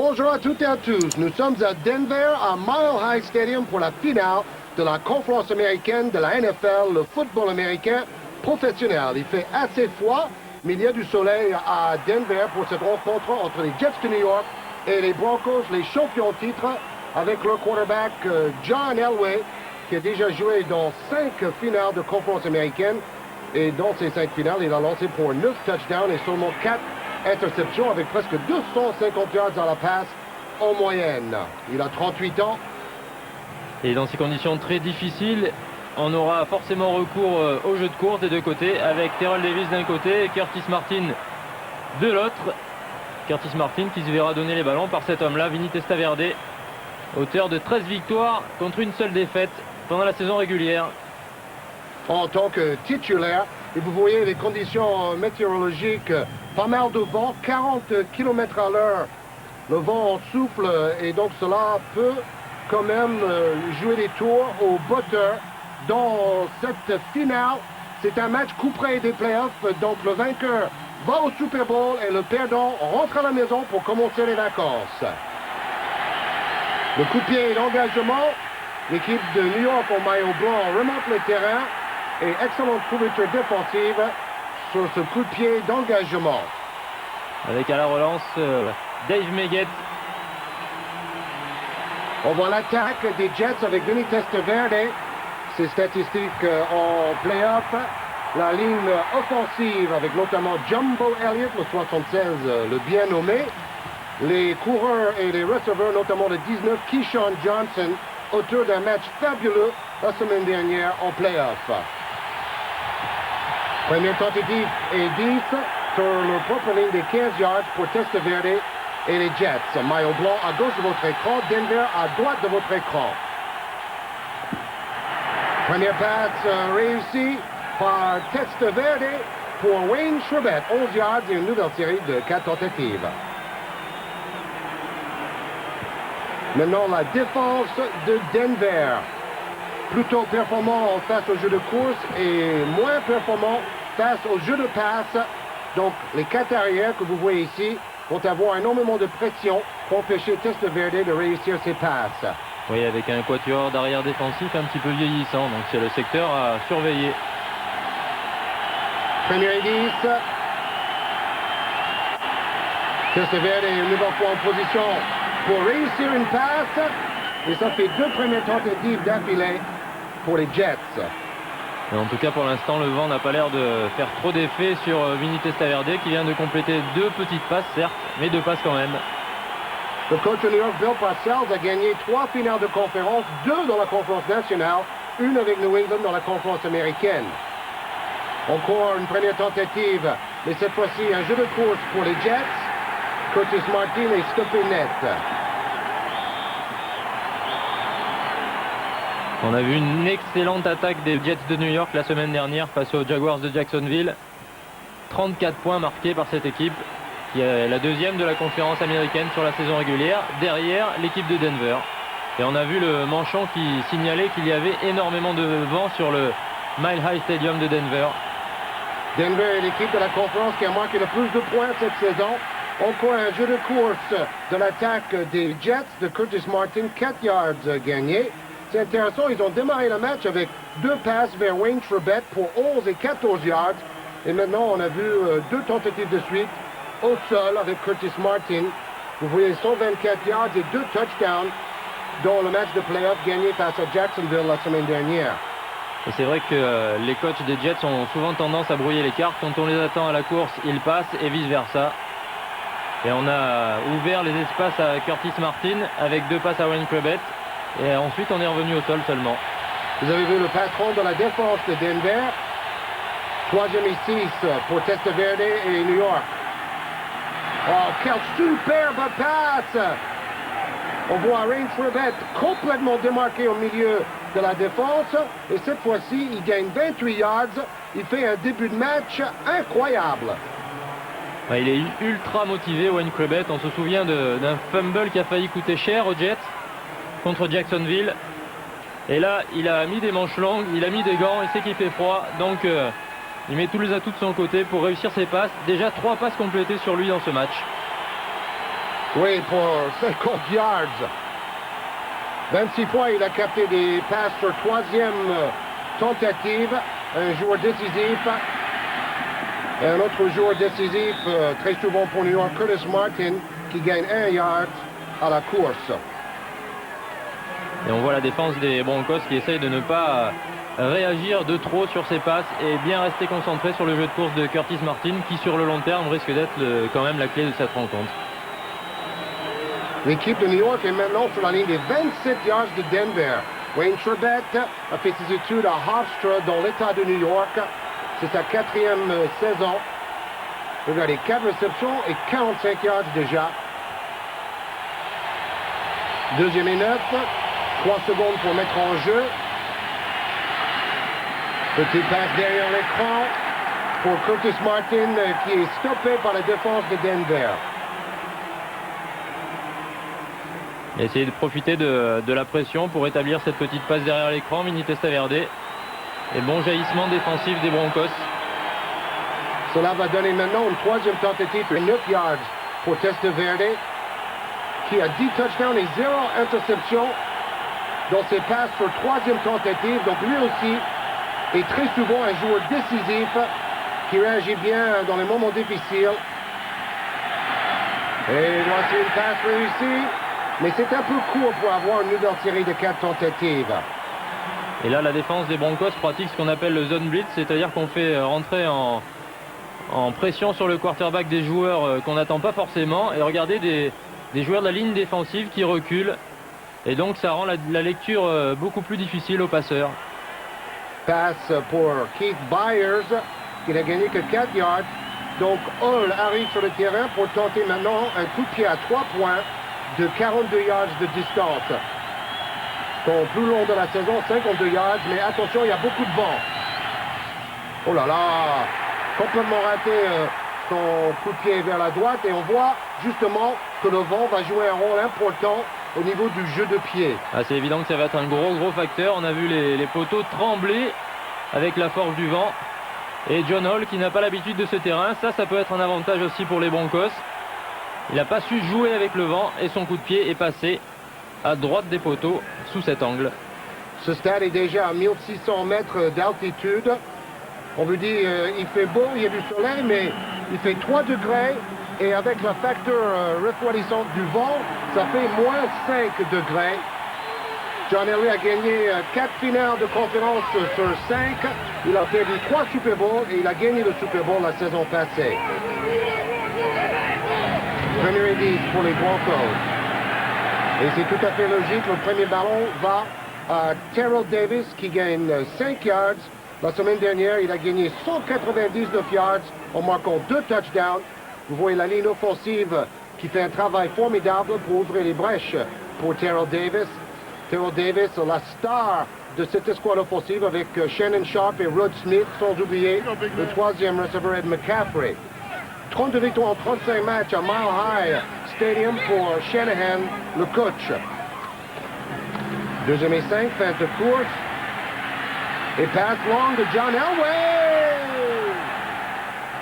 Bonjour à toutes et à tous. Nous sommes à Denver, à Mile High Stadium pour la finale de la conférence américaine de la NFL, le football américain professionnel. Il fait assez froid, mais il y a du soleil à Denver pour cette rencontre entre les Jets de New York et les Broncos, les champions titre, avec leur quarterback John Elway, qui a déjà joué dans 5 finales de conférence américaine. Et dans ces 5 finales, il a lancé pour 9 touchdowns et seulement 4 interceptions avec presque 250 yards à la passe en moyenne. Il a 38 ans. Et dans ces conditions très difficiles, on aura forcément recours au jeu de course des deux côtés, avec Terrell Davis d'un côté et Curtis Martin de l'autre. Curtis Martin qui se verra donner les ballons par cet homme-là, Vinny Testaverde, auteur de 13 victoires contre une seule défaite pendant la saison régulière. En tant que titulaire, et vous voyez les conditions météorologiques, pas mal de vent, 40 km à l'heure. Le vent souffle et donc cela peut quand même jouer des tours au botteur dans cette finale. C'est un match coup près des playoffs, donc le vainqueur va au Super Bowl et le perdant rentre à la maison pour commencer les vacances. Le coup de pied et l'engagement, l'équipe de New York au maillot blanc remonte le terrain et excellente couverture défensive sur ce coup de pied d'engagement. Avec à la relance Dave Meggett. On voit l'attaque des Jets avec Vinny Testaverde. Ses statistiques en play-off. La ligne offensive avec notamment Jumbo Elliott, le 76, le bien nommé. Les coureurs et les receveurs, notamment le 19, Keyshawn Johnson, auteur d'un match fabuleux la semaine dernière en play-off. Première tentative et 10 sur le propre ligne des 15 yards pour Testaverde et les Jets. Maillot blanc à gauche de votre écran, Denver à droite de votre écran. Première passe réussie par Testaverde pour Wayne Chrebet, 11 yards et une nouvelle série de 4 tentatives. Maintenant, la défense de Denver. Plutôt performant face au jeu de course et moins performant face au jeu de passe. Donc, les 4 arrières que vous voyez ici vont avoir énormément de pression pour empêcher Testaverde de réussir ses passes. Oui, avec un quatuor d'arrière défensif un petit peu vieillissant, donc c'est le secteur à surveiller. Première et 10. Testaverde est une nouvelle fois en position pour réussir une passe. Et ça fait 2 premières tentatives d'affilée pour les Jets. Et en tout cas, pour l'instant, le vent n'a pas l'air de faire trop d'effet sur Vinny Testaverde, qui vient de compléter 2 petites passes, certes, mais 2 passes quand même. Le coach de New York, Bill Parcells, a gagné 3 finales de conférence, 2 dans la conférence nationale, une avec New England dans la conférence américaine. Encore une première tentative, mais cette fois-ci un jeu de course pour les Jets. Curtis Martin est stoppé net. On a vu une excellente attaque des Jets de New York la semaine dernière face aux Jaguars de Jacksonville. 34 points marqués par cette équipe, qui est la deuxième de la conférence américaine sur la saison régulière, derrière l'équipe de Denver. Et on a vu le manchon qui signalait qu'il y avait énormément de vent sur le Mile High Stadium de Denver. Denver est l'équipe de la conférence qui a marqué le plus de points cette saison. Encore un jeu de course de l'attaque des Jets de Curtis Martin, 4 yards gagnés. C'est intéressant, ils ont démarré le match avec 2 passes vers Wayne Chrebet pour 11 et 14 yards. Et maintenant, on a vu 2 tentatives de suite au sol avec Curtis Martin. Vous voyez 124 yards et 2 touchdowns dans le match de playoff gagné face à Jacksonville la semaine dernière. Et c'est vrai que les coachs des Jets ont souvent tendance à brouiller les cartes. Quand on les attend à la course, ils passent et vice-versa. Et on a ouvert les espaces à Curtis Martin avec 2 passes à Wayne Chrebet. Et ensuite, on est revenu au sol seulement. Vous avez vu le patron de la défense de Denver. 3e et 6 pour Testaverde et New York. Oh, quelle superbe passe! On voit Wayne Chrebet complètement démarqué au milieu de la défense. Et cette fois-ci, il gagne 28 yards. Il fait un début de match incroyable. Il est ultra motivé, Wayne Chrebet. On se souvient d'un fumble qui a failli coûter cher aux Jets contre Jacksonville. Et là, il a mis des manches longues, il a mis des gants, il sait qu'il fait froid. Donc, il met tous les atouts de son côté pour réussir ses passes. Déjà 3 passes complétées sur lui dans ce match. Oui, pour 50 yards. 26 fois, il a capté des passes sur troisième tentative. Un joueur décisif. Et un autre joueur décisif, très souvent pour New York, Curtis Martin, qui gagne 1 yard à la course. Et on voit la défense des Broncos qui essaye de ne pas réagir de trop sur ses passes et bien rester concentré sur le jeu de course de Curtis Martin, qui sur le long terme risque d'être quand même la clé de cette rencontre. L'équipe de New York est maintenant sur la ligne des 27 yards de Denver. Wayne Chrebet a fait ses études à Hofstra dans l'État de New York. C'est sa 4e saison. Regardez, 4 réceptions et 45 yards déjà. 2e et 9. 3 secondes pour mettre en jeu. Petit passe derrière l'écran pour Curtis Martin qui est stoppé par la défense de Denver. Essayer de profiter de la pression pour établir cette petite passe derrière l'écran. Vinny Testaverde. Et bon jaillissement défensif des Broncos. Cela va donner maintenant une 3e tentative et 9 yards pour Testaverde, qui a 10 touchdowns et 0 interception dans ses passes sur 3e tentative. Donc lui aussi est très souvent un joueur décisif qui réagit bien dans les moments difficiles. Et voici une passe réussie. Mais c'est un peu court pour avoir une nouvelle série de 4 tentatives. Et là, la défense des Broncos pratique ce qu'on appelle le zone blitz, c'est-à-dire qu'on fait rentrer en pression sur le quarterback des joueurs qu'on n'attend pas forcément. Et regardez des joueurs de la ligne défensive qui reculent. Et donc ça rend la lecture beaucoup plus difficile aux passeurs. Passe pour Keith Byers, qui n'a gagné que 4 yards. Donc Hall arrive sur le terrain pour tenter maintenant un coup de pied à 3 points de 42 yards de distance. Son plus long de la saison, 52 yards, mais attention, il y a beaucoup de vent. Oh là là, complètement raté son coup de pied vers la droite, et on voit justement que le vent va jouer un rôle important au niveau du jeu de pied. Ah, c'est évident que ça va être un gros facteur. On a vu les poteaux trembler avec la force du vent. Et John Hall qui n'a pas l'habitude de ce terrain, ça peut être un avantage aussi pour les Broncos. Il n'a pas su jouer avec le vent et son coup de pied est passé à droite des poteaux sous cet angle. Ce stade est déjà à 1600 mètres d'altitude. On vous dit il fait beau, il y a du soleil, mais il fait 3 degrés. Et avec le facteur refroidissant du vent, ça fait moins 5 degrés. John Elway a gagné 4 finales de conférence sur 5. Il a perdu 3 Super Bowls et il a gagné le Super Bowl la saison passée. Premier et 10 pour les Broncos. Et c'est tout à fait logique. Le premier ballon va à Terrell Davis qui gagne 5 yards. La semaine dernière, il a gagné 199 yards en marquant 2 touchdowns. Vous voyez la ligne offensive qui fait un travail formidable pour ouvrir les brèches pour Terrell Davis. Terrell Davis, la star de cette escouade offensive avec Shannon Sharp et Rod Smith, sans oublier le 3e receveur Ed McCaffrey. 32 victoires en 35 matchs à Mile High Stadium pour Shanahan, le coach. 2e et 5, fin de course. Et passe long de John Elway.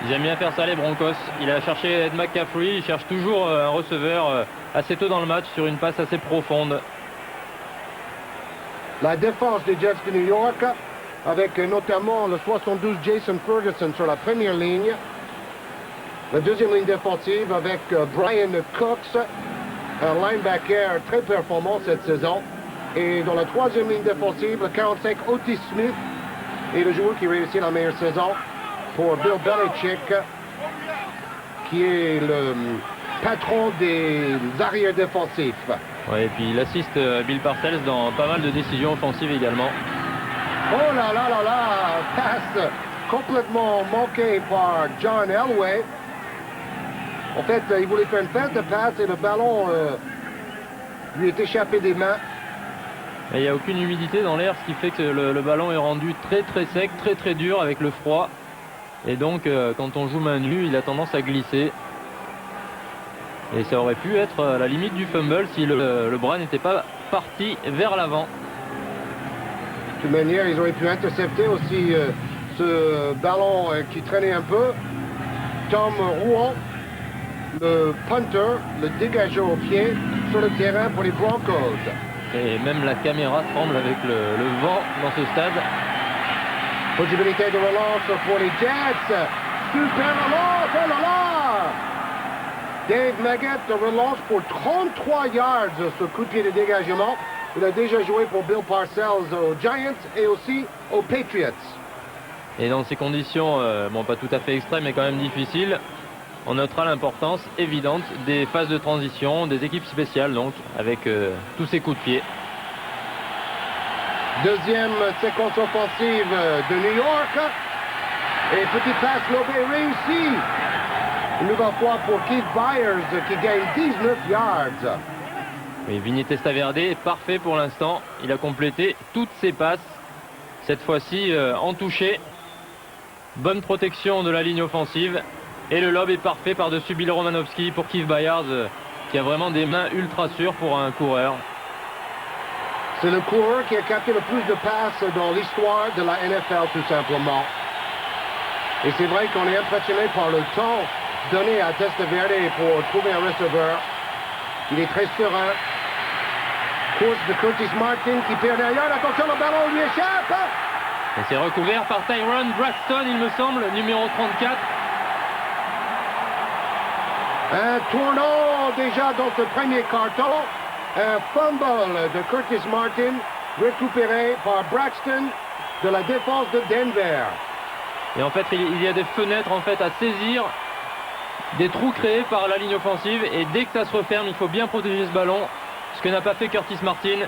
Ils aiment bien faire ça les Broncos. Il a cherché Ed McCaffrey, il cherche toujours un receveur assez tôt dans le match sur une passe assez profonde. La défense des Jets de New York, avec notamment le 72 Jason Ferguson sur la première ligne. La deuxième ligne défensive avec Brian Cox, un linebacker très performant cette saison. Et dans la troisième ligne défensive, le 45 Otis Smith est le joueur qui réussit la meilleure saison pour Bill Belichick, qui est le patron des arrières défensifs. Ouais, et puis il assiste Bill Parcells dans pas mal de décisions offensives également. Oh là là là là, passe complètement manquée par John Elway. En fait, il voulait faire une passe de passe et le ballon lui est échappé des mains. Et il n'y a aucune humidité dans l'air, ce qui fait que le ballon est rendu très sec, très dur avec le froid. Et donc, quand on joue main nue, il a tendance à glisser. Et ça aurait pu être à la limite du fumble si le bras n'était pas parti vers l'avant. De toute manière, ils auraient pu intercepter aussi ce ballon qui traînait un peu. Tom Rouen le punter, le dégageur au pied sur le terrain pour les Broncos. Et même la caméra tremble avec le vent dans ce stade. Possibilité de relance pour les Jets. Super relance, oh là là! Dave Maggett relance pour 33 yards ce coup de pied de dégagement. Il a déjà joué pour Bill Parcells aux Giants et aussi aux Patriots. Et dans ces conditions, bon pas tout à fait extrêmes mais quand même difficiles, on notera l'importance évidente des phases de transition, des équipes spéciales donc, avec tous ces coups de pied. Deuxième séquence offensive de New York. Et petit passe lobé réussi. Une nouvelle fois pour Keith Byers qui gagne 19 yards. Et Vinny Testaverde est parfait pour l'instant. Il a complété toutes ses passes. Cette fois-ci en touché. Bonne protection de la ligne offensive. Et le lob est parfait par-dessus Bill Romanowski pour Keith Byers qui a vraiment des mains ultra sûres pour un coureur. C'est le coureur qui a capté le plus de passes dans l'histoire de la NFL tout simplement. Et c'est vrai qu'on est impressionné par le temps donné à Testaverde pour trouver un receveur. Il est très serein. Course de Curtis Martin qui perd derrière. Attention, le ballon lui échappe. Et c'est recouvert par Tyrone Braxton, il me semble, numéro 34. Un tournant déjà dans ce premier carton. Un fumble de Curtis Martin récupéré par Braxton de la défense de Denver. Et en fait, il y a des fenêtres en fait à saisir, des trous créés par la ligne offensive. Et dès que ça se referme, il faut bien protéger ce ballon, ce que n'a pas fait Curtis Martin.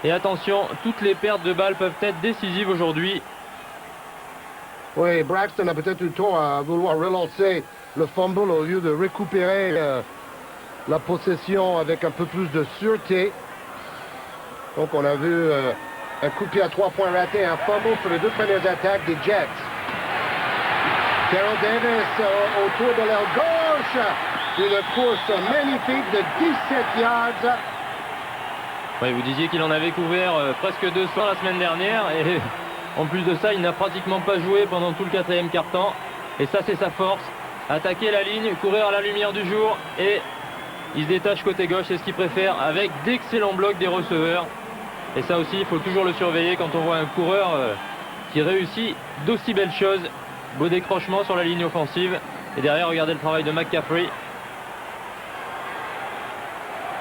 Et attention, toutes les pertes de balles peuvent être décisives aujourd'hui. Oui, Braxton a peut-être eu tort à vouloir relancer le fumble au lieu de récupérer la possession avec un peu plus de sûreté. Donc on a vu un coup de pied à 3 points raté, un fumble sur les deux premières attaques des Jets. Terrell Davis autour de l'aile gauche. Une course magnifique de 17 yards. Oui, vous disiez qu'il en avait couvert presque 200 la semaine dernière. Et en plus de ça, il n'a pratiquement pas joué pendant tout le quatrième quart-temps. Et ça, c'est sa force. Attaquer la ligne, courir à la lumière du jour. Et il se détache côté gauche, c'est ce qu'il préfère, avec d'excellents blocs des receveurs. Et ça aussi, il faut toujours le surveiller quand on voit un coureur qui réussit d'aussi belles choses. Beau décrochement sur la ligne offensive. Et derrière, regardez le travail de McCaffrey.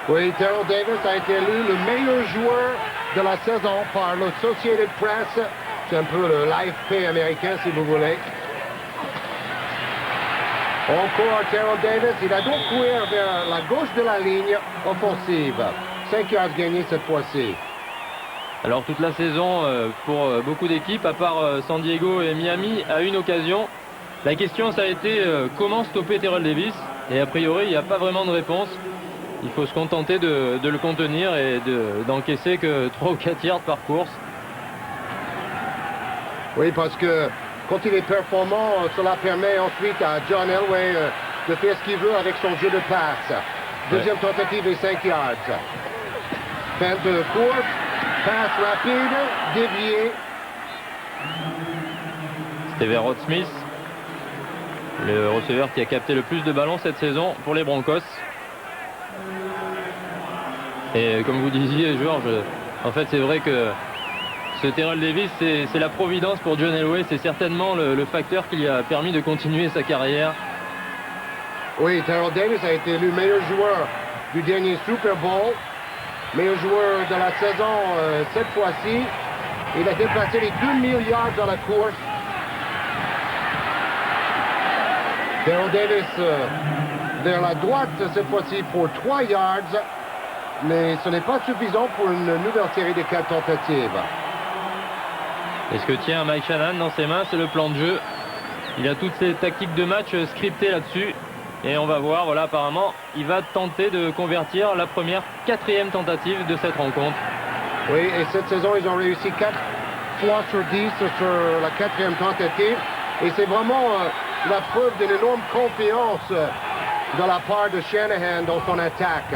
Oui, Terrell Davis a été élu le meilleur joueur de la saison par l'Associated Press. C'est un peu le l'AFP américain, si vous voulez. Encore Terrell Davis, il a donc courir vers la gauche de la ligne offensive. 5 yards gagnés cette fois-ci. Alors toute la saison, pour beaucoup d'équipes, à part San Diego et Miami, à une occasion, la question ça a été comment stopper Terrell Davis. Et a priori, il n'y a pas vraiment de réponse. Il faut se contenter de le contenir et d'encaisser que 3 ou 4 yards par course. Oui, parce que quand il est performant, cela permet ensuite à John Elway de faire ce qu'il veut avec son jeu de passe. Deuxième tentative et 5 yards. Fin de course, passe rapide, dévié. C'était vers Rod Smith, le receveur qui a capté le plus de ballons cette saison pour les Broncos. Et comme vous disiez, Georges, en fait c'est vrai que ce Terrell Davis, c'est la providence pour John Elway. C'est certainement le facteur qui lui a permis de continuer sa carrière. Oui, Terrell Davis a été élu meilleur joueur du dernier Super Bowl. Meilleur joueur de la saison cette fois-ci. Il a dépassé les 2000 yards dans la course. Terrell Davis vers la droite cette fois-ci pour 3 yards. Mais ce n'est pas suffisant pour une nouvelle série de 4 tentatives. Et ce que tient Mike Shanahan dans ses mains, c'est le plan de jeu. Il a toutes ses tactiques de match scriptées là-dessus. Et on va voir, voilà, apparemment, il va tenter de convertir la première 4e tentative de cette rencontre. Oui, et cette saison, ils ont réussi 4 fois sur 10 sur la 4e tentative. Et c'est vraiment la preuve d'une énorme confiance de la part de Shanahan dans son attaque.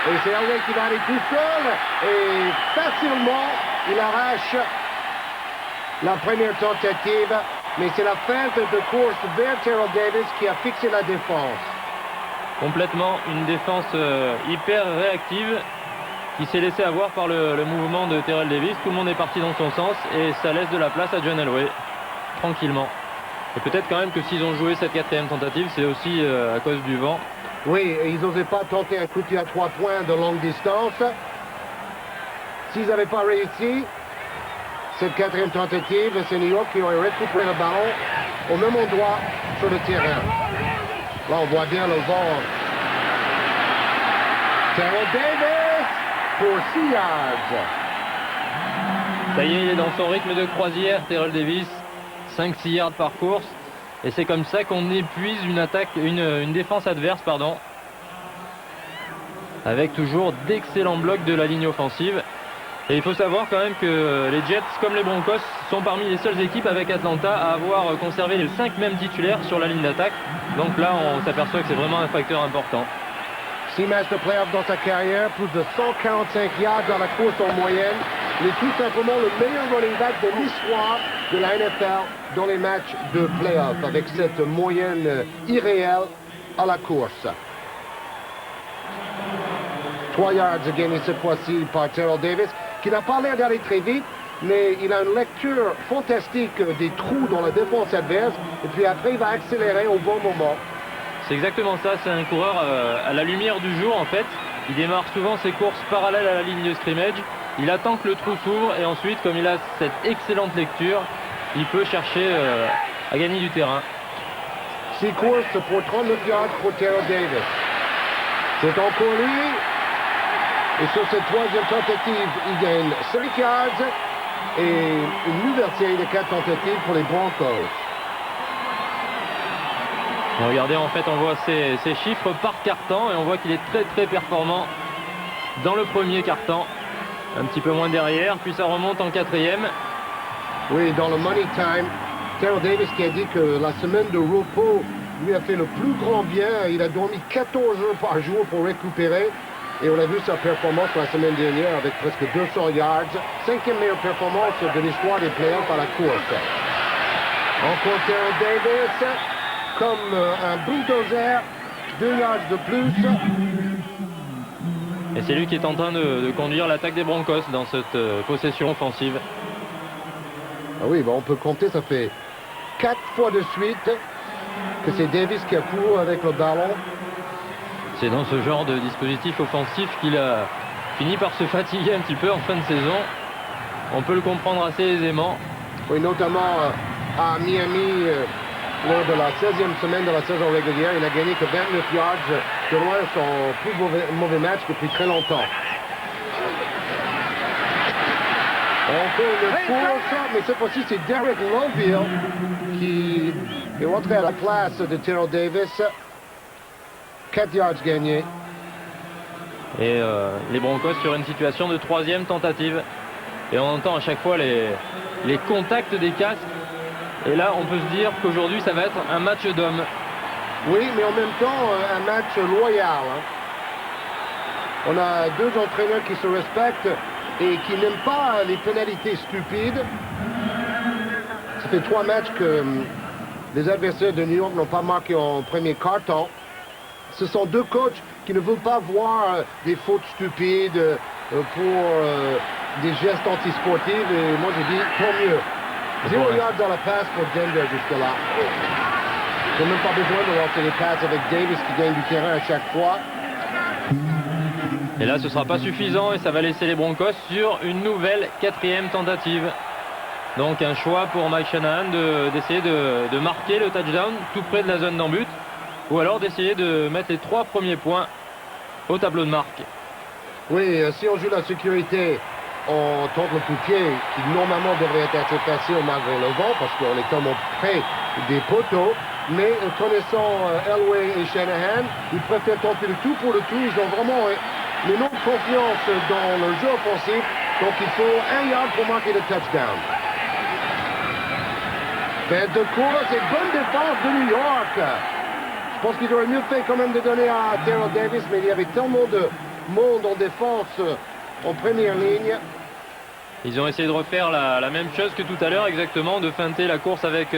Et c'est Elway qui va aller tout seul. Et facilement, il arrache la première tentative, mais c'est la feinte de course vers Terrell Davis qui a fixé la défense. Complètement, une défense hyper réactive qui s'est laissé avoir par le mouvement de Terrell Davis. Tout le monde est parti dans son sens et ça laisse de la place à John Elway, tranquillement. Et peut-être quand même que s'ils ont joué cette quatrième tentative, c'est aussi à cause du vent. Oui, ils n'osaient pas tenter un coup de pied à 3 points de longue distance. S'ils n'avaient pas réussi cette quatrième tentative, c'est New York qui aurait récupéré le ballon au même endroit sur le terrain. Là, on voit bien le vent. Terrell Davis pour 6 yards. Ça y est, il est dans son rythme de croisière, Terrell Davis. 5-6 yards par course. Et c'est comme ça qu'on épuise une défense adverse, pardon. Avec toujours d'excellents blocs de la ligne offensive. Et il faut savoir quand même que les Jets, comme les Broncos, sont parmi les seules équipes avec Atlanta à avoir conservé les 5 mêmes titulaires sur la ligne d'attaque. Donc là, on s'aperçoit que c'est vraiment un facteur important. 6 matchs de playoff dans sa carrière, plus de 145 yards dans la course en moyenne. Il est tout simplement le meilleur running back de l'histoire de la NFL dans les matchs de playoff, avec cette moyenne irréelle à la course. 3 yards gagnés cette fois-ci par Terrell Davis, qui n'a pas l'air d'aller très vite, mais il a une lecture fantastique des trous dans la défense adverse, et puis après il va accélérer au bon moment. C'est exactement ça, c'est un coureur à la lumière du jour en fait. Il démarre souvent ses courses parallèles à la ligne de scrimmage. Il attend que le trou s'ouvre et ensuite, comme il a cette excellente lecture, il peut chercher à gagner du terrain. 6 courses pour 39 yards pour Terrell Davis. C'est encore lui. Et sur cette troisième tentative, il gagne 5 yards et une nouvelle série de 4 tentatives pour les Broncos. Regardez, en fait, on voit ses chiffres par quart-temps et on voit qu'il est très très performant dans le premier quart-temps. Un petit peu moins derrière, puis ça remonte en quatrième. Oui, dans le money time, Terrell Davis qui a dit que la semaine de repos lui a fait le plus grand bien. Il a dormi 14 heures par jour pour récupérer. Et on a vu sa performance la semaine dernière avec presque 200 yards. 5e meilleure performance de l'histoire des playoffs à la course. Encore Terrell Davis, comme un bulldozer, 2 yards de plus. Et c'est lui qui est en train de conduire l'attaque des Broncos dans cette possession offensive. Ah oui, on peut compter, ça fait 4 fois de suite que c'est Davis qui a couru avec le ballon. C'est dans ce genre de dispositif offensif qu'il a fini par se fatiguer un petit peu en fin de saison. On peut le comprendre assez aisément. Oui, notamment à Miami, lors de la 16e semaine de la saison régulière, il a gagné que 29 yards, de loin son plus mauvais match depuis très longtemps. Encore une course, mais cette fois-ci c'est Derek Longville qui est rentré à la place de Terrell Davis. 4 yards gagnés. Et les Broncos sur une situation de 3e tentative. Et on entend à chaque fois les contacts des casques. Et là, on peut se dire qu'aujourd'hui, ça va être un match d'hommes. Oui, mais en même temps, un match loyal. On a 2 entraîneurs qui se respectent et qui n'aiment pas les pénalités stupides. Ça fait 3 matchs que les adversaires de New York n'ont pas marqué en premier quart-temps. Ce sont 2 coachs qui ne veulent pas voir des fautes stupides pour des gestes antisportifs. Et moi, j'ai dit, tant mieux. 0 yards dans la passe pour Denver jusque-là. Ils n'ont même pas besoin de lancer les passes avec Davis qui gagne du terrain à chaque fois. Et là, ce ne sera pas suffisant et ça va laisser les Broncos sur une nouvelle 4e tentative. Donc un choix pour Mike Shanahan d'essayer de marquer le touchdown tout près de la zone d'en-but. Ou alors d'essayer de mettre les 3 premiers points au tableau de marque. Oui, si on joue la sécurité, on tente le coup de pied qui normalement devrait être assez facile malgré le vent parce qu'on est tellement près des poteaux. Mais connaissant Elway et Shanahan, ils préfèrent tenter le tout pour le tout. Ils ont vraiment une énorme confiance dans le jeu offensif. Donc il faut 1 yard pour marquer le touchdown. Fait de course et bonne défense de New York. Je pense qu'il aurait mieux fait quand même de donner à Terrell Davis, mais il y avait tellement de monde en défense en première ligne. Ils ont essayé de refaire la même chose que tout à l'heure, exactement, de feinter la course avec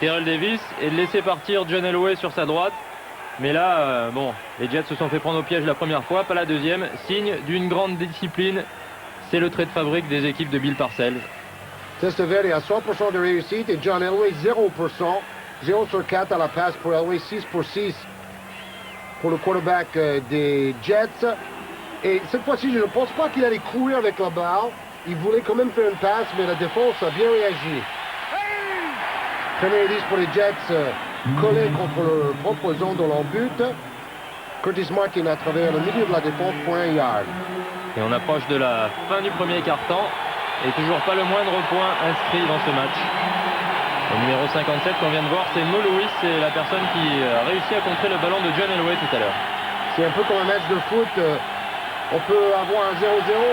Terrell Davis et de laisser partir John Elway sur sa droite. Mais là, bon, les Jets se sont fait prendre au piège la première fois, pas la deuxième. Signe d'une grande discipline, c'est le trait de fabrique des équipes de Bill Parcells. Testaverde à 100% de réussite et John Elway 0%. 0 sur 4 à la passe pour Elway, 6 pour 6 pour le quarterback des Jets. Et cette fois-ci, je ne pense pas qu'il allait courir avec la balle. Il voulait quand même faire une passe, mais la défense a bien réagi. Premier 10 pour les Jets, collé contre le propre zone de leur but. Curtis Martin à travers le milieu de la défense pour 1 yard. Et on approche de la fin du premier quart-temps. Et toujours pas le moindre point inscrit dans ce match. Le numéro 57 qu'on vient de voir, c'est Mo Lewis, c'est la personne qui a réussi à contrer le ballon de John Elway tout à l'heure. C'est un peu comme un match de foot. On peut avoir un 0-0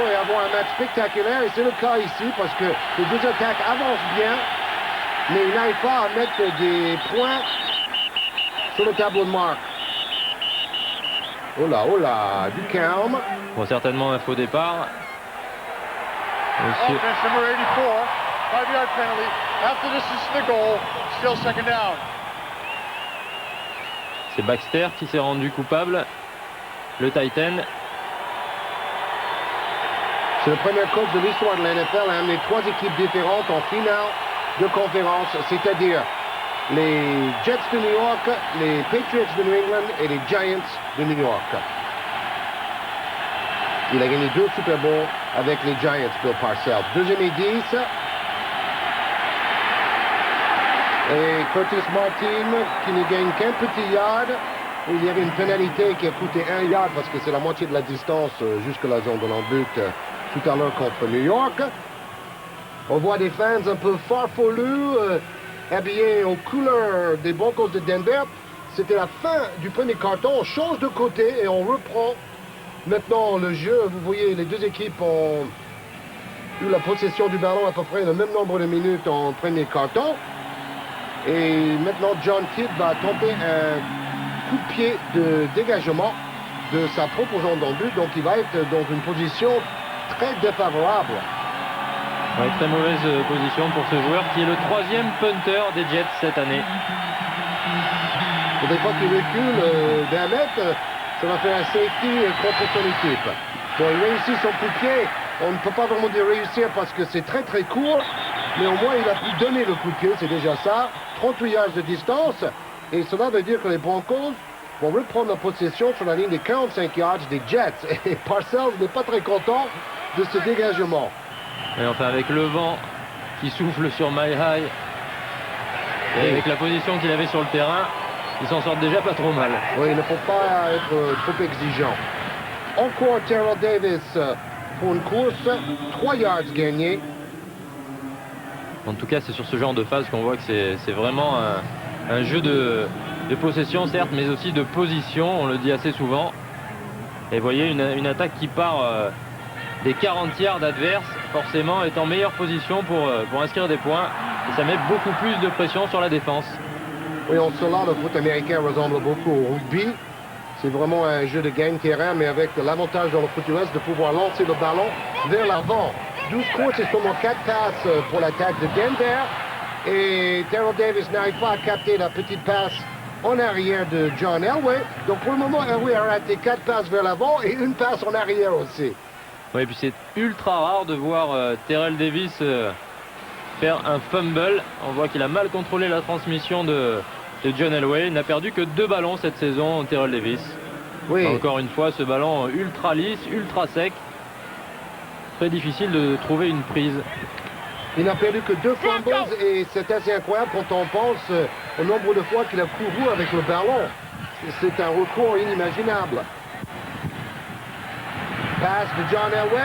et avoir un match spectaculaire. Et c'est le cas ici parce que les deux attaques avancent bien. Mais ils n'arrivent pas à mettre des points sur le tableau de marque. Oh là, du calme. Bon, certainement un faux départ. Offense number 84, 5-yard penalty. After this is the goal, still second down. C'est Baxter qui s'est rendu coupable, le Titan. C'est le premier coach de l'histoire de la NFL à amener 3 équipes différentes en finale de conférence, c'est-à-dire les Jets de New York, les Patriots de New England et les Giants de New York. Il a gagné 2 Super Bowls avec les Giants, Bill Parcells. Deuxième et 10. Et Curtis Martin qui ne gagne qu'un petit yard. Il y avait une pénalité qui a coûté 1 yard parce que c'est la moitié de la distance jusqu'à la zone de l'embut tout à l'heure contre New York. On voit des fans un peu farfelus, habillés aux couleurs des Broncos de Denver. C'était la fin du premier quart-temps. On change de côté et on reprend maintenant le jeu. Vous voyez, les deux équipes ont eu la possession du ballon à peu près le même nombre de minutes en premier quart-temps. Et maintenant, John Kidd va tenter un coup de pied de dégagement de sa propre zone d'embut. Donc, il va être dans une position très défavorable. Ouais, très mauvaise position pour ce joueur qui est le 3e punter des Jets cette année. Et des fois qu'il recule d'un mètre, ça va faire un safety contre son équipe. Bon, il réussit son coup de pied. On ne peut pas vraiment dire réussir parce que c'est très très court. Mais au moins, il a pu donner le coup de pied, c'est déjà ça. 38 yards de distance. Et cela veut dire que les Broncos vont reprendre la possession sur la ligne des 45 yards des Jets. Et Parcells n'est pas très content de ce dégagement. Et enfin, avec le vent qui souffle sur Mile High, et avec la position qu'il avait sur le terrain, il s'en sort déjà pas trop mal. Oui, il ne faut pas être trop exigeant. Encore Terrell Davis pour une course, 3 yards gagnés. En tout cas, c'est sur ce genre de phase qu'on voit que c'est vraiment un jeu de possession, certes, mais aussi de position, on le dit assez souvent. Et vous voyez, une attaque qui part des 40 yards adverses, forcément, est en meilleure position pour inscrire des points. Et ça met beaucoup plus de pression sur la défense. Oui, en cela, le foot américain ressemble beaucoup au rugby. C'est vraiment un jeu de gagne-terrain, mais avec l'avantage dans le foot US de pouvoir lancer le ballon vers l'avant. 12 courses et seulement 4 passes pour l'attaque de Denver. Et Terrell Davis n'arrive pas à capter la petite passe en arrière de John Elway. Donc pour le moment, Elway a raté 4 passes vers l'avant et une passe en arrière aussi. Oui, et puis c'est ultra rare de voir Terrell Davis faire un fumble. On voit qu'il a mal contrôlé la transmission de John Elway. Il n'a perdu que 2 ballons cette saison, Terrell Davis. Oui. Encore une fois, ce ballon ultra lisse, ultra sec. Très difficile de trouver une prise. Il n'a perdu que 2 fumbles et c'est assez incroyable quand on pense au nombre de fois qu'il a couru avec le ballon. C'est un record inimaginable. Passe de John Elway.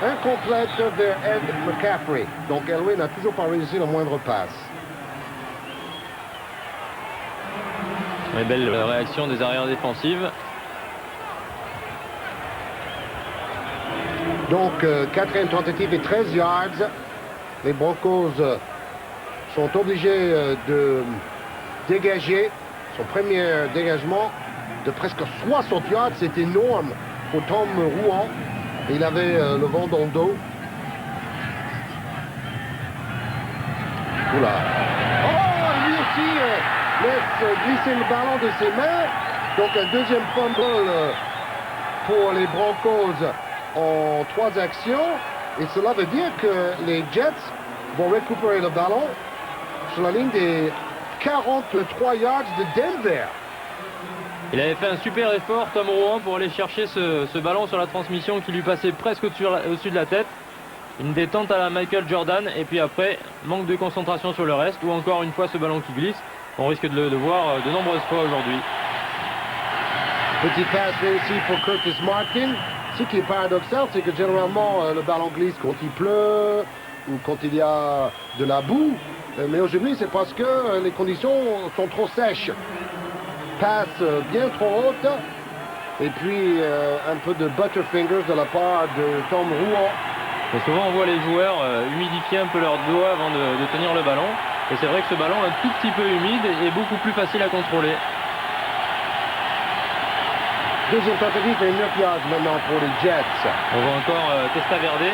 Incomplète vers Ed McCaffrey. Donc Elway n'a toujours pas réussi la moindre passe. Une belle réaction des arrières défensives. Donc, 4e tentative et 13 yards. Les Broncos sont obligés de dégager. Son premier dégagement de presque 60 yards, c'est énorme pour Tom Rouan. Il avait le vent dans le dos. Oula. Oh, lui aussi laisse glisser le ballon de ses mains. Donc un deuxième fumble pour les Broncos en 3 actions. Et cela veut dire que les Jets vont récupérer le ballon sur la ligne des 43 yards de Denver. Il avait fait un super effort, Tom Rouen, pour aller chercher ce ballon sur la transmission qui lui passait presque au-dessus de la tête. Une détente à la Michael Jordan, et puis après, manque de concentration sur le reste, ou encore une fois ce ballon qui glisse. On risque de le voir de nombreuses fois aujourd'hui. Petit passe réussi pour Curtis Martin. Ce qui est paradoxal, c'est que généralement le ballon glisse quand il pleut ou quand il y a de la boue. Mais aujourd'hui, c'est parce que les conditions sont trop sèches. Passe bien trop haute. Et puis un peu de butterfingers de la part de Tom Rouen. Et souvent, on voit les joueurs humidifier un peu leurs doigts avant de tenir le ballon. Et c'est vrai que ce ballon, un tout petit peu humide, est beaucoup plus facile à contrôler. Deuxième tentative et 9 yards maintenant pour les Jets. On voit encore Testaverde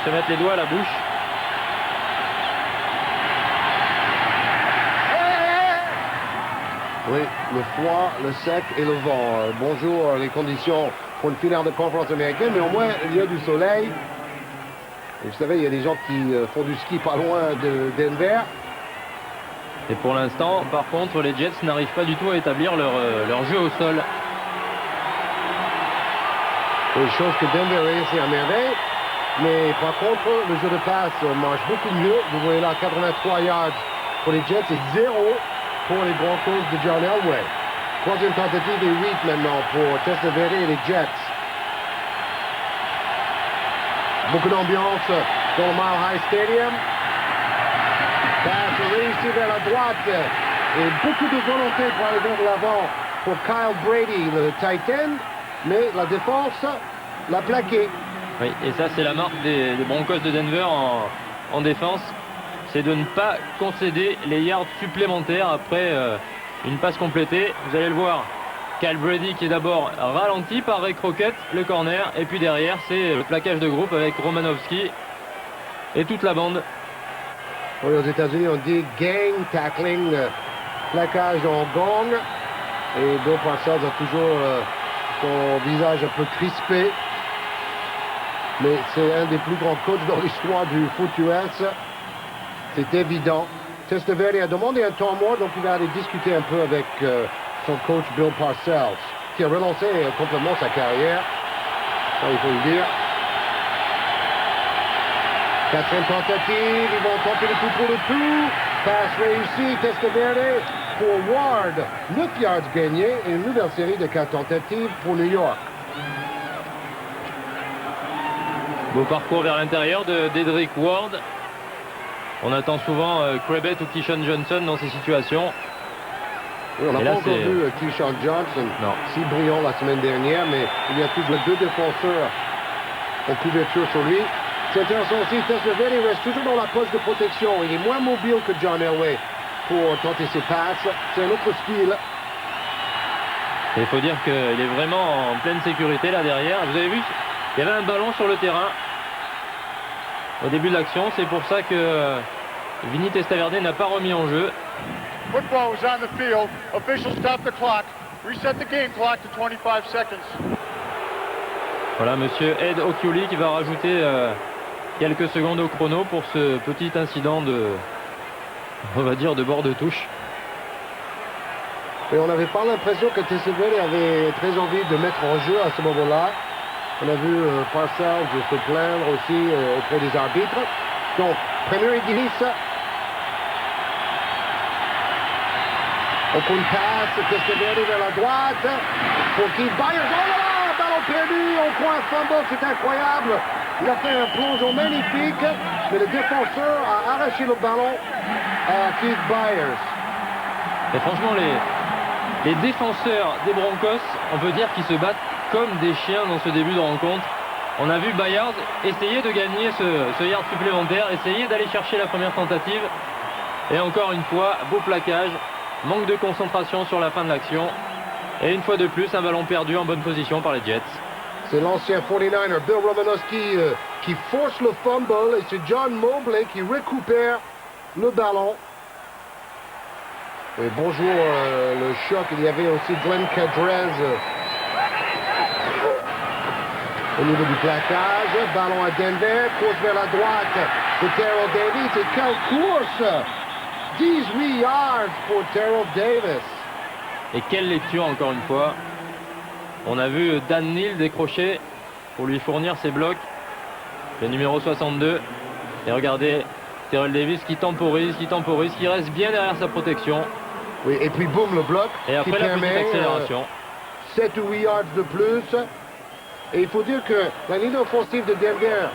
se mettre les doigts à la bouche. Oui, le froid, le sec et le vent. Bonjour les conditions pour une finale de conférence américaine, mais au moins il y a du soleil. Et vous savez, il y a des gens qui font du ski pas loin de Denver. Et pour l'instant, par contre, les Jets n'arrivent pas du tout à établir leur jeu au sol. Une chose que Denver réussit à merveille. Mais par contre, le jeu de passe marche beaucoup mieux. Vous voyez là, 83 yards pour les Jets et 0 pour les Broncos de John Elway. Troisième tentative et 8 maintenant pour Testaverde et les Jets. Beaucoup d'ambiance dans le Mile High Stadium. Passe réussi vers la droite et beaucoup de volonté pour aller vers l'avant pour Kyle Brady, le tight end. Mais la défense l'a plaqué. Oui, et ça c'est la marque des Broncos de Denver en défense. C'est de ne pas concéder les yards supplémentaires après une passe complétée. Vous allez le voir, Kyle Brady qui est d'abord ralenti par Ray Crockett, le corner. Et puis derrière, c'est le plaquage de groupe avec Romanowski et toute la bande. Oui, aux États-Unis, on dit gang tackling, plaquage en gong. Et Bill Parcells a toujours son visage un peu crispé. Mais c'est un des plus grands coachs dans l'histoire du foot US. C'est évident. Testaverde a demandé un temps mort, donc il va aller discuter un peu avec son coach Bill Parcells, qui a relancé complètement sa carrière. Ça, il faut le dire. Quatrième tentative, ils vont tenter le tout pour le tout. Passe réussie, Testaverde pour Ward. 9 yards gagnés et une nouvelle série de 4 tentatives pour New York. Beau parcours vers l'intérieur de Dedrick Ward. On attend souvent Krebet ou Keyshawn Johnson dans ces situations. Oui, on n'a pas encore vu Keyshawn Johnson, non, si brillant la semaine dernière, mais il y a toujours 2 défenseurs en couverture sur lui. C'est intéressant aussi, Testaverde reste toujours dans la poste de protection. Il est moins mobile que John Elway pour tenter ses passes. C'est un autre style. Il faut dire qu'il est vraiment en pleine sécurité là derrière. Vous avez vu, il y avait un ballon sur le terrain au début de l'action. C'est pour ça que Vinny Testaverde n'a pas remis en jeu. Football was on the field. Officials stopped the clock. Reset the game clock to 25 seconds. Voilà, monsieur Ed Okiuli qui va rajouter quelques secondes au chrono pour ce petit incident on va dire, de bord de touche. Et on n'avait pas l'impression que Testaverde avait très envie de mettre en jeu à ce moment-là. On a vu Parcells se plaindre aussi auprès des arbitres. Donc, premier et 10. Au coup de passe, Testaverde vers la droite. Pour Keith Byars. Oh là là, ballon perdu. On croit un fumble, c'est incroyable. Il a fait un plongeon magnifique. Mais le défenseur a arraché le ballon à Keith Byars. Et franchement, les défenseurs des Broncos, on peut dire qu'ils se battent comme des chiens dans ce début de rencontre. On a vu Byars essayer de gagner ce yard supplémentaire, essayer d'aller chercher la première tentative. Et encore une fois, beau plaquage, manque de concentration sur la fin de l'action. Et une fois de plus, un ballon perdu en bonne position par les Jets. C'est l'ancien 49er Bill Romanowski qui force le fumble et c'est John Mobley qui récupère le ballon. Et bonjour le choc, il y avait aussi Glenn Cadrez au niveau du plaquage. Ballon à Denver, course vers la droite de Terrell Davis et quelle course! 18 yards pour Terrell Davis. Et quelle lecture encore une fois. On a vu Dan Neal décrocher pour lui fournir ses blocs. Le numéro 62. Et regardez Terrell Davis qui temporise, qui reste bien derrière sa protection. Oui, et puis boum, le bloc. Et après la petite accélération. 7 ou 8 yards de plus. Et il faut dire que la ligne offensive de Denver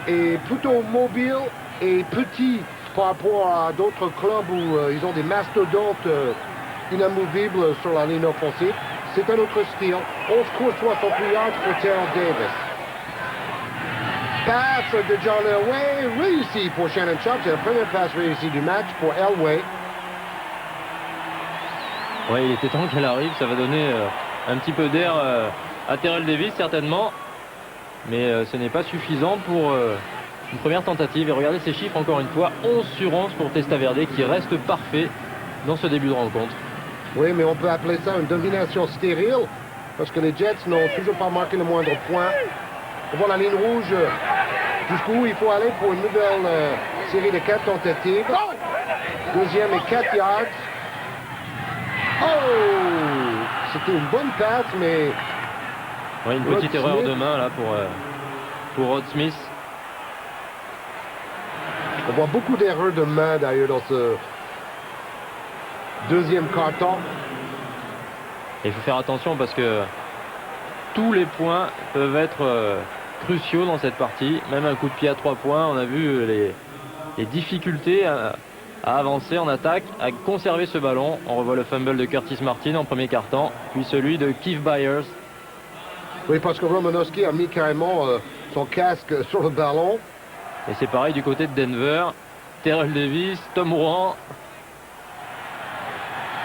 est plutôt mobile et petit par rapport à d'autres clubs où ils ont des mastodontes inamovibles sur la ligne offensive. C'est un autre style. 11 courses, 68 yards pour Terrell Davis. Passe de John Elway, réussi pour Shannon Sharpe. C'est la première passe réussie du match pour Elway. Oui, il était temps qu'elle arrive. Ça va donner un petit peu d'air à Terrell Davis, certainement. Mais ce n'est pas suffisant pour une première tentative. Et regardez ces chiffres encore une fois. 11 sur 11 pour Testaverde qui reste parfait dans ce début de rencontre. Oui, mais on peut appeler ça une domination stérile parce que les Jets n'ont toujours pas marqué le moindre point. On voit la ligne rouge jusqu'où il faut aller pour une nouvelle série de 4 tentatives. Deuxième et 4 yards. Oh! C'était une bonne passe, mais... Oui, une petite erreur de main là pour Rod Smith. On voit beaucoup d'erreurs de main d'ailleurs dans ce deuxième quart-temps. Et il faut faire attention parce que tous les points peuvent être cruciaux dans cette partie. Même un coup de pied à 3 points, on a vu les difficultés à avancer en attaque, à conserver ce ballon. On revoit le fumble de Curtis Martin en premier quart-temps, puis celui de Keith Byers. Oui, parce que Romanowski a mis carrément son casque sur le ballon. Et c'est pareil du côté de Denver. Terrell Davis, Tom Moran.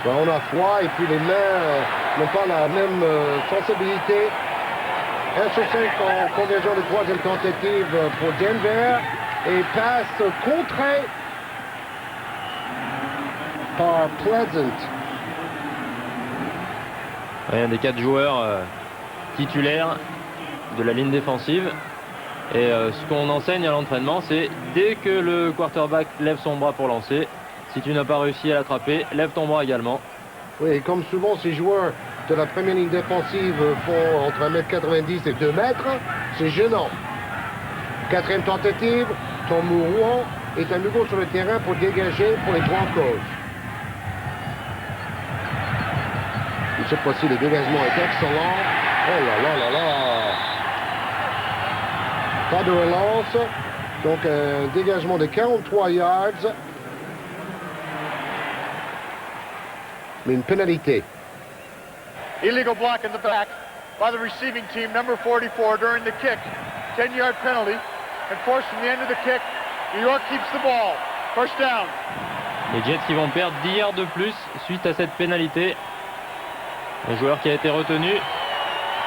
Ben, on a froid et puis les mains n'ont pas la même sensibilité. 1 sur 5 en conversion de troisième tentative pour Denver. Et passe contrée par Pleasant. Un des 4 joueurs titulaires de la ligne défensive. Et ce qu'on enseigne à l'entraînement, c'est dès que le quarterback lève son bras pour lancer, si tu n'as pas réussi à l'attraper, lève ton bras également. Oui, et comme souvent ces joueurs de la première ligne défensive font entre 1m90 et 2 mètres, c'est gênant. Quatrième tentative, Tom Moran est à nouveau sur le terrain pour dégager pour les Broncos. Et cette fois-ci, le dégagement est excellent. Oh là là là là! Pas de relance. Donc un dégagement de 43 yards. Mais une pénalité. Illegal block in the back by the receiving team, number 44, during the kick. 10-yard penalty. And forced from the end of the kick, New York keeps the ball. First down. Les Jets qui vont perdre 10 yards de plus suite à cette pénalité. Un joueur qui a été retenu.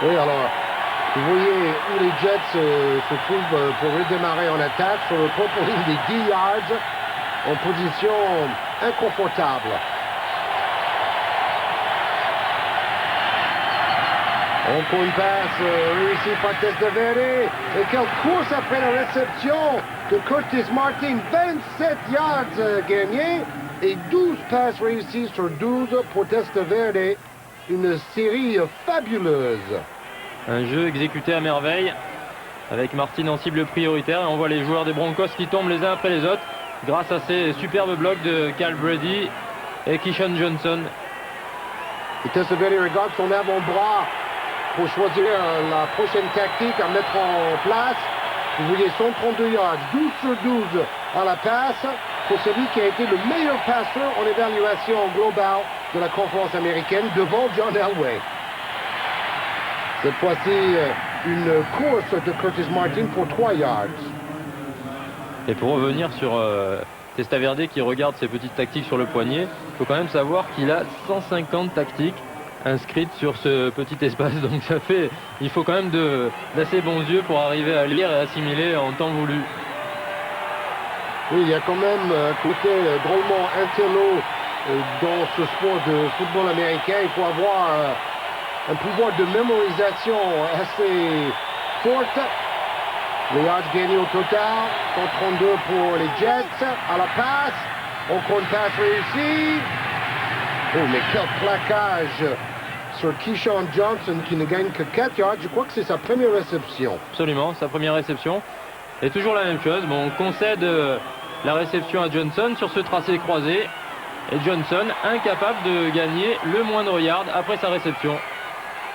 Oui, alors, vous voyez où les Jets se trouvent pour redémarrer en attaque sur le propre ligne des 10 yards en position inconfortable. Encore une passe réussie par Testaverde. Et quelle course après la réception de Curtis Martin. 27 yards gagnés et 12 passes réussies sur 12 pour Testaverde. Une série fabuleuse. Un jeu exécuté à merveille avec Martin en cible prioritaire. Et on voit les joueurs des Broncos qui tombent les uns après les autres grâce à ces superbes blocs de Cal Brady et Keyshawn Johnson. Et Testaverde regarde son avant-bras pour choisir la prochaine tactique à mettre en place. Vous voyez 132 yards, 12 sur 12 à la passe pour celui qui a été le meilleur passeur en évaluation globale de la conférence américaine devant John Elway. Cette fois-ci, une course de Curtis Martin pour 3 yards. Et pour revenir sur Testaverde qui regarde ses petites tactiques sur le poignet, il faut quand même savoir qu'il a 150 tactiques inscrite sur ce petit espace. Donc il faut quand même d'assez bons yeux pour arriver à lire et assimiler en temps voulu. Oui, il y a quand même un côté drôlement intello dans ce sport de football américain. Il faut avoir un pouvoir de mémorisation assez fort. Les yards gagnés au total, 132 pour les Jets. À la passe, encore une passe réussie. Oh, mais quel plaquage sur Keyshawn Johnson qui ne gagne que 4 yards. Je crois que c'est sa première réception. Absolument, sa première réception. Et toujours la même chose. Bon, on concède la réception à Johnson sur ce tracé croisé. Et Johnson, incapable de gagner le moindre yard après sa réception.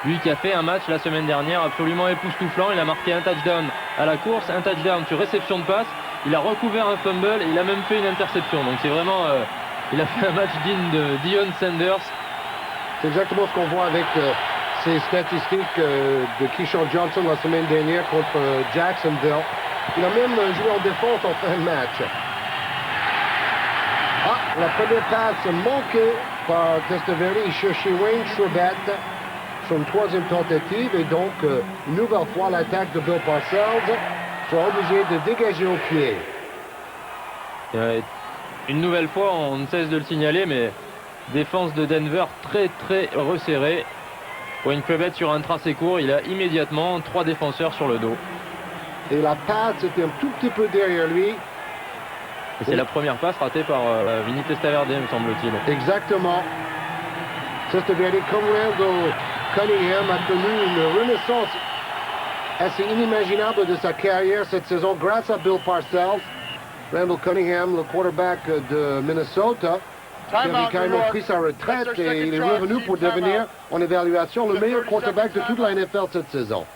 Lui qui a fait un match la semaine dernière absolument époustouflant. Il a marqué un touchdown à la course, un touchdown sur réception de passe. Il a recouvert un fumble et il a même fait une interception. Donc c'est vraiment... il a fait un match digne de Deion Sanders. C'est exactement ce qu'on voit avec ces statistiques de Keyshawn Johnson la semaine dernière contre Jacksonville. Il a même joué en défense en fin de match. Ah, la première passe manquée par Testaverde. Il cherchait Wayne Chrebet sur une troisième tentative. Et donc, une nouvelle fois, l'attaque de Bill Parcells sera obligé de dégager au pied. Une nouvelle fois, on ne cesse de le signaler, mais défense de Denver très très resserrée. Wayne Chrebet sur un tracé court, il a immédiatement 3 défenseurs sur le dos. Et la passe était un tout petit peu derrière lui. Et c'est la première passe ratée par Vinny Testaverde, me semble-t-il. Exactement. Testaverde, comme Randall Cunningham, a connu une renaissance assez inimaginable de sa carrière cette saison grâce à Bill Parcells. Randall Cunningham, le quarterback de Minnesota, qui avait carrément pris sa retraite et il est revenu pour devenir, en évaluation, le meilleur quarterback de toute la NFL cette saison.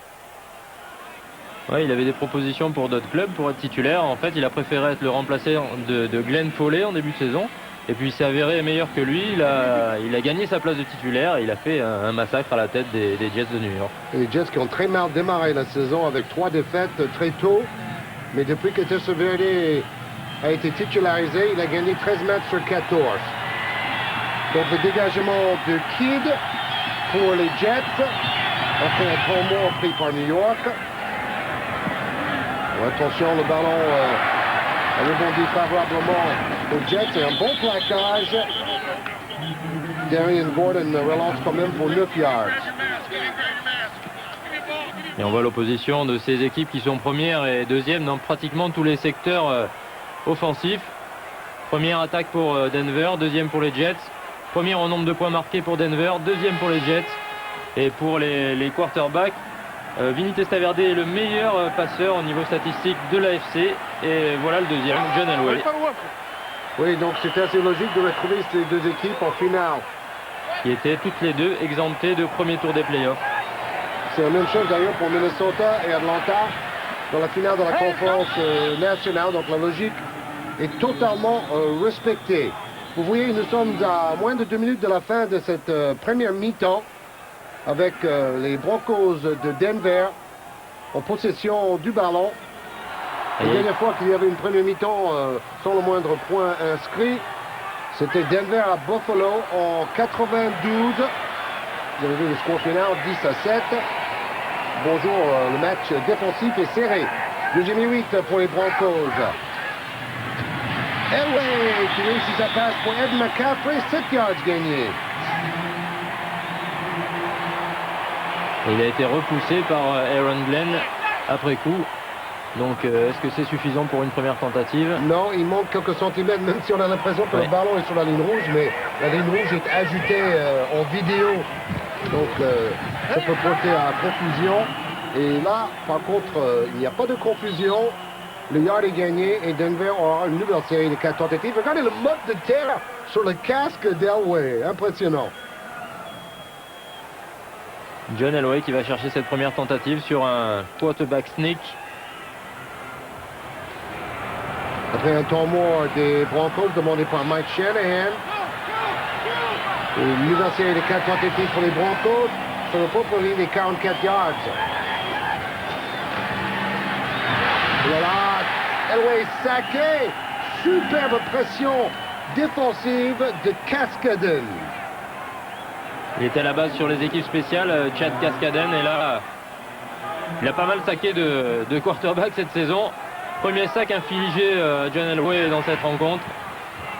Ouais, il avait des propositions pour d'autres clubs pour être titulaire. En fait, il a préféré être le remplacé de Glenn Foley en début de saison. Et puis il s'est avéré meilleur que lui. Il a gagné sa place de titulaire. Et il a fait un massacre à la tête des Jets de New York. Et les Jets qui ont très mal démarré la saison avec 3 défaites très tôt. Mais depuis que Testaverde a été titularisé, il a gagné 13 matchs sur 14. Donc le dégagement de Kidd pour les Jets. Après un temps mort pris par New York. Attention, le ballon a rebondi favorablement aux Jets et un bon plaquage. Darian Gordon relance quand même pour 9 yards. Et on voit l'opposition de ces équipes qui sont premières et deuxièmes dans pratiquement tous les secteurs offensifs. Première attaque pour Denver, deuxième pour les Jets. Première en nombre de points marqués pour Denver, deuxième pour les Jets. Et pour les quarterbacks, Vinny Testaverde est le meilleur passeur au niveau statistique de l'AFC. Et voilà le deuxième, John Elway. Oui, donc c'était assez logique de retrouver ces deux équipes en finale. Qui étaient toutes les deux exemptées de premier tour des playoffs. C'est la même chose d'ailleurs pour Minnesota et Atlanta dans la finale de la conférence nationale. Donc la logique est totalement respectée. Vous voyez, nous sommes à moins de 2 minutes de la fin de cette première mi-temps, avec les Broncos de Denver en possession du ballon. La dernière fois qu'il y avait une première mi-temps sans le moindre point inscrit, c'était Denver à Buffalo en 92. Vous avez vu le score final, 10-7. Bonjour, le match défensif est serré. Deuxième et 8 pour les Broncos. Elway qui réussit sa passe pour Ed McCaffrey, 7 yards gagnés. Il a été repoussé par Aaron Glenn après coup. Donc est-ce que c'est suffisant pour une première tentative? Non, il manque quelques centimètres, même si on a l'impression que le ballon est sur la ligne rouge, mais la ligne rouge est ajoutée en vidéo. Donc ça peut porter à confusion. Et là, par contre, il n'y a pas de confusion. Le yard est gagné et Denver aura une nouvelle série de 4 tentatives. Regardez le mode de terre sur le casque d'Elway. Impressionnant. John Elway qui va chercher cette première tentative sur un quarterback sneak. Après un temps mort des Broncos demandé par Mike Shanahan. Une nouvelle série de 4 tentatives pour les Broncos sur le propre ligne des 44 yards. Voilà, Elway saqué. Superbe pression défensive de Cascaden. Il était à la base sur les équipes spéciales, Chad Cascaden, et là, il a pas mal saqué de quarterback cette saison. Premier sac infligé à John Elway dans cette rencontre.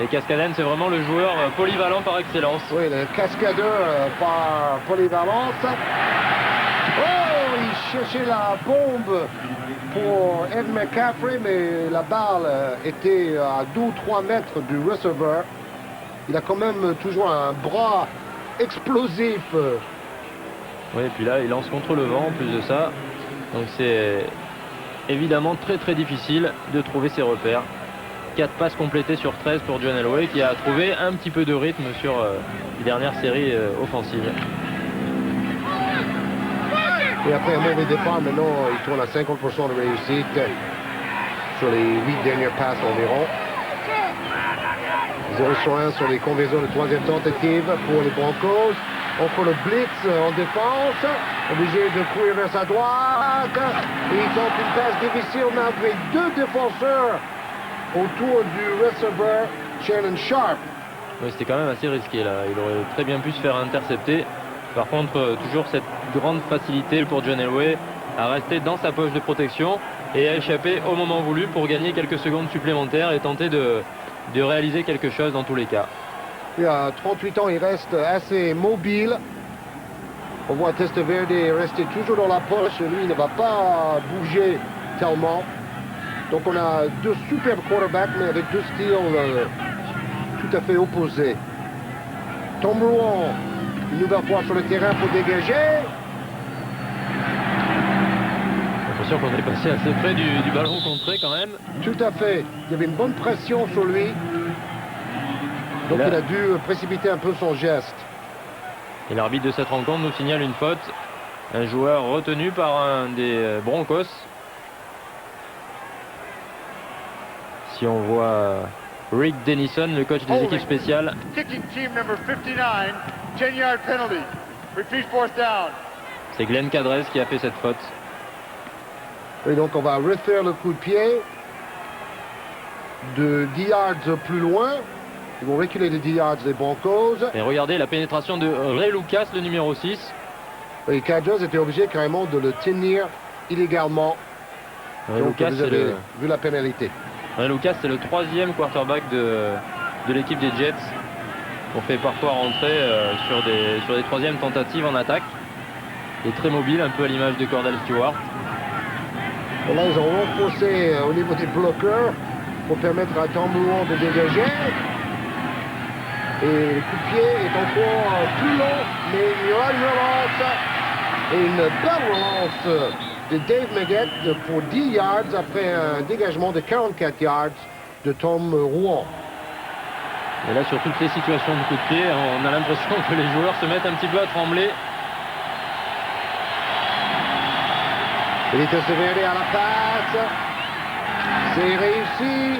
Et Cascaden, c'est vraiment le joueur polyvalent par excellence. Oui, le cascadeur par polyvalence. Oh, il cherchait la bombe pour Ed McCaffrey, mais la balle était à 2 ou 3 mètres du receveur. Il a quand même toujours un bras explosif. Oui, et puis là, il lance contre le vent en plus de ça. Donc c'est évidemment très très difficile de trouver ses repères. 4 passes complétées sur 13 pour John Elway, qui a trouvé un petit peu de rythme sur les dernières séries offensives. Et après un mauvais départ, maintenant, il tourne à 50% de réussite sur les 8 dernières passes environ. 0 sur 1 sur les conversions de 3e tentative pour les Broncos. Encore le blitz en défense, obligé de courir vers sa droite. Et il tente une passe difficile malgré 2 défenseurs autour du receveur Shannon Sharp. Oui, c'était quand même assez risqué là. Il aurait très bien pu se faire intercepter. Par contre, toujours cette grande facilité pour John Elway à rester dans sa poche de protection et à échapper au moment voulu pour gagner quelques secondes supplémentaires et tenter de réaliser quelque chose dans tous les cas. Il a 38 ans, il reste assez mobile. On voit Testaverde rester toujours dans la poche. Lui, il ne va pas bouger tellement. Donc on a 2 superbes quarterbacks, mais avec 2 styles tout à fait opposés. Tom Rouen, une nouvelle fois sur le terrain pour dégager. J'ai l'impression qu'on est passé assez près du ballon contré quand même. Tout à fait. Il y avait une bonne pression sur lui. Donc il a dû précipiter un peu son geste. Et l'arbitre de cette rencontre nous signale une faute. Un joueur retenu par un des Broncos. Si on voit Rick Denison, le coach des équipes spéciales. Kicking team number 59, 10-yard penalty. Repeat 4th down. C'est Glenn Cadres qui a fait cette faute. Et donc on va refaire le coup de pied de 10 yards plus loin. Ils vont reculer de 10 yards les Broncos. Et regardez la pénétration de Ray Lucas, le numéro 6. Et Cadres était obligé carrément de le tenir illégalement. Ray donc Lucas, vous avez vu la pénalité. Ray Lucas, c'est le 3e quarterback de l'équipe des Jets. On fait parfois rentrer sur des 3e tentatives en attaque. Il est très mobile, un peu à l'image de Cordell Stewart. Et là, ils ont renforcé au niveau des bloqueurs pour permettre à Tom Rouen de dégager. Et le coup de pied est encore plus long, mais il y aura une relance. Et une belle relance de Dave Meggett pour 10 yards après un dégagement de 44 yards de Tom Rouen. Et là, sur toutes les situations de coup de pied, on a l'impression que les joueurs se mettent un petit peu à trembler. Il est Testaverde à la passe. C'est réussi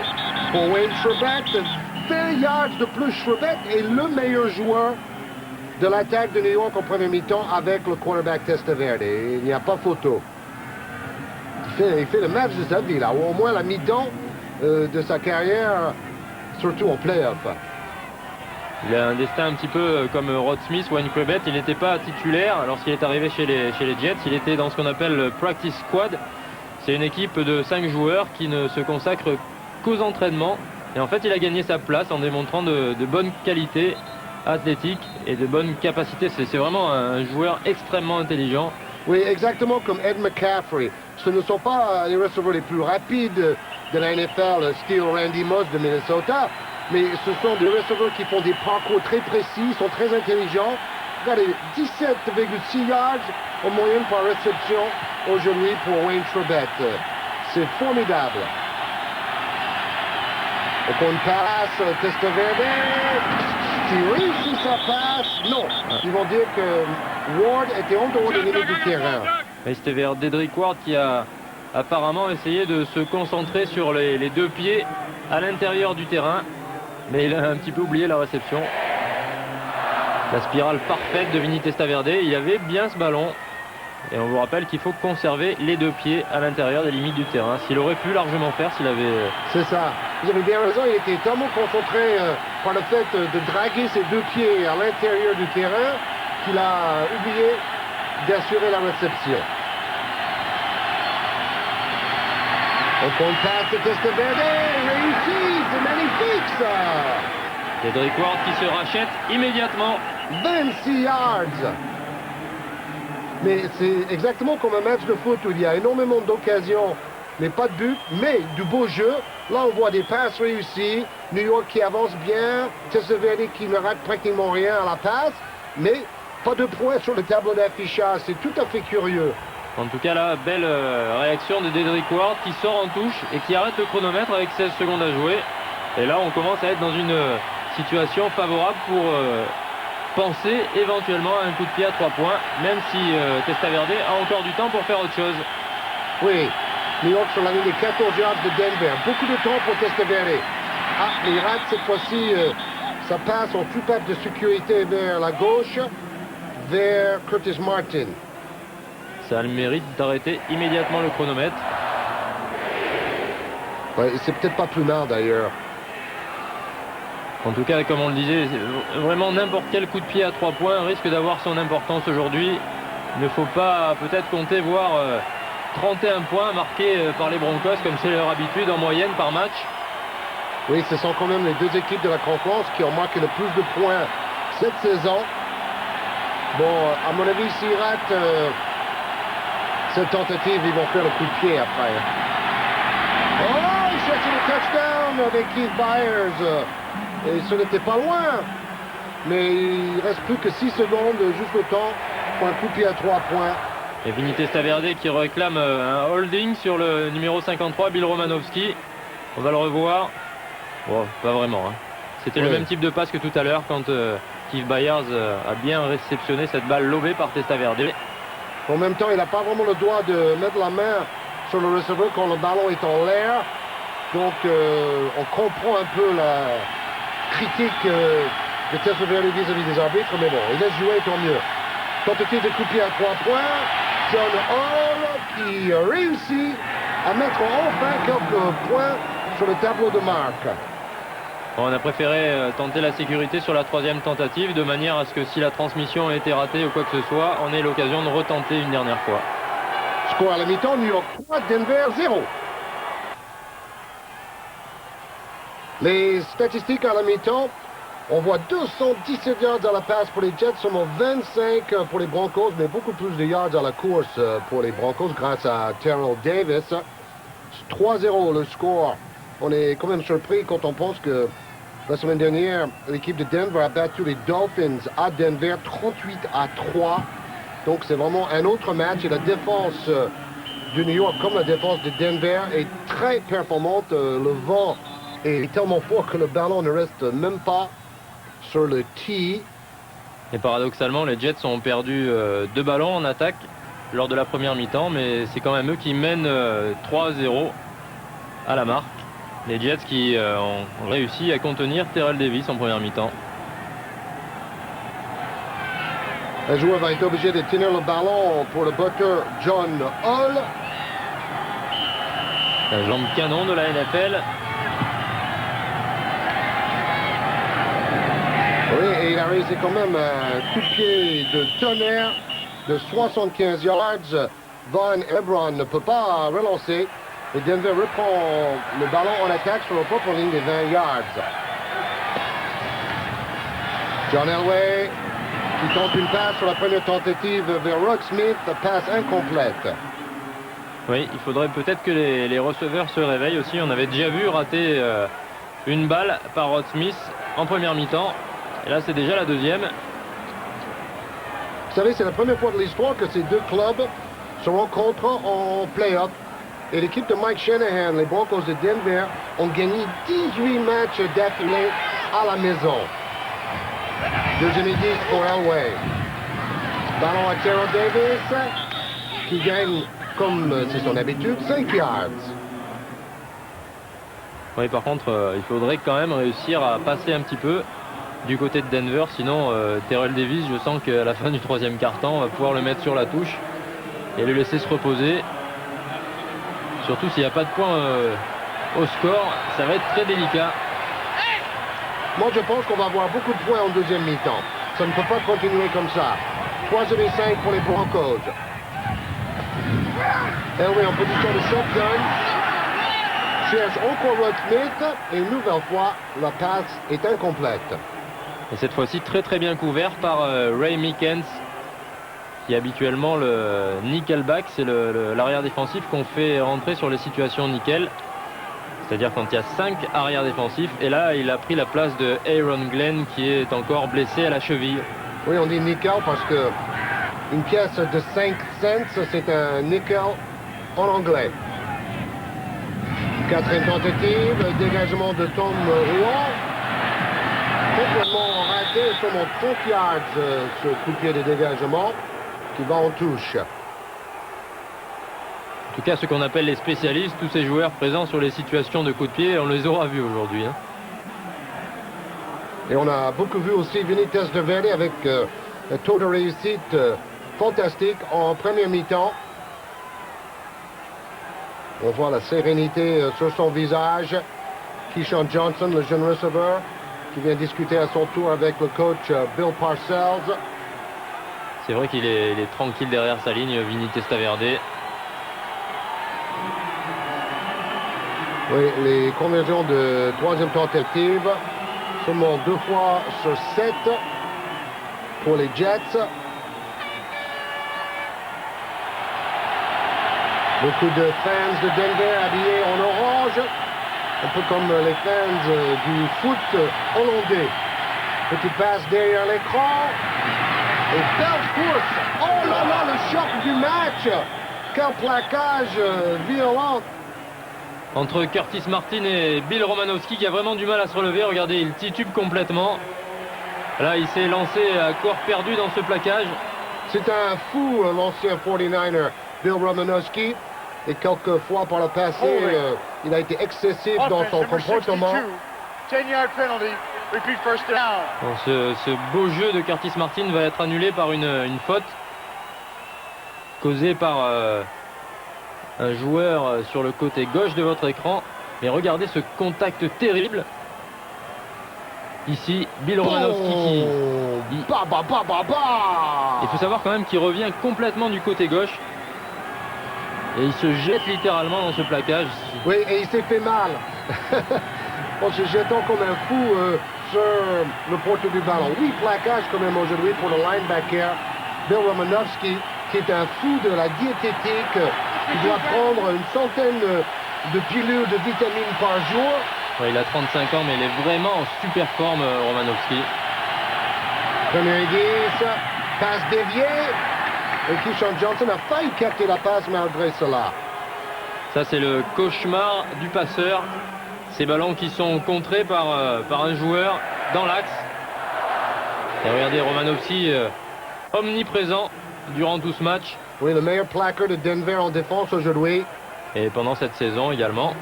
pour Wayne Chrebet. 20 yards de plus. Chrebet est le meilleur joueur de l'attaque de New York en première mi-temps avec le quarterback Testaverde. Il n'y a pas photo. Il fait le match de sa vie, là, ou au moins la mi-temps de sa carrière, surtout en play-off. Il a un destin un petit peu comme Rod Smith, Wayne Chrebet. Il n'était pas titulaire lorsqu'il est arrivé chez les Jets. Il était dans ce qu'on appelle le practice squad. C'est une équipe de 5 joueurs qui ne se consacrent qu'aux entraînements. Et en fait, il a gagné sa place en démontrant de bonnes qualités athlétiques et de bonnes capacités. C'est vraiment un joueur extrêmement intelligent. Oui, exactement comme Ed McCaffrey. Ce ne sont pas les receveurs les plus rapides de la NFL, style Randy Moss de Minnesota, mais ce sont des receveurs qui font des parcours très précis, sont très intelligents. Regardez, 17,6 yards en moyenne par réception aujourd'hui pour Wayne Chrebet. C'est formidable. Donc on passe, Testaverde, qui réussit sa passe. Non, ils vont dire que Ward était en dehors des limites du terrain. Et c'était vers Dedrick Ward qui a apparemment essayé de se concentrer sur les 2 pieds à l'intérieur du terrain. Mais il a un petit peu oublié la réception. La spirale parfaite de Vinny Testaverde. Il avait bien ce ballon. Et on vous rappelle qu'il faut conserver les 2 pieds à l'intérieur des limites du terrain. S'il aurait pu largement faire s'il avait... C'est ça. Vous avez bien raison. Il était tellement concentré par le fait de draguer ses 2 pieds à l'intérieur du terrain qu'il a oublié d'assurer la réception. On passe de Testaverde, réussi, c'est magnifique ça. Cédric Ward qui se rachète immédiatement. 26 yards. Mais c'est exactement comme un match de foot où il y a énormément d'occasions, mais pas de but, mais du beau jeu. Là, on voit des passes réussies, New York qui avance bien, Testaverde qui ne rate pratiquement rien à la passe, mais pas de points sur le tableau d'affichage. C'est tout à fait curieux. En tout cas, là, belle réaction de Cédric Ward qui sort en touche et qui arrête le chronomètre avec 16 secondes à jouer. Et là, on commence à être dans une situation favorable pour penser éventuellement à un coup de pied à 3 points, même si Testaverde a encore du temps pour faire autre chose. Oui, New York sur la ligne des 14 yards de Denver. Beaucoup de temps pour Testaverde. Ah, il rate cette fois-ci. Ça passe en two-pack de sécurité vers la gauche, vers Curtis Martin. Ça a le mérite d'arrêter immédiatement le chronomètre. Ouais, c'est peut-être pas plus mal d'ailleurs. En tout cas, comme on le disait, vraiment n'importe quel coup de pied à 3 points risque d'avoir son importance aujourd'hui. Il ne faut pas peut-être compter voir 31 points marqués par les Broncos comme c'est leur habitude en moyenne par match. Oui, ce sont quand même les deux équipes de la conférence qui ont marqué le plus de points cette saison. Bon, à mon avis, s'ils ratent cette tentative, ils vont faire le coup de pied après. Oh, il cherche le touchdown avec Keith Byers. Et ce n'était pas loin. Mais il reste plus que 6 secondes, juste le temps pour un coup de pied à 3 points. Et Vinny Testaverde qui réclame un holding sur le numéro 53, Bill Romanowski. On va le revoir. Bon, pas vraiment. Hein. C'était le même type de passe que tout à l'heure quand Keith Byers a bien réceptionné cette balle lobée par Testaverde. En même temps, il n'a pas vraiment le droit de mettre la main sur le receveur quand le ballon est en l'air. Donc, on comprend un peu la critique de Testaverde vis-à-vis des arbitres. Mais bon, il laisse jouer, tant mieux. Tentative de coup de pied à 3 points. John Hall qui réussit à mettre enfin quelques points sur le tableau de marque. On a préféré tenter la sécurité sur la 3e tentative de manière à ce que si la transmission a été ratée ou quoi que ce soit, on ait l'occasion de retenter une dernière fois. Score à la mi-temps, New York 3, Denver 0. Les statistiques à la mi-temps, on voit 217 yards à la passe pour les Jets, seulement 25 pour les Broncos, mais beaucoup plus de yards à la course pour les Broncos grâce à Terrell Davis. 3-0 le score. On est quand même surpris quand on pense que la semaine dernière, l'équipe de Denver a battu les Dolphins à Denver 38-3. Donc c'est vraiment un autre match et la défense de New York comme la défense de Denver est très performante. Le vent est tellement fort que le ballon ne reste même pas sur le tee. Et paradoxalement, les Jets ont perdu 2 ballons en attaque lors de la première mi-temps, mais c'est quand même eux qui mènent 3-0 à la marque. Les Jets qui ont réussi à contenir Terrell Davis en première mi-temps. Un joueur va être obligé de tenir le ballon pour le batteur John Hall. La jambe canon de la NFL. Oui, et il a réussi quand même un coup de pied de tonnerre de 75 yards. Von Ebron ne peut pas relancer. Et Denver reprend le ballon en attaque sur le propre ligne des 20 yards. John Elway qui tente une passe sur la première tentative vers Rod Smith, passe incomplète. Oui, il faudrait peut-être que les receveurs se réveillent aussi. On avait déjà vu rater une balle par Rod Smith en première mi-temps. Et là, c'est déjà la deuxième. Vous savez, c'est la première fois de l'histoire que ces deux clubs se rencontrent en play-off. Et l'équipe de Mike Shanahan, les Broncos de Denver, ont gagné 18 matchs d'affilée à la maison. 2e 10 pour Elway. Ballon à Terrell Davis, qui gagne, comme c'est son habitude, 5 yards. Oui, par contre, il faudrait quand même réussir à passer un petit peu du côté de Denver. Sinon, Terrell Davis, je sens qu'à la fin du 3e quart-temps, on va pouvoir le mettre sur la touche et le laisser se reposer. Surtout s'il n'y a pas de points au score, ça va être très délicat. Moi, je pense qu'on va avoir beaucoup de points en deuxième mi-temps. Ça ne peut pas continuer comme ça. 3e et 5 pour les Broncos. Elway en position de shotgun. Cherche encore Rod Smith. Et une nouvelle fois, la passe est incomplète. Et cette fois-ci très bien couvert par Ray Mickens, qui est habituellement le nickelback. C'est l'arrière défensif qu'on fait rentrer sur les situations nickel. C'est-à-dire quand il y a 5 arrières défensifs. Et là, il a pris la place de Aaron Glenn, qui est encore blessé à la cheville. Oui, on dit nickel parce que une pièce de 5 cents, c'est un nickel en anglais. 4e tentative, dégagement de Tom Rouen. Complètement raté, seulement 30 yards ce coup de pied de dégagement qui va en touche. En tout cas, ce qu'on appelle les spécialistes, tous ces joueurs présents sur les situations de coup de pied, on les aura vus aujourd'hui. Et on a beaucoup vu aussi Vinny Testaverde avec un taux de réussite fantastique en première mi-temps. On voit la sérénité sur son visage. Keyshawn Johnson, le jeune receveur, qui vient discuter à son tour avec le coach Bill Parcells. C'est vrai qu'il est tranquille derrière sa ligne, Vinny Testaverde. Oui, les conversions de 3e tentative, seulement 2 fois sur 7 pour les Jets. Beaucoup de fans de Denver habillés en orange, un peu comme les fans du foot hollandais. Petite passe derrière l'écran. Et belle course. Oh là là, le choc du match. Quel plaquage violent. Entre Curtis Martin et Bill Romanowski, qui a vraiment du mal à se relever. Regardez, il titube complètement. Là, il s'est lancé à corps perdu dans ce plaquage. C'est un fou, l'ancien 49er, Bill Romanowski. Et quelquefois, par le passé, il a été excessif dans son comportement. 10-yard penalty, repeat first down. Bon, ce beau jeu de Curtis Martin va être annulé par une faute causée par un joueur sur le côté gauche de votre écran. Mais regardez ce contact terrible. Ici, Bill Romanowski il faut savoir quand même qu'il revient complètement du côté gauche. Et il se jette littéralement dans ce plaquage. Oui, et il s'est fait mal. En se jetant comme un fou sur le porteur du ballon. 8 plaquages quand même aujourd'hui pour le linebacker Bill Romanowski, qui est un fou de la diététique. Il doit prendre une centaine de pilules de vitamines par jour. Ouais, il a 35 ans, mais il est vraiment en super forme, Romanowski. Premier et 10, passe déviée. Et Keyshawn Johnson a failli capter la passe malgré cela. Ça, c'est le cauchemar du passeur. Ces ballons qui sont contrés par un joueur dans l'axe. Et regardez, Romanowski omniprésent durant tout ce match. Oui, le meilleur plaqueur de Denver en défense aujourd'hui. Et pendant cette saison également.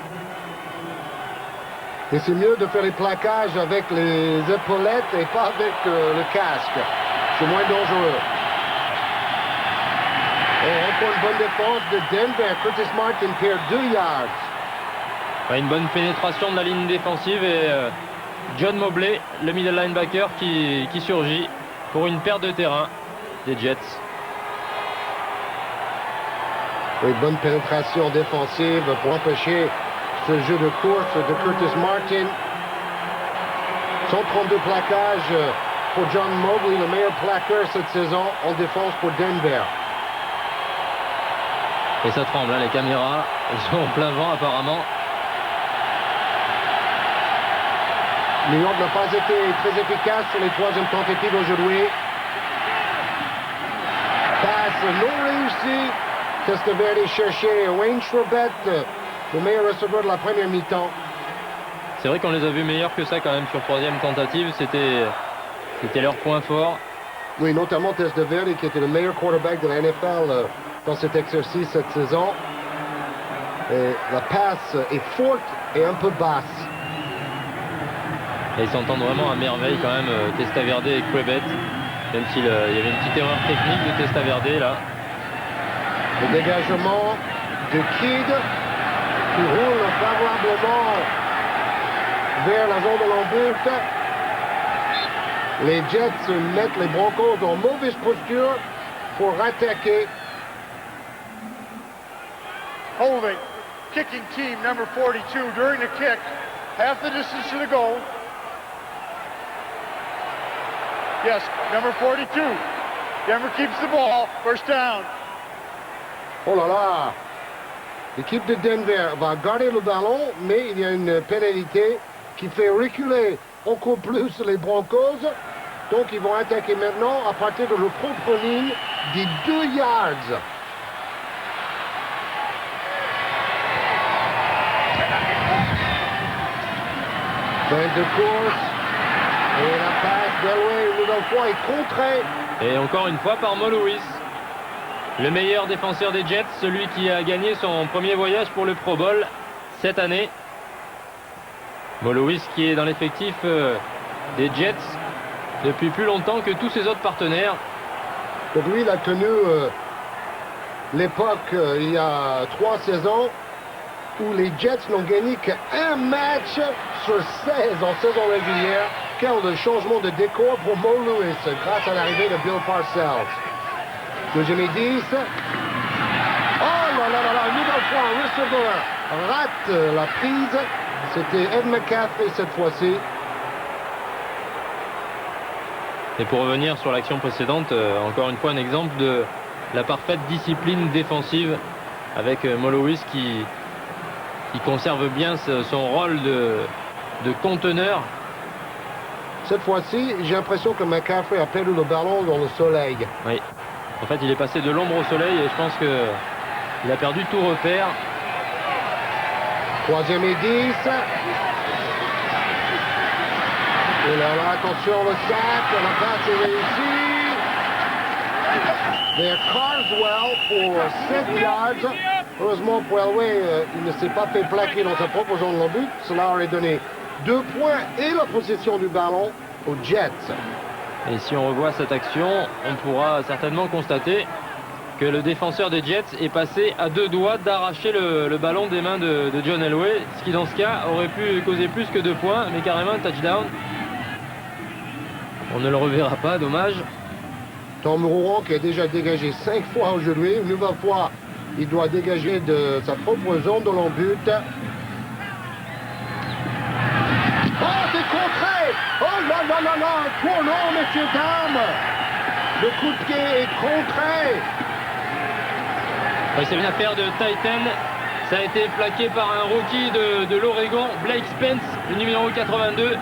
Et c'est mieux de faire les plaquages avec les épaulettes et pas avec le casque. C'est moins dangereux. Et encore une bonne défense de Denver. Curtis Martin perd 2 yards. Une bonne pénétration de la ligne défensive et John Mobley, le middle linebacker qui surgit pour une perte de terrain des Jets. Oui, bonne pénétration défensive pour empêcher ce jeu de course de Curtis Martin. 132 plaquages pour John Mobley, le meilleur plaqueur cette saison en défense pour Denver. Et ça tremble, hein, les caméras, elles sont en plein vent apparemment. New York n'a pas été très efficace sur les 3e tentatives aujourd'hui. Passe non réussie. Testaverde cherchait Wayne Chrebet, le meilleur receveur de la première mi-temps. C'est vrai qu'on les a vus meilleurs que ça quand même sur 3e tentative. C'était leur point fort. Oui, notamment Testaverde qui était le meilleur quarterback de la NFL dans cet exercice cette saison. Et la passe est forte et un peu basse. Et ils s'entendent vraiment à merveille quand même, Testaverde et Chrebet. Même s'il y avait une petite erreur technique de Testaverde là. Le dégagement de Kidd qui roule favorablement vers la zone de l'embute. Les Jets mettent les Broncos en mauvaise posture pour attaquer. Holding, kicking team number 42 during the kick. Half the distance to the goal. Yes, number 42. Denver keeps the ball. First down. Oh là là! L'équipe de Denver va garder le ballon, mais il y a une pénalité qui fait reculer encore plus les Broncos. Donc ils vont attaquer maintenant à partir de leur propre ligne des 2 yards. Fin de course. Et la passe d'Elway une nouvelle fois est contrée. Et encore une fois par Mo Lewis. Le meilleur défenseur des Jets, celui qui a gagné son premier voyage pour le Pro Bowl cette année. Mo Lewis qui est dans l'effectif des Jets depuis plus longtemps que tous ses autres partenaires. Donc lui, il a tenu l'époque il y a 3 saisons où les Jets n'ont gagné qu'un match sur 16 en saison régulière. Quel changement de décor pour Mo Lewis grâce à l'arrivée de Bill Parcells. Deuxième et 10. Oh là là là là, une nouvelle fois, un receveur rate la prise. C'était Ed McCaffrey cette fois-ci. Et pour revenir sur l'action précédente, encore une fois un exemple de la parfaite discipline défensive avec Mo Lewis qui conserve bien son rôle de conteneur. Cette fois-ci, j'ai l'impression que McCaffrey a perdu le ballon dans le soleil. Oui. En fait, il est passé de l'ombre au soleil et je pense qu'il a perdu tout repère. Troisième et 10. Et là, attention, le sac, la passe est réussie. Vers Carswell pour 7 yards. Heureusement pour Elway, il ne s'est pas fait plaquer dans sa propre zone de but. Cela aurait donné 2 points et la possession du ballon aux Jets. Et si on revoit cette action, on pourra certainement constater que le défenseur des Jets est passé à 2 doigts d'arracher le ballon des mains de John Elway, ce qui dans ce cas aurait pu causer plus que 2 points, mais carrément un touchdown. On ne le reverra pas, dommage. Tom Rouron qui a déjà dégagé 5 fois aujourd'hui, une nouvelle fois il doit dégager de sa propre zone de l'embut. Oh, c'est contré! Oh là là là là! Trop long, messieurs, dames! Le coup de pied est contré! Oui, c'est une affaire de Titan. Ça a été plaqué par un rookie de l'Oregon, Blake Spence, le numéro 82.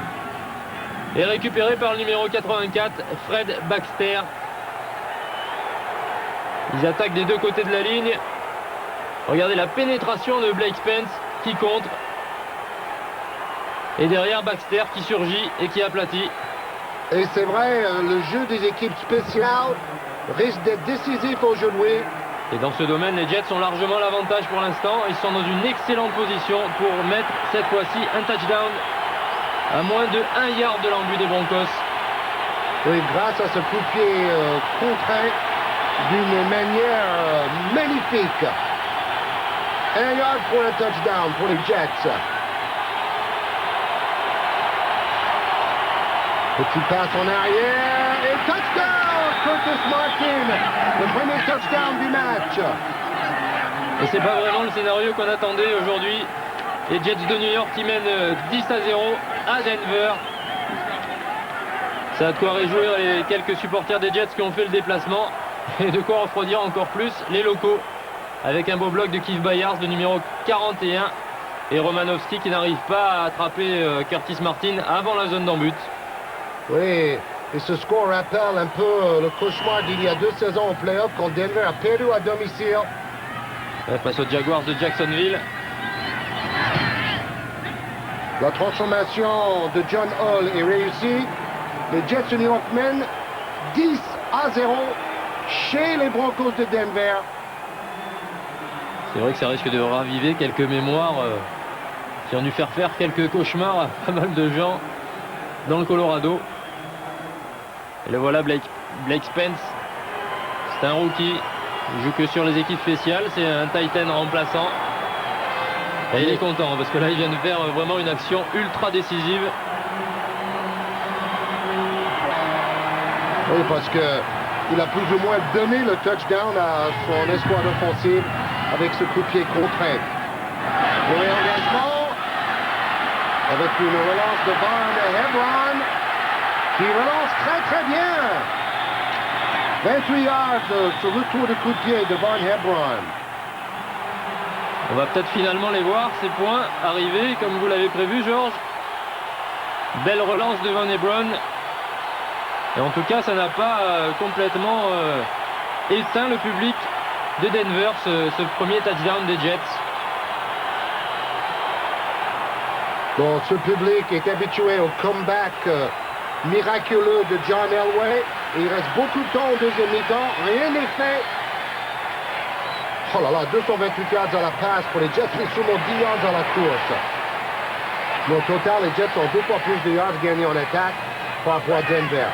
Et récupéré par le numéro 84, Fred Baxter. Ils attaquent des 2 côtés de la ligne. Regardez la pénétration de Blake Spence qui contre. Et derrière Baxter qui surgit et qui aplatit. Et c'est vrai, le jeu des équipes spéciales risque d'être décisif aujourd'hui. Et dans ce domaine, les Jets ont largement l'avantage pour l'instant. Ils sont dans une excellente position pour mettre cette fois-ci un touchdown à moins de 1 yard de l'embut des Broncos. Oui, grâce à ce coup de pied contré d'une manière magnifique. 1 yard pour un touchdown pour les Jets. Petit passe en arrière et touchdown! Curtis Martin, le premier touchdown du match. Et c'est pas vraiment le scénario qu'on attendait aujourd'hui. Les Jets de New York qui mènent 10-0 à Denver. Ça a de quoi réjouir les quelques supporters des Jets qui ont fait le déplacement et de quoi refroidir encore plus les locaux avec un beau bloc de Keith Byars, le numéro 41, et Romanowski qui n'arrive pas à attraper Curtis Martin avant la zone d'embut. Oui, et ce score rappelle un peu le cauchemar d'il y a 2 saisons en playoff quand Denver a perdu à domicile. Face aux Jaguars de Jacksonville. La transformation de John Hall est réussie. Les Jets de New York mènent 10-0 chez les Broncos de Denver. C'est vrai que ça risque de raviver quelques mémoires qui ont dû faire quelques cauchemars à pas mal de gens dans le Colorado. Et le voilà, Blake Spence. C'est un rookie. Il joue que sur les équipes spéciales. C'est un Titan remplaçant. Et il est content parce que là, il vient de faire vraiment une action ultra décisive. Oui, parce que il a plus ou moins donné le touchdown à son escouade offensive avec ce coup de pied contré. Le réengagement avec une relance de Von Hebron qui relance très bien. 28 yards sur le retour de coup de pied de Von Hebron. On va peut-être finalement les voir, ces points arriver comme vous l'avez prévu, Georges. Belle relance de Von Hebron. Et en tout cas, ça n'a pas complètement éteint le public de Denver, ce premier touchdown des Jets. Bon, ce public est habitué au comeback miraculeux de John Elway. Et il reste beaucoup de temps au deuxième mi-temps. Rien n'est fait. Oh là là, 228 yards à la passe pour les Jets, mais seulement 10 yards à la course. Mais au total, les Jets ont 2 fois plus de yards gagnés en attaque par rapport à Denver.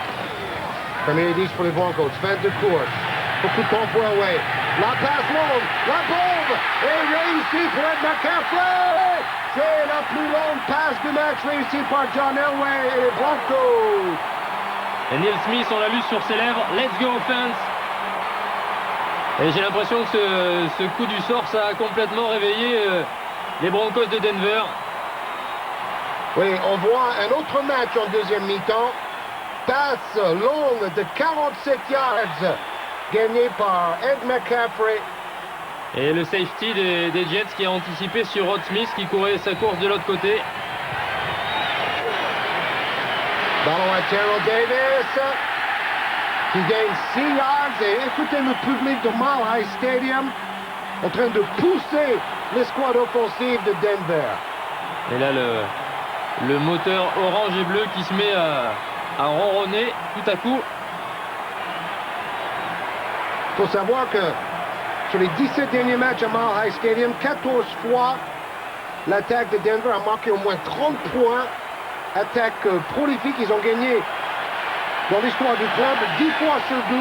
Premier et 10 pour les Broncos. Fin de course. Beaucoup de temps pour Elway. La passe longue. La bombe est réussie pour Ed McCaffrey. C'est la plus longue passe du match réussie par John Elway et les Broncos. Et Neil Smith, on l'a lu sur ses lèvres. Let's go offense. Et j'ai l'impression que ce coup du sort, ça a complètement réveillé les Broncos de Denver. Oui, on voit un autre match en deuxième mi-temps. Passe longue de 47 yards gagnée par Ed McCaffrey. Et le safety des Jets qui a anticipé sur Rod Smith qui courait sa course de l'autre côté. Ballon à Terrell Davis qui gagne 6 yards. Et écoutez le public de Mile High Stadium en train de pousser l'escouade offensive de Denver. Et là, le moteur orange et bleu qui se met à ronronner tout à coup. Il faut savoir que sur les 17 derniers matchs à Mile High Stadium, 14 fois, l'attaque de Denver a marqué au moins 30 points. Attaque prolifique, ils ont gagné dans l'histoire du club 10 fois sur 12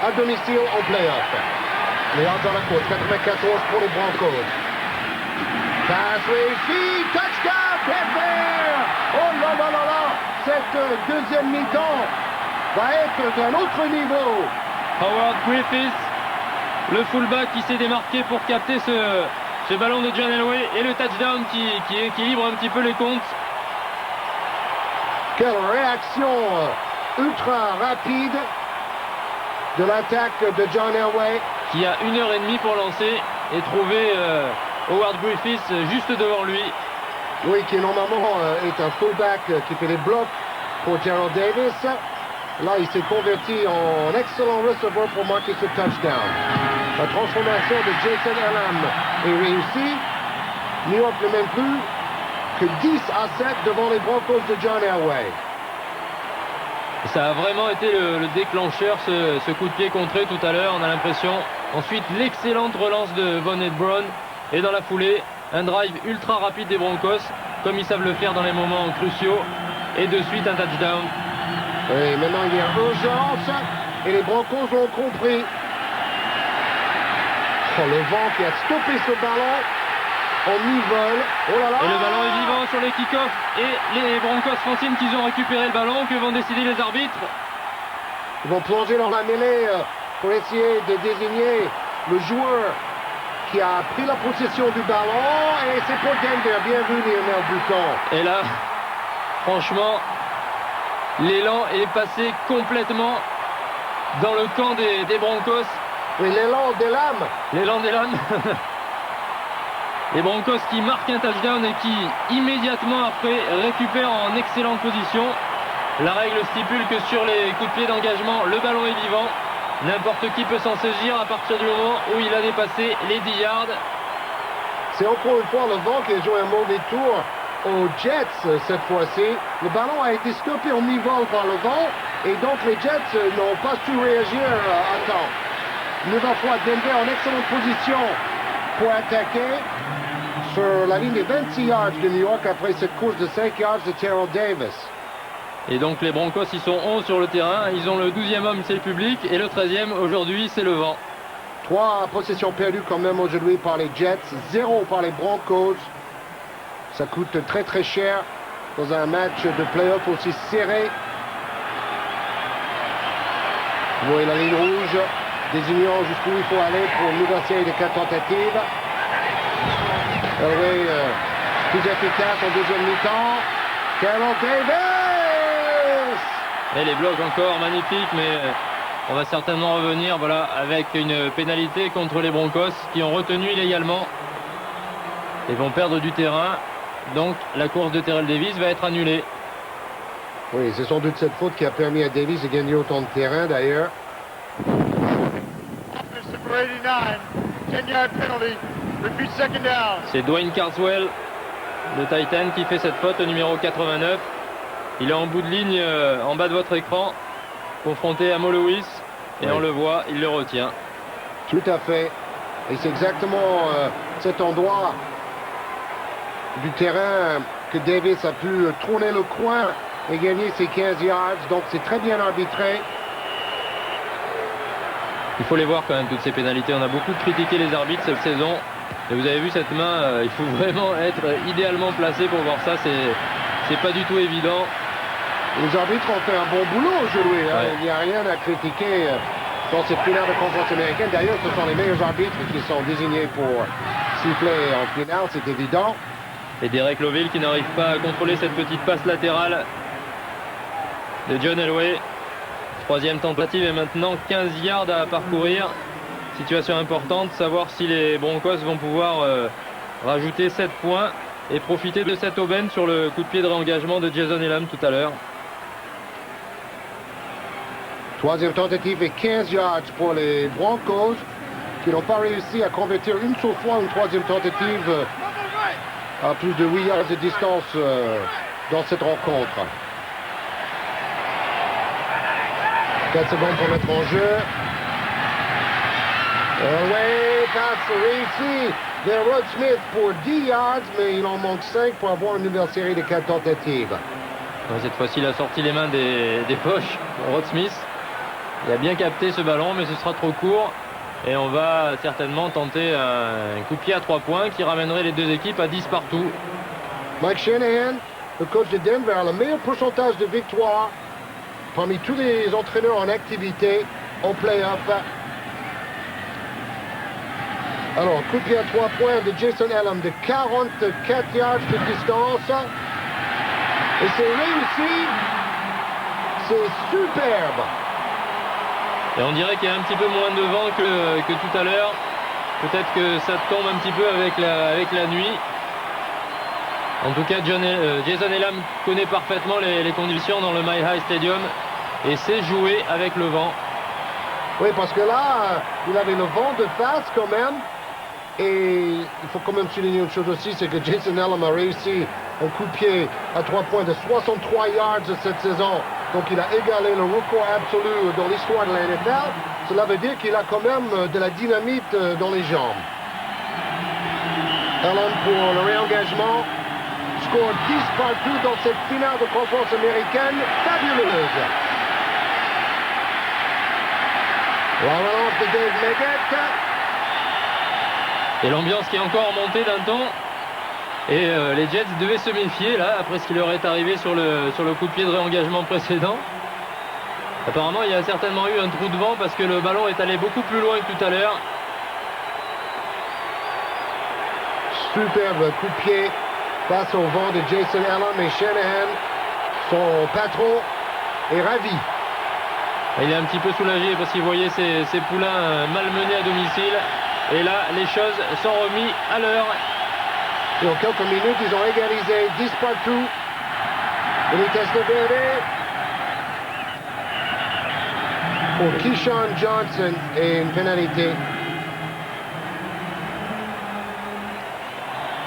à domicile en play-off. Les yards dans la course, 94 pour les Broncos. Passe réussie, touchdown Denver! Oh là là là là! Cette deuxième mi-temps va être d'un autre niveau. Howard Griffiths, le fullback qui s'est démarqué pour capter ce ballon de John Elway et le touchdown qui équilibre un petit peu les comptes. Quelle réaction ultra rapide de l'attaque de John Elway. Qui a 1h30 pour lancer et trouver Howard Griffiths juste devant lui. Oui, qui normalement est un fullback qui fait les blocs pour Terrell Davis. Là, il s'est converti en excellent receveur pour marquer ce touchdown. La transformation de Jason Elam est réussie. New York ne mène plus que 10-7 devant les Broncos de John Elway. Ça a vraiment été le déclencheur, ce coup de pied contré tout à l'heure, on a l'impression. Ensuite, l'excellente relance de Von Hebron. Et dans la foulée, un drive ultra rapide des Broncos, comme ils savent le faire dans les moments cruciaux. Et de suite, un touchdown. Et maintenant, il y a urgence. Et les Broncos l'ont compris. Oh, le vent qui a stoppé ce ballon. On y vole. Oh là là. Et le ballon est vivant sur les kick-offs. Et les Broncos font signe qu'ils ont récupéré le ballon. Que vont décider les arbitres? Ils vont plonger dans la mêlée pour essayer de désigner le joueur qui a pris la possession du ballon. Et c'est pour Denver. Bien vu, Lionel Bouton. Et là, franchement, l'élan est passé complètement dans le camp des Broncos. Oui, l'élan des lames. L'élan des lames. Les Broncos qui marquent un touchdown et qui immédiatement après récupèrent en excellente position. La règle stipule que sur les coups de pied d'engagement, le ballon est vivant. N'importe qui peut s'en saisir à partir du moment où il a dépassé les 10 yards. C'est encore une fois le vent qui a joué un mauvais tour aux Jets cette fois-ci. Le ballon a été stoppé au niveau par le vent et donc les Jets n'ont pas su réagir à temps. Une nouvelle fois, Denver en excellente position pour attaquer sur la ligne des 26 yards de New York après cette course de 5 yards de Terrell Davis. Et donc les Broncos, ils sont 11 sur le terrain. Ils ont le 12e homme, c'est le public. Et le 13e, aujourd'hui, c'est le vent. 3 possessions perdues quand même aujourd'hui par les Jets. 0 par les Broncos. Ça coûte très très cher dans un match de playoff aussi serré. Vous voyez la ligne rouge, désignant jusqu'où il faut aller pour une nouvelle série de 4 tentatives. Elway plus efficace en deuxième mi-temps. Carol Davis! Et les blocs encore magnifiques, mais on va certainement revenir voilà, avec une pénalité contre les Broncos qui ont retenu illégalement et vont perdre du terrain. Donc la course de Terrell Davis va être annulée. Oui, c'est sans doute cette faute qui a permis à Davis de gagner autant de terrain d'ailleurs. C'est Dwayne Carswell, le Titan, qui fait cette faute au numéro 89. Il est en bout de ligne en bas de votre écran, confronté à Mo Lewis, et oui, on le voit, il le retient. Tout à fait. Et c'est exactement cet endroit du terrain que Davis a pu tourner le coin et gagner ses 15 yards. Donc c'est très bien arbitré. Il faut les voir quand même, toutes ces pénalités. On a beaucoup critiqué les arbitres cette saison. Et vous avez vu cette main, il faut vraiment être idéalement placé pour voir ça. C'est pas du tout évident. Les arbitres ont fait un bon boulot aujourd'hui. Hein. Ouais. Il n'y a rien à critiquer dans cette finale de conférence américaine. D'ailleurs, ce sont les meilleurs arbitres qui sont désignés pour siffler en finale, c'est évident. Et Derek Loville qui n'arrive pas à contrôler cette petite passe latérale de John Elway. Troisième tentative et maintenant 15 yards à parcourir. Situation importante, savoir si les Broncos vont pouvoir rajouter 7 points et profiter de cette aubaine sur le coup de pied de réengagement de Jason Elam tout à l'heure. Troisième tentative et 15 yards pour les Broncos qui n'ont pas réussi à convertir une seule fois une troisième tentative à plus de 8 yards de distance dans cette rencontre. 4 secondes pour mettre en jeu. Elway passe réussi vers Rod Smith pour 10 yards, mais il en manque 5 pour avoir une nouvelle série de 4 tentatives. Cette fois-ci, il a sorti les mains des poches, Rod Smith. Il a bien capté ce ballon, mais ce sera trop court. Et on va certainement tenter un coup de pied à 3 points qui ramènerait les deux équipes à 10 partout. Mike Shanahan, le coach de Denver, a le meilleur pourcentage de victoires parmi tous les entraîneurs en activité en play-off. Alors, coup de pied à 3 points de Jason Elam de 44 yards de distance. Et c'est réussi. C'est superbe. Et on dirait qu'il y a un petit peu moins de vent que tout à l'heure. Peut-être que ça tombe un petit peu avec la nuit. En tout cas, Jason Elam connaît parfaitement les conditions dans le Mile High Stadium et sait jouer avec le vent. Oui, parce que là, il avait le vent de face quand même. Et il faut quand même souligner une chose aussi, c'est que Jason Elam a réussi un coup de pied à 3 points de 63 yards cette saison. Donc il a égalé le record absolu dans l'histoire de la NFL. Cela veut dire qu'il a quand même de la dynamite dans les jambes. Elam pour le réengagement. Score 10 partout dans cette finale de conférence américaine. Fabuleuse. La relance de Dave Leggett. Et l'ambiance qui est encore montée d'un ton. Et les Jets devaient se méfier là, après ce qui leur est arrivé sur le coup de pied de réengagement précédent. Apparemment, il y a certainement eu un trou de vent parce que le ballon est allé beaucoup plus loin que tout à l'heure. Superbe coup de pied face au vent de Jason Elam et Shanahan. Son patron est ravi. Il est un petit peu soulagé parce qu'il voyait ses poulains malmenés à domicile. Et là, les choses sont remises à l'heure. Et en quelques minutes, ils ont égalisé 10 partout. Benitez Verde pour Keyshawn Johnson et une pénalité.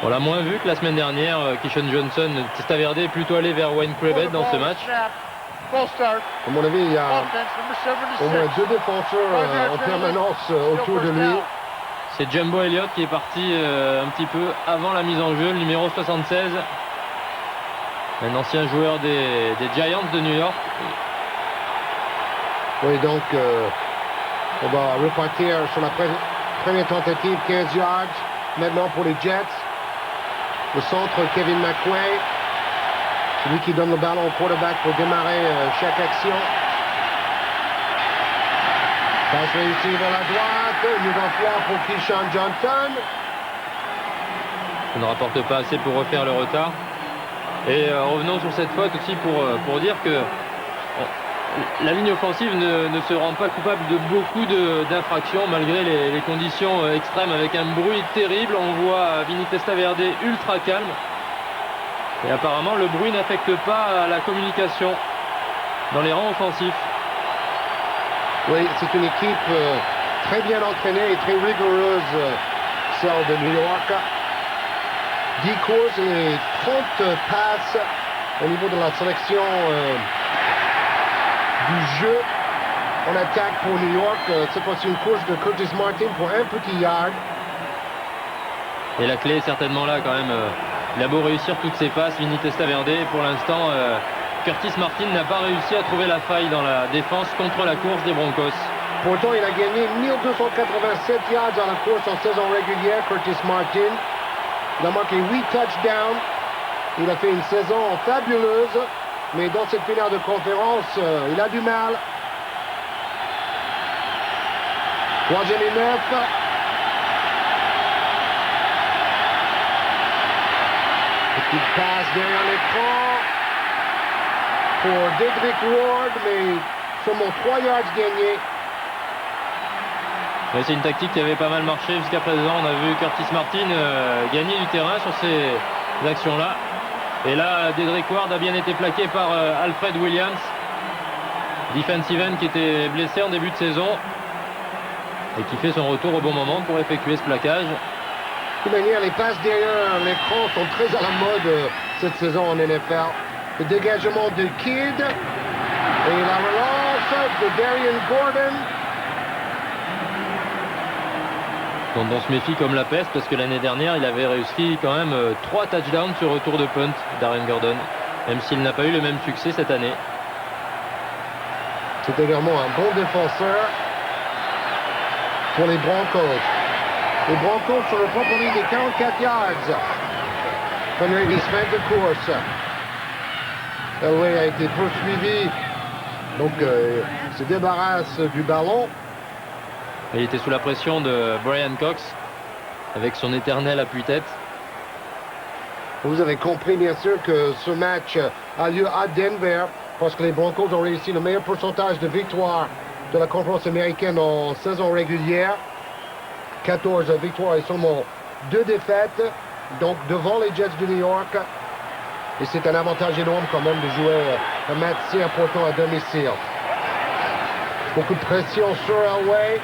On l'a moins vu que la semaine dernière. Keyshawn Johnson, Testaverde est plutôt allé vers Wayne Corbett dans ce match. À mon avis, il y a au moins 2 défenseurs en permanence autour de lui. C'est Jumbo Elliott qui est parti un petit peu avant la mise en jeu, le numéro 76. Un ancien joueur des Giants de New York. Oui, donc on va repartir sur la première tentative, 15 yards. Maintenant pour les Jets. Le centre, Kevin McQuay. Celui qui donne le ballon au quarterback pour démarrer chaque action. Passe réussie vers la droite, une nouvelle fois pour Keyshawn Johnson. On ne rapporte pas assez pour refaire le retard. Et revenons sur cette faute aussi pour dire que la ligne offensive ne se rend pas coupable de beaucoup d'infractions malgré les conditions extrêmes avec un bruit terrible. On voit Vinny Testaverde ultra calme. Et apparemment le bruit n'affecte pas la communication dans les rangs offensifs. Oui, c'est une équipe très bien entraînée et très rigoureuse, celle de New York. 10 courses et 30 passes au niveau de la sélection du jeu en attaque pour New York. Cette fois-ci une course de Curtis Martin pour un petit yard. Et la clé est certainement là quand même. Il a beau réussir toutes ses passes, Vinny Testaverde, pour l'instant Curtis Martin n'a pas réussi à trouver la faille dans la défense contre la course des Broncos. Pourtant, il a gagné 1287 yards dans la course en saison régulière, Curtis Martin. Il a marqué 8 touchdowns. Il a fait une saison fabuleuse. Mais dans cette finale de conférence, il a du mal. 3e et 9. Petite passe derrière l'écran pour Dedrick Ward, mais seulement 3 yards gagnés. C'est une tactique qui avait pas mal marché jusqu'à présent. On a vu Curtis Martin gagner du terrain sur ces actions-là. Et là, Dedrick Ward a bien été plaqué par Alfred Williams, defensive end qui était blessé en début de saison et qui fait son retour au bon moment pour effectuer ce plaquage. De toute manière, les passes derrière l'écran sont très à la mode cette saison en NFL. Le dégagement de Kidd et la relance de Darian Gordon. dont on se méfie comme la peste parce que l'année dernière il avait réussi quand même 3 touchdowns sur retour de punt, Darren Gordon, même s'il n'a pas eu le même succès cette année. C'est également un bon défenseur pour les Broncos. Les Broncos sur le propre ligne des 44 yards. Première fin de course. Elway a été poursuivi, donc se débarrasse du ballon. Il était sous la pression de Brian Cox avec son éternel appui-tête. Vous avez compris bien sûr que ce match a lieu à Denver parce que les Broncos ont réussi le meilleur pourcentage de victoires de la conférence américaine en saison régulière. 14 victoires et seulement 2 défaites, donc devant les Jets de New York. Et c'est un avantage énorme quand même de jouer un match si important à domicile. Beaucoup de pression sur Elway.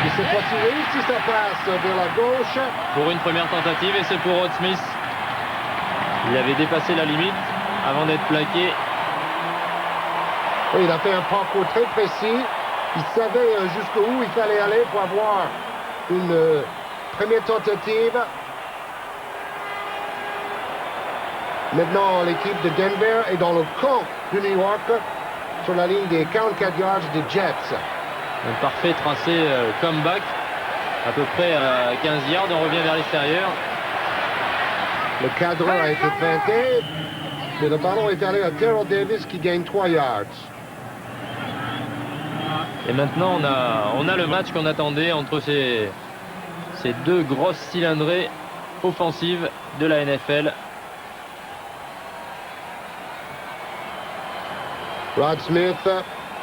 Et cette fois-ci réussit sa passe vers la gauche. Pour une première tentative et c'est pour Rod Smith. Il avait dépassé la limite avant d'être plaqué. Oui, il a fait un parcours très précis. Il savait jusqu'où il fallait aller pour avoir une première tentative. Maintenant, l'équipe de Denver est dans le camp de New York sur la ligne des 44 yards des Jets. Un parfait tracé comeback, à peu près à 15 yards, on revient vers l'extérieur. Le cadre a été feinté, mais le ballon est allé à Terrell Davis qui gagne 3 yards. Et maintenant, on a le match qu'on attendait entre ces deux grosses cylindrées offensives de la NFL. Rod Smith,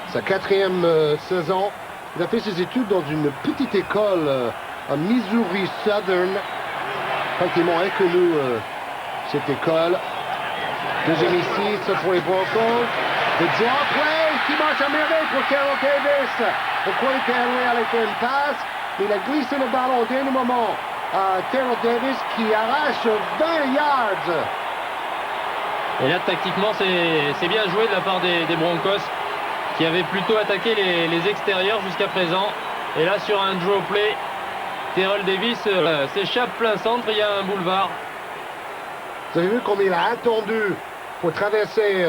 sa 4e saison. Il a fait ses études dans une petite école à Missouri Southern. Pratiquement inconnu cette école. Deuxième ici, c'est pour les Broncos. Le draw play qui marche à merveille pour Terrell Davis. On croyait qu'Elway allait faire une passe. Il a glissé le ballon au dernier moment à Terrell Davis qui arrache 20 yards. Et là, tactiquement, c'est bien joué de la part des Broncos qui avaient plutôt attaqué les extérieurs jusqu'à présent. Et là, sur un draw play, Terrell Davis s'échappe plein centre, il y a un boulevard. Vous avez vu comme il a attendu pour traverser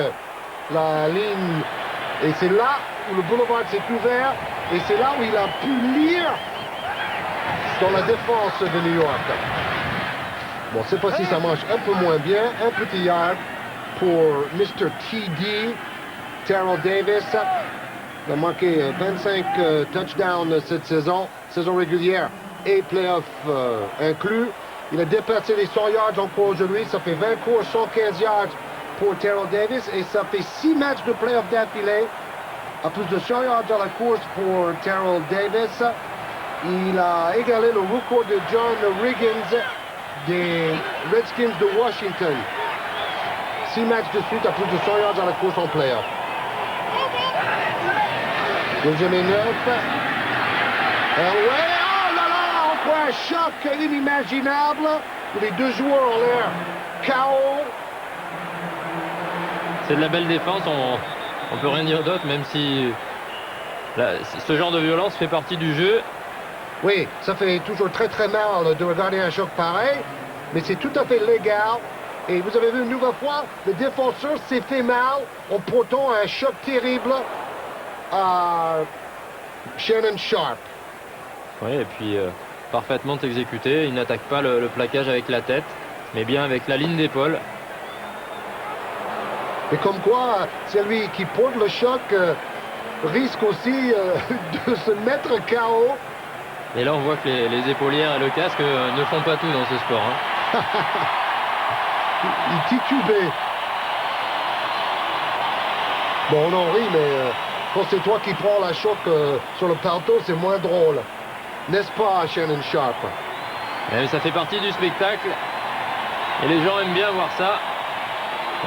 la ligne. Et c'est là où le boulevard s'est ouvert. Et c'est là où il a pu lire dans la défense de New York. Bon, cette fois-ci, ça marche un peu moins bien. Un petit yard pour Mr. TD, Terrell Davis. Il a marqué 25 touchdowns cette saison régulière et playoff inclus. Il a dépassé les 100 yards en cours aujourd'hui. Ça fait 20 courses, 115 yards pour Terrell Davis. Et ça fait 6 matchs de playoff d'affilée à plus de 100 yards dans la course pour Terrell Davis. Il a égalé le record de John Riggins des Redskins de Washington. 6 matchs de suite à plus de 100 yards dans la course en playoff. Deuxième et 9. Elway, oh là là, encore un choc inimaginable. Les deux joueurs en l'air. KO. C'est de la belle défense, on peut rien dire d'autre, même si ce genre de violence fait partie du jeu. Oui, ça fait toujours très très mal de regarder un choc pareil, mais c'est tout à fait légal. Et vous avez vu une nouvelle fois, le défenseur s'est fait mal en portant un choc terrible à Shannon Sharpe. Oui, et puis parfaitement exécuté. Il n'attaque pas le plaquage avec la tête, mais bien avec la ligne d'épaule. Et comme quoi, celui qui porte le choc risque aussi de se mettre KO. Et là, on voit que les épaulières et le casque ne font pas tout dans ce sport. Hein. Il titubait. Bon, on en rit, mais quand c'est toi qui prends la choc sur le parteau, c'est moins drôle. N'est-ce pas, Shannon Sharpe? Et ça fait partie du spectacle. Et les gens aiment bien voir ça.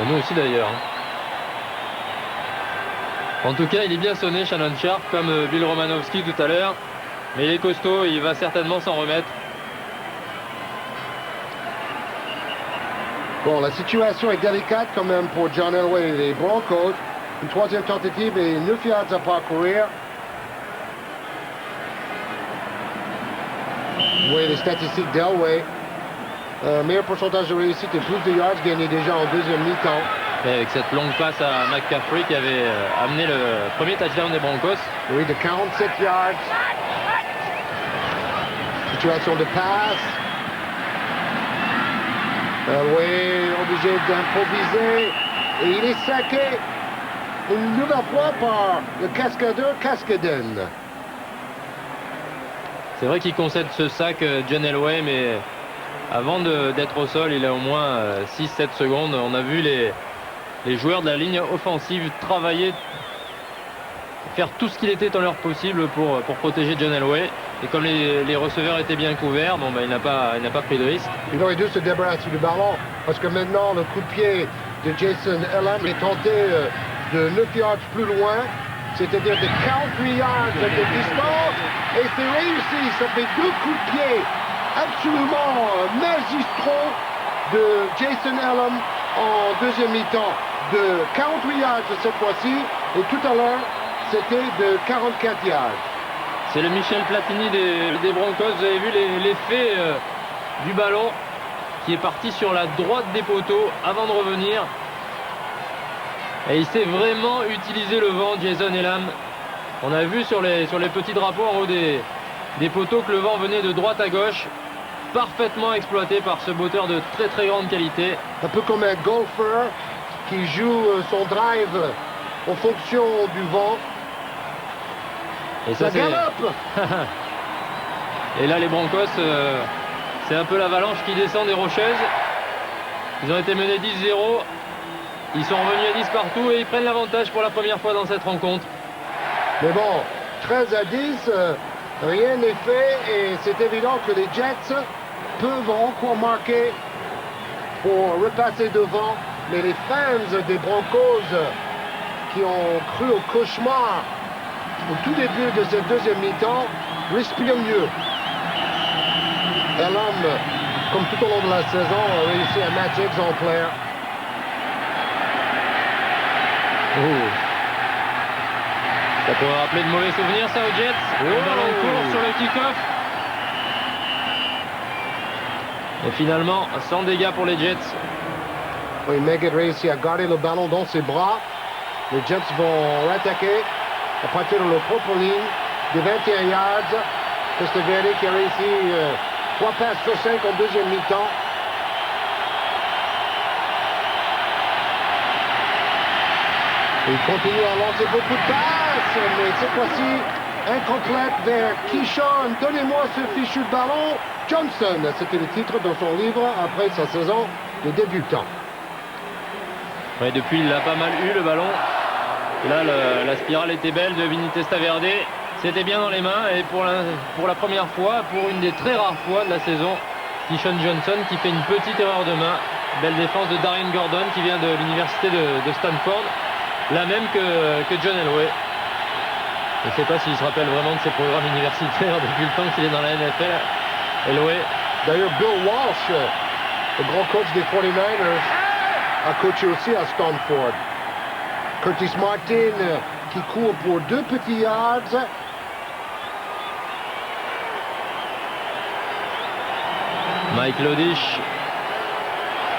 Et nous aussi, d'ailleurs. En tout cas, il est bien sonné, Shannon Sharpe, comme Bill Romanowski tout à l'heure. Mais il est costaud, il va certainement s'en remettre. Bon, la situation est délicate quand même pour John Elway et les Broncos. Une troisième tentative et 9 yards à parcourir. Oui, les statistiques d'Elway. Meilleur pourcentage de réussite et plus de yards gagnés déjà en deuxième mi-temps. Et avec cette longue passe à McCaffrey qui avait amené le premier touchdown des Broncos. Oui, de 47 yards. Situation de passe. Elway obligé d'improviser. Et il est saqué une nouvelle fois par le cascadeur Cascaden. C'est vrai qu'il concède ce sac, John Elway, mais avant d'être au sol, il a au moins 6-7 secondes. On a vu les joueurs de la ligne offensive travailler, faire tout ce qu'il était en leur possible pour protéger John Elway. Et comme les receveurs étaient bien couverts, bon, ben, il n'a pas pris de risque. Il aurait dû se débarrasser du ballon parce que maintenant le coup de pied de Jason Elam est tenté de 9 yards plus loin, c'est-à-dire de 48 yards de distance, et c'est réussi. Ça fait 2 coups de pied absolument magistraux de Jason Elam en deuxième mi-temps, de 48 yards cette fois-ci, et tout à l'heure c'était de 44 yards. C'est le Michel Platini des Broncos. Vous avez vu l'effet du ballon qui est parti sur la droite des poteaux avant de revenir. Et il sait vraiment utiliser le vent, Jason Elam. On a vu sur les petits drapeaux en haut des poteaux que le vent venait de droite à gauche. Parfaitement exploité par ce botteur de très très grande qualité. Un peu comme un golfeur qui joue son drive en fonction du vent. Et ça galope. Et là les Broncos, c'est un peu l'avalanche qui descend des Rocheuses. Ils ont été menés 10-0. Ils sont revenus à 10 partout et ils prennent l'avantage pour la première fois dans cette rencontre. Mais bon, 13-10, rien n'est fait et c'est évident que les Jets peuvent encore marquer pour repasser devant. Mais les fans des Broncos qui ont cru au cauchemar au tout début de cette deuxième mi-temps respirent mieux. Elam, comme tout au long de la saison, a réussi un match exemplaire. Oh. Ça pourrait rappeler de mauvais souvenirs, ça, aux Jets. Oh. Le ballon court sur le kick-off. Et finalement, sans dégâts pour les Jets. Oui, Meggett réussit à garder le ballon dans ses bras. Les Jets vont attaquer à partir de leur propre ligne des 21 yards. Testaverde qui a réussi 3 passes sur 5 en deuxième mi-temps. Il continue à lancer beaucoup de passes, mais cette fois-ci, incomplète vers Keyshawn. Donnez-moi ce fichu de ballon. Johnson, c'était le titre dans son livre après sa saison de débutant. Ouais, depuis, il a pas mal eu le ballon. Là, la spirale était belle de Vinny Testaverde. C'était bien dans les mains. Et pour la première fois, pour une des très rares fois de la saison, Keyshawn Johnson qui fait une petite erreur de main. Belle défense de Darian Gordon qui vient de l'université de Stanford. La même que John Elway. Je ne sais pas s'il se rappelle vraiment de ses programmes universitaires depuis le temps qu'il est dans la NFL. Elway. D'ailleurs, Bill Walsh, le grand coach des 49ers, a coaché aussi à Stanford. Curtis Martin qui court pour 2 petits yards. Mike Lodish.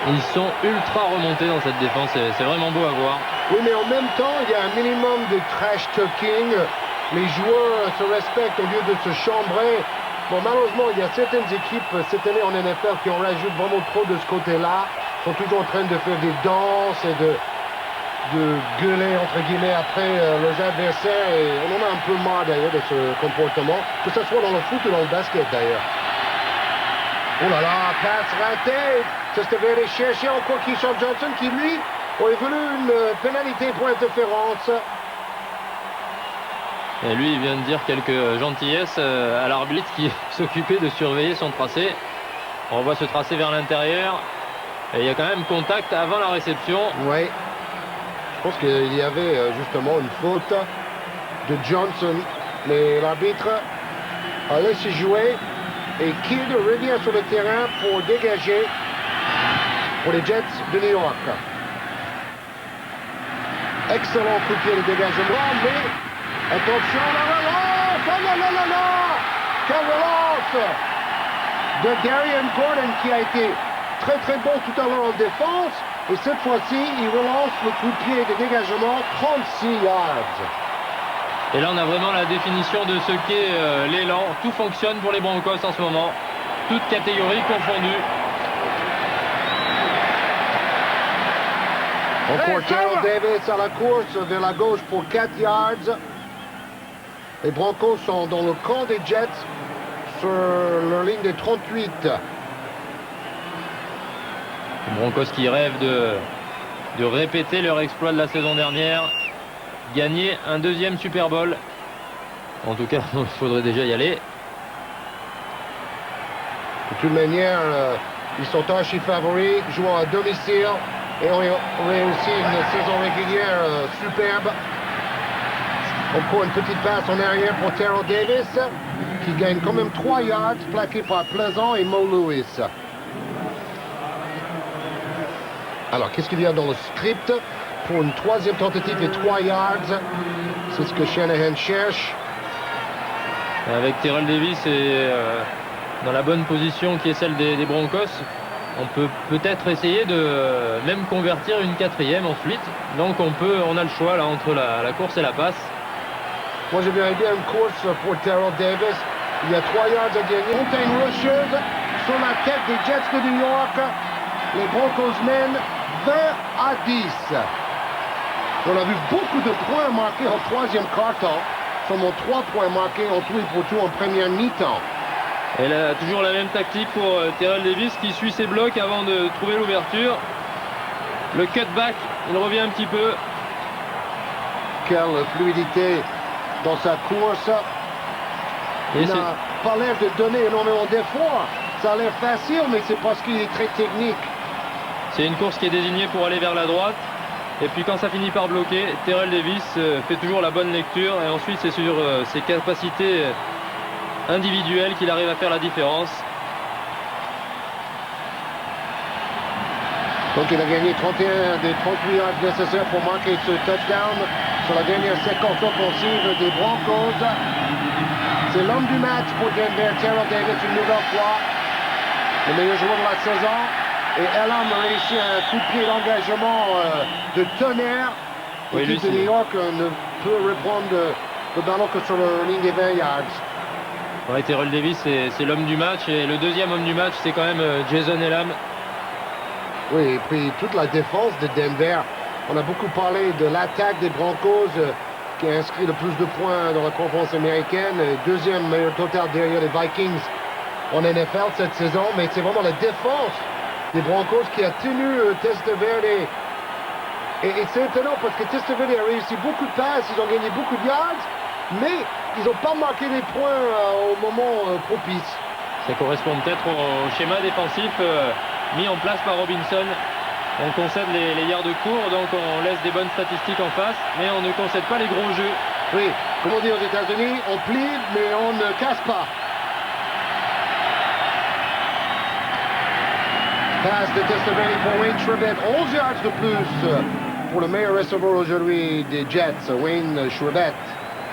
Ils sont ultra remontés dans cette défense. C'est vraiment beau à voir. Oui, mais en même temps, il y a un minimum de trash talking. Les joueurs se respectent au lieu de se chambrer. Bon, malheureusement, il y a certaines équipes cette année en NFL qui en rajoutent vraiment trop de ce côté-là. Ils sont toujours en train de faire des danses et de gueuler, entre guillemets, après leurs adversaires. Et on en a un peu marre, d'ailleurs, de ce comportement. Que ce soit dans le foot ou dans le basket, d'ailleurs. Oh là là, passe ratée. Ça se devait aller chercher encore Keyshawn Johnson qui, lui, aurait voulu une pénalité pour interférence. Et lui, il vient de dire quelques gentillesses à l'arbitre qui s'occupait de surveiller son tracé. On voit ce tracé vers l'intérieur. Et il y a quand même contact avant la réception. Oui. Je pense qu'il y avait justement une faute de Johnson. Mais l'arbitre a laissé jouer. Et Kidd revient sur le terrain pour dégager pour les Jets de New York. Excellent coup de pied de dégagement, mais attention, la relance! Oh là là là là! Quelle relance de Darian Gordon qui a été très très bon tout à l'heure en défense. Et cette fois-ci, il relance le coup de pied de dégagement, 36 yards. Et là, on a vraiment la définition de ce qu'est l'élan. Tout fonctionne pour les Broncos en ce moment. Toutes catégories confondues. Encore Terrell Davis à la course vers la gauche pour 4 yards. Les Broncos sont dans le camp des Jets sur leur ligne des 38. Les Broncos qui rêvent de répéter leur exploit de la saison dernière. Gagner un 2e Super Bowl. En tout cas, il faudrait déjà y aller. De toute manière, ils sont archi favoris, jouant à domicile et ont réussi une saison régulière superbe. Encore une petite passe en arrière pour Terrell Davis, qui gagne quand même 3 yards, plaqué par Pleasant et Mo Lewis. Alors, qu'est-ce qu'il y a dans le script pour une 3e tentative de 3 yards? C'est ce que Shanahan cherche. Avec Terrell Davis et dans la bonne position qui est celle des Broncos, on peut peut-être essayer de même convertir une 4e ensuite. Donc on a le choix là entre la course et la passe. Moi, je verrais bien une course pour Terrell Davis. Il y a 3 yards à gagner. Mountain Rushers sur la tête des Jets de New York. Les Broncos mènent 20 à 10. On a vu beaucoup de points marqués en 3e quart-temps. Seulement 3 points marqués en tout et pour tout en première mi-temps. Elle a toujours la même tactique pour Terrell Davis qui suit ses blocs avant de trouver l'ouverture. Le cutback, il revient un petit peu. Quelle fluidité dans sa course. Il n'a pas l'air de donner énormément d'efforts. Ça a l'air facile, mais c'est parce qu'il est très technique. C'est une course qui est désignée pour aller vers la droite. Et puis quand ça finit par bloquer, Terrell Davis fait toujours la bonne lecture. Et ensuite, c'est sur ses capacités individuelles qu'il arrive à faire la différence. Donc il a gagné 31 des 38 yards nécessaires pour marquer ce touchdown sur la dernière séquence offensive des Broncos. C'est l'homme du match pour Denver, Terrell Davis, une nouvelle fois. Le meilleur joueur de la saison. Et Elam a réussi un coup de pied d'engagement de tonnerre. Oui, L'équipe de New York ne peut reprendre le ballon que sur la ligne des 20 yards. Ouais, Terrell Davis, c'est l'homme du match. Et le deuxième homme du match, c'est quand même Jason Elam. Oui, et puis toute la défense de Denver On a beaucoup parlé de l'attaque des Broncos qui a inscrit le plus de points dans la conférence américaine. Deuxième meilleur total derrière les Vikings en NFL cette saison. Mais c'est vraiment la défense des Broncos qui a tenu Testaverde. Et c'est étonnant parce que Testaverde a réussi beaucoup de passes, ils ont gagné beaucoup de yards, mais ils n'ont pas marqué des points au moment propice. Ça correspond peut-être au schéma défensif mis en place par Robinson. On concède les yards de cours, donc on laisse des bonnes statistiques en face, mais on ne concède pas les gros jeux. Oui, comme on dit aux États-Unis, on plie, mais on ne casse pas. Passe de Testaverde pour Wayne Chrebet, 11 yards de plus pour le meilleur receveur aujourd'hui des Jets, Wayne Chrebet.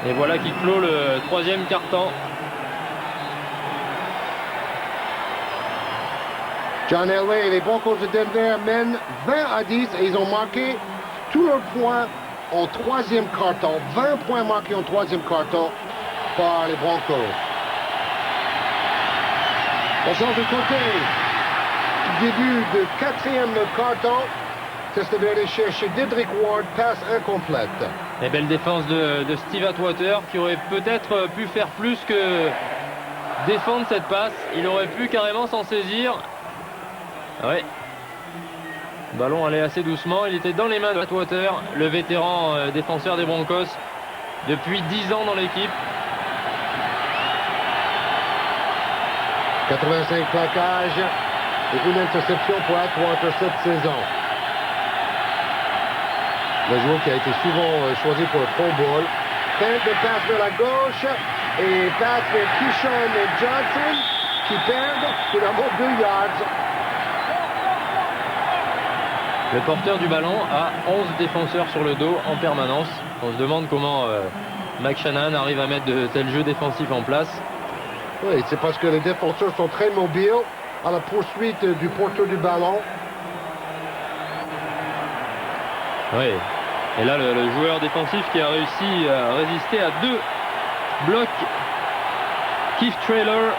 Et voilà qui clôt le troisième quart-temps. John Elway et les Broncos de Denver mènent 20-10 et ils ont marqué tous leurs points en troisième quart-temps. 20 points marqués en troisième quart-temps par les Broncos. On change de côté. Début de quatrième quart-temps. Testaverde cherche Dedrick Ward, passe incomplète. Et belle défense de Steve Atwater qui aurait peut-être pu faire plus que défendre cette passe. Il aurait pu carrément s'en saisir. Ouais. Le ballon allait assez doucement. Il était dans les mains d'Atwater, le vétéran défenseur des Broncos depuis 10 ans dans l'équipe. 85 plaquages et une interception pour Atwater cette saison. Le joueur qui a été souvent choisi pour le Pro Bowl. Feinte de passe vers la gauche et passe vers Keyshawn Johnson qui perdent finalement 2 yards. Le porteur du ballon a 11 défenseurs sur le dos en permanence. On se demande comment Mike Shanahan arrive à mettre de tels jeux défensifs en place. Oui, c'est parce que les défenseurs sont très mobiles à la poursuite du porteur du ballon. Oui. Et là, le joueur défensif qui a réussi à résister à 2 blocs. Keith Traylor.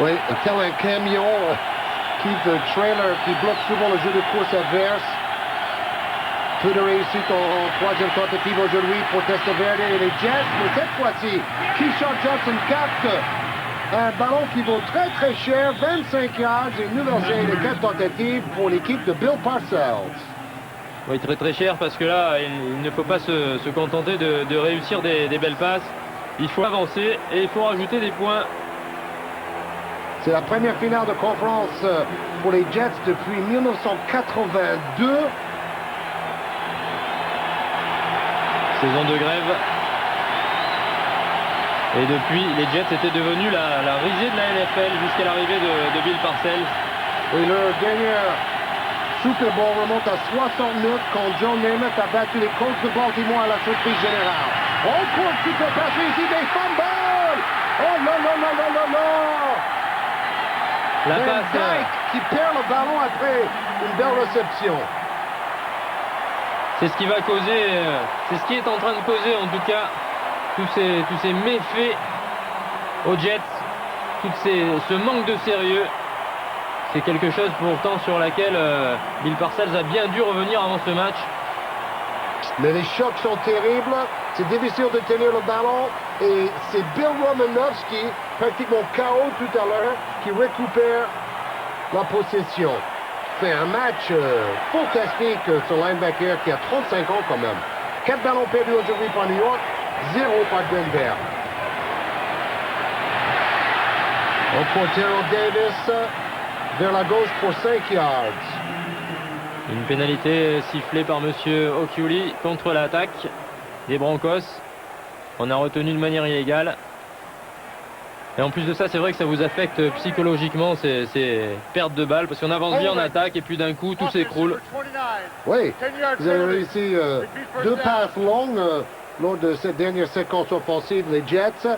Oui, tel un camion. Keith Traylor qui bloque souvent le jeu de course adverse. Peu de réussite en troisième tentative aujourd'hui pour Testaverde et les Jets. Mais cette fois-ci, Keyshawn Johnson capte un ballon qui vaut très très cher, 25 yards et une nouvelle série de 4 tentatives pour l'équipe de Bill Parcells. Oui, très très cher parce que là, il ne faut pas se contenter de réussir des belles passes. Il faut avancer et il faut rajouter des points. C'est la première finale de conférence pour les Jets depuis 1982. Saison de grève. Et depuis, les Jets étaient devenus la risée de la NFL jusqu'à l'arrivée de Bill Parcells. Oui, leur dernier Super Bowl remonte à 69 quand Joe Namath a battu les Colts de Baltimore à la surprise générale. On court tout le passé ici, des fumbles! Oh non, non, non, non, non, non! La Van passe Dyke qui perd le ballon après une belle réception. c'est ce qui va causer, c'est ce qui est en train de causer en tout cas tous ces méfaits aux Jets, ce manque de sérieux. C'est quelque chose pourtant sur laquelle Bill Parcells a bien dû revenir avant ce match. Mais les chocs sont terribles, c'est difficile de tenir le ballon et c'est Bill Romanowski, pratiquement KO tout à l'heure, qui récupère la possession. Fait un match fantastique ce linebacker qui a 35 ans quand même. 4 ballons perdus aujourd'hui par New York, 0 par Denver. Quintero Davis vers la gauche pour 5 yards. Une pénalité sifflée par monsieur O'Keefe contre l'attaque des Broncos. On a retenu de manière illégale. Et en plus de ça, c'est vrai que ça vous affecte psychologiquement ces pertes de balles parce qu'on avance bien en attaque et puis d'un coup tout s'écroule. Oui, vous avez réussi 2 passes longues lors de cette dernière séquence offensive, les Jets.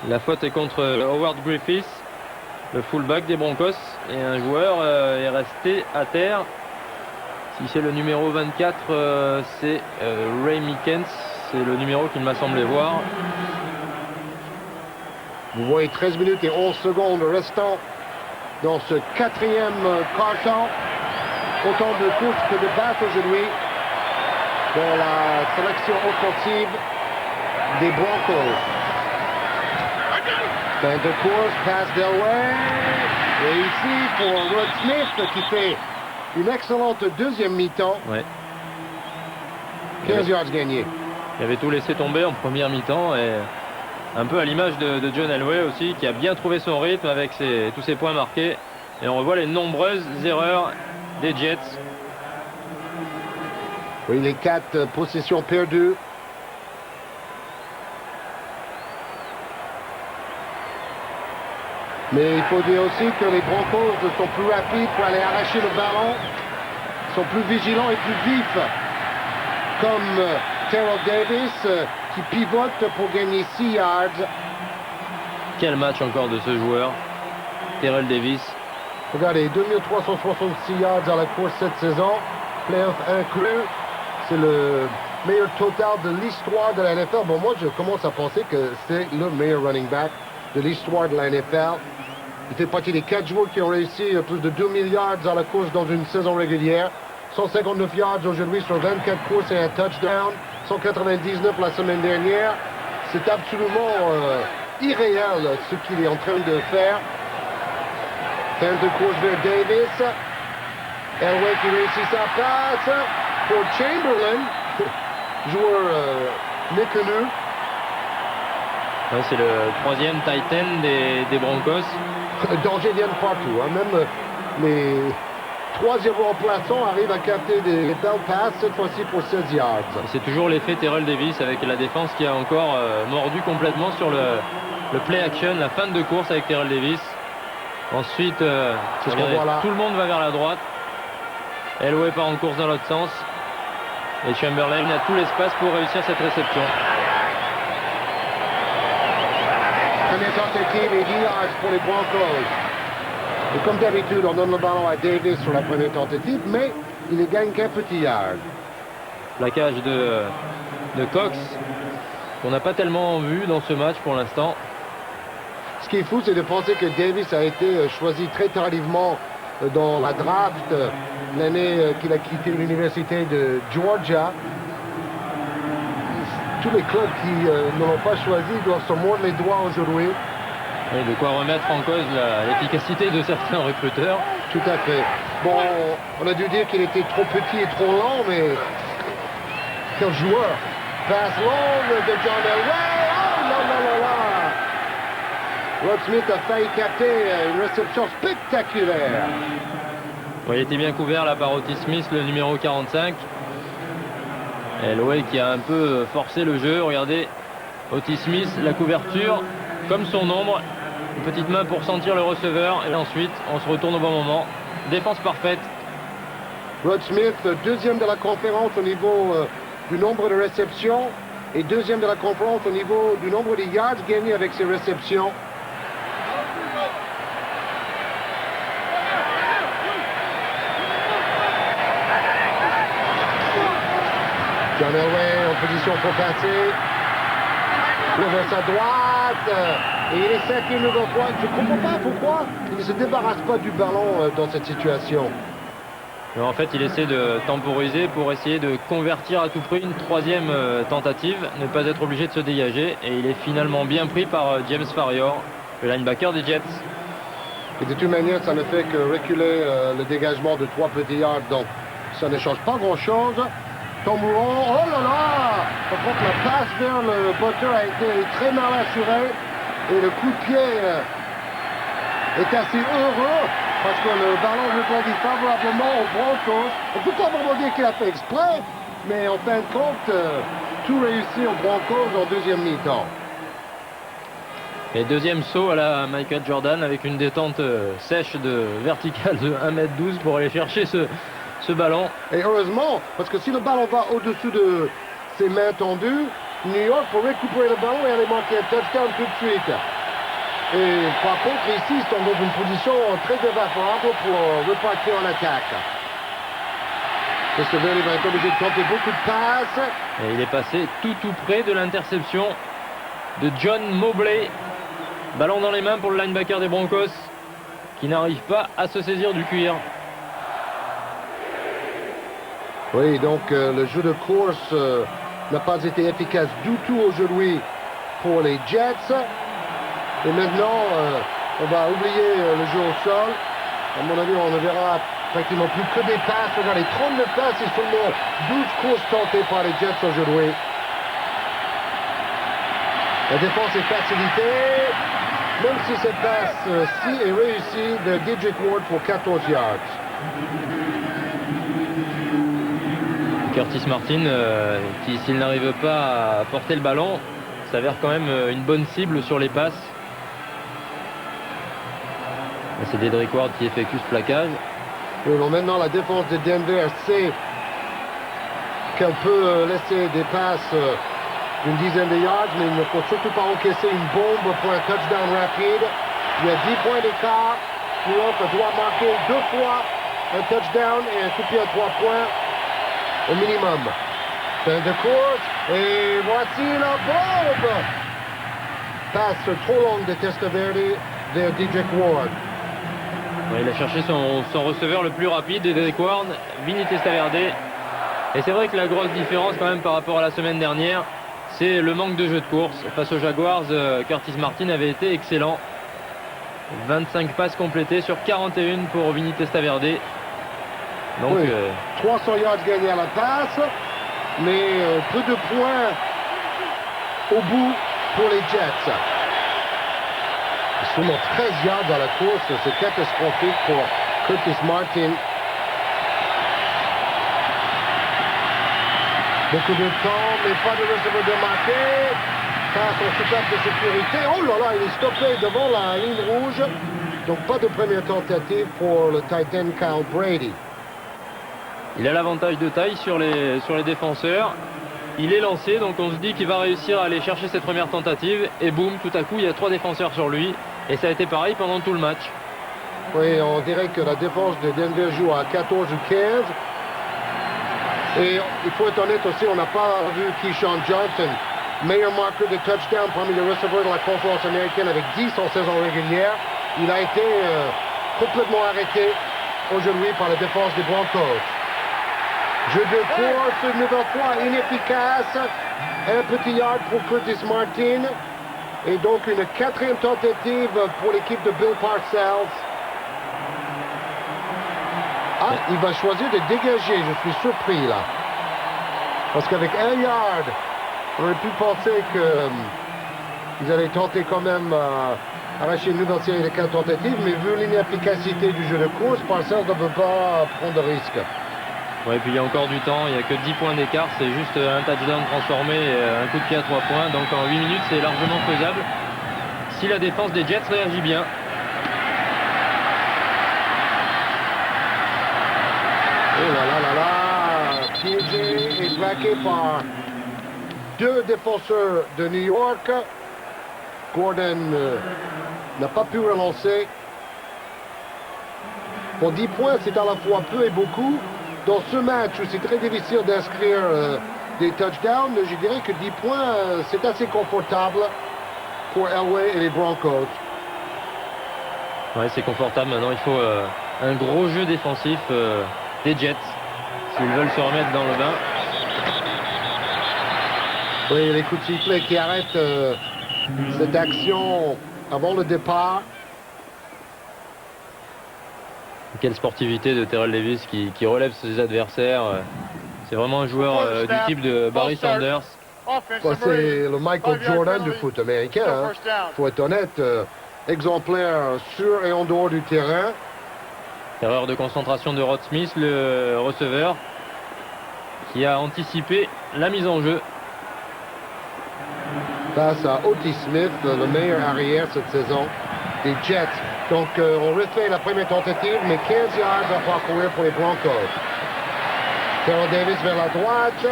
La faute est contre Howard Griffiths, le fullback des Broncos, et un joueur est resté à terre. Si c'est le numéro 24, c'est Ray Mickens, c'est le numéro qu'il m'a semblé voir. Vous voyez 13 minutes et 11 secondes restant dans ce quatrième quart-temps. autant de courses que de passes aujourd'hui dans la sélection offensive des Broncos. Fin de course, passe d'Elway. Et ici pour Rod Smith qui fait une excellente deuxième mi-temps. Ouais. 15 yards gagnés. Il avait tout laissé tomber en première mi-temps et un peu à l'image de John Elway aussi, qui a bien trouvé son rythme avec tous ses points marqués. Et on revoit les nombreuses erreurs des Jets. Oui, les 4 possessions perdues. Mais il faut dire aussi que les Broncos sont plus rapides pour aller arracher le ballon, sont plus vigilants et plus vifs, comme Terrell Davis qui pivote pour gagner 6 yards. Quel match encore de ce joueur, Terrell Davis. Regardez, 2366 yards à la course cette saison, playoff inclus. C'est le meilleur total de l'histoire de la NFL. Bon, moi, je commence à penser que c'est le meilleur running back de l'histoire de la NFL. Il fait partie des 4 joueurs qui ont réussi plus de 2000 yards à la course dans une saison régulière. 159 yards aujourd'hui sur 24 courses et un touchdown. 199 la semaine dernière. C'est absolument irréel ce qu'il est en train de faire. Fin de course vers Davis. Elway qui réussit sa passe pour Chamberlain, joueur méconnu. Ouais, c'est le 3e tight end des Broncos. Le danger vient de partout. Hein. Même les 3e remplaçants arrivent à capter des belles passes, cette fois-ci pour 16 yards. C'est toujours l'effet Terrell Davis avec la défense qui a encore mordu complètement sur le play action, la fin de course avec Terrell Davis. Ensuite, regardez, tout le monde va vers la droite. Elway part en course dans l'autre sens. Et Chamberlain a tout l'espace pour réussir cette réception. Première tentative et 10 yards pour les Broncos. Et comme d'habitude, on donne le ballon à Davis sur la première tentative, mais il ne gagne qu'un petit yard. Plaquage de Cox, qu'on n'a pas tellement vu dans ce match pour l'instant. Ce qui est fou, c'est de penser que Davis a été choisi très tardivement dans la draft l'année qu'il a quitté l'université de Georgia. Tous les clubs qui ne l'ont pas choisi doivent se mordre les doigts aujourd'hui. Oui, de quoi remettre en cause l'efficacité de certains recruteurs. Tout à fait. Bon, on a dû dire qu'il était trop petit et trop lent, mais quel joueur. Passe longue de John Elway. Oh là là là là. Rod Smith a failli capter une réception spectaculaire. Oui, il était bien couvert là par Otis Smith, le numéro 45. Elway qui a un peu forcé le jeu. Regardez, Otis Smith, la couverture, comme son ombre. Une petite main pour sentir le receveur. Et ensuite, on se retourne au bon moment. Défense parfaite. Rod Smith, deuxième de la conférence au niveau du nombre de réceptions. Et deuxième de la conférence au niveau du nombre de yards gagnés avec ses réceptions. John Elway en position pour passer. Vers sa droite. Et il essaie une nouvelle fois. Je ne comprends pas pourquoi il ne se débarrasse pas du ballon dans cette situation. Alors en fait, il essaie de temporiser pour essayer de convertir à tout prix une 3e tentative, ne pas être obligé de se dégager. Et il est finalement bien pris par James Farrior, le linebacker des Jets. Et de toute manière, ça ne fait que reculer le dégagement de 3 petits yards. Donc, ça ne change pas grand-chose. Tom Moulon, oh là là! Par contre, la passe vers le botteur a été très mal assurée. Et le coup de pied est assez heureux parce que le ballon rebondit favorablement aux Broncos. On ne peut pas vraiment dire qu'il a fait exprès, mais en fin de compte, tout réussit aux Broncos en deuxième mi-temps. Et deuxième saut à la Michael Jordan avec une détente sèche de verticale de 1m12 pour aller chercher ce ballon. Et heureusement, parce que si le ballon va au-dessus de ses mains tendues, New York pour récupérer le ballon et aller manquer un touchdown tout de suite. Et par contre, ici, ils sont dans une position très défavorable pour repartir en attaque. Christopher, il va être obligé de tenter beaucoup de passes. Et il est passé tout près de l'interception de John Mobley. Ballon dans les mains pour le linebacker des Broncos qui n'arrive pas à se saisir du cuir. Oui, donc le jeu de course n'a pas été efficace du tout aujourd'hui pour les Jets. Et maintenant, on va oublier le jeu au sol. À mon avis, on ne verra pratiquement plus que des passes. Regardez, 39 passes et seulement 12 courses tentées par les Jets aujourd'hui. La défense est facilitée, même si cette passe-ci est réussie de Dedrick Ward pour 14 yards. Curtis Martin, qui s'il n'arrive pas à porter le ballon, s'avère quand même une bonne cible sur les passes. C'est Dedrick Ward qui effectue ce plaquage. Oui, bon, maintenant, la défense de Denver sait qu'elle peut laisser des passes d'une dizaine de yards, mais il ne faut surtout pas encaisser une bombe pour un touchdown rapide. Il y a 10 points d'écart. New York doit marquer 2 fois un touchdown et un coup de pied à 3 points au minimum. Fin de course, et voici la bombe! Passe trop longue de Testaverde vers Dedrick Ward. Il a cherché son receveur le plus rapide, Dedrick Ward, Vinny Testaverde. Et c'est vrai que la grosse différence quand même par rapport à la semaine dernière, c'est le manque de jeu de course. Face aux Jaguars, Curtis Martin avait été excellent. 25 passes complétées sur 41 pour Vinny Testaverde. Donc, oui, 300 yards gagnés à la passe, mais peu de points au bout pour les Jets. Seulement 13 yards à la course, c'est catastrophique pour Curtis Martin. Beaucoup de temps, mais pas de receveur de marqué. Passe en setup de sécurité. Oh là là, il est stoppé devant la ligne rouge. Donc pas de première tentative pour le Titan Kyle Brady. Il a l'avantage de taille sur les défenseurs. Il est lancé, donc on se dit qu'il va réussir à aller chercher cette première tentative. Et boum, tout à coup, il y a 3 défenseurs sur lui. Et ça a été pareil pendant tout le match. Oui, on dirait que la défense de Denver joue à 14 ou 15. Et il faut être honnête aussi, on n'a pas vu Keyshawn Johnson, meilleur marqueur de touchdown parmi les receveurs de la conférence américaine avec 10 en saison régulière. Il a été complètement arrêté aujourd'hui par la défense des Broncos. Jeu de course, une nouvelle fois inefficace. Un petit yard pour Curtis Martin. Et donc une 4e tentative pour l'équipe de Bill Parcells. Ah, il va choisir de dégager, je suis surpris là. Parce qu'avec 1 yard, on aurait pu penser qu'ils allaient tenter quand même arracher une nouvelle série de 4 tentatives, mais vu l'inefficacité du jeu de course, Parcells ne peut pas prendre de risque. Ouais, et puis il y a encore du temps, il n'y a que 10 points d'écart, c'est juste un touchdown transformé, un coup de pied à 3 points, donc en 8 minutes c'est largement faisable si la défense des Jets réagit bien. Et là, piégé et braqué par 2 défenseurs de New York. Gordon n'a pas pu relancer. Pour 10 points, c'est à la fois peu et beaucoup. Dans ce match où c'est très difficile d'inscrire des touchdowns, je dirais que 10 points, c'est assez confortable pour Elway et les Broncos. Ouais, c'est confortable. Maintenant, il faut un gros jeu défensif des Jets s'ils veulent se remettre dans le bain. Oui, les coups de sifflet qui arrêtent cette action avant le départ. Quelle sportivité de Terrell Davis qui relève ses adversaires. C'est vraiment un joueur du type de Barry Sanders. C'est le Michael Jordan du foot américain. Hein. Faut être honnête, exemplaire sur et en dehors du terrain. Erreur de concentration de Rod Smith, le receveur, qui a anticipé la mise en jeu. Face à Otis Smith, le meilleur arrière cette saison des Jets. Donc, on refait la première tentative, mais 15 yards à parcourir pour les Broncos. Terrell Davis vers la droite,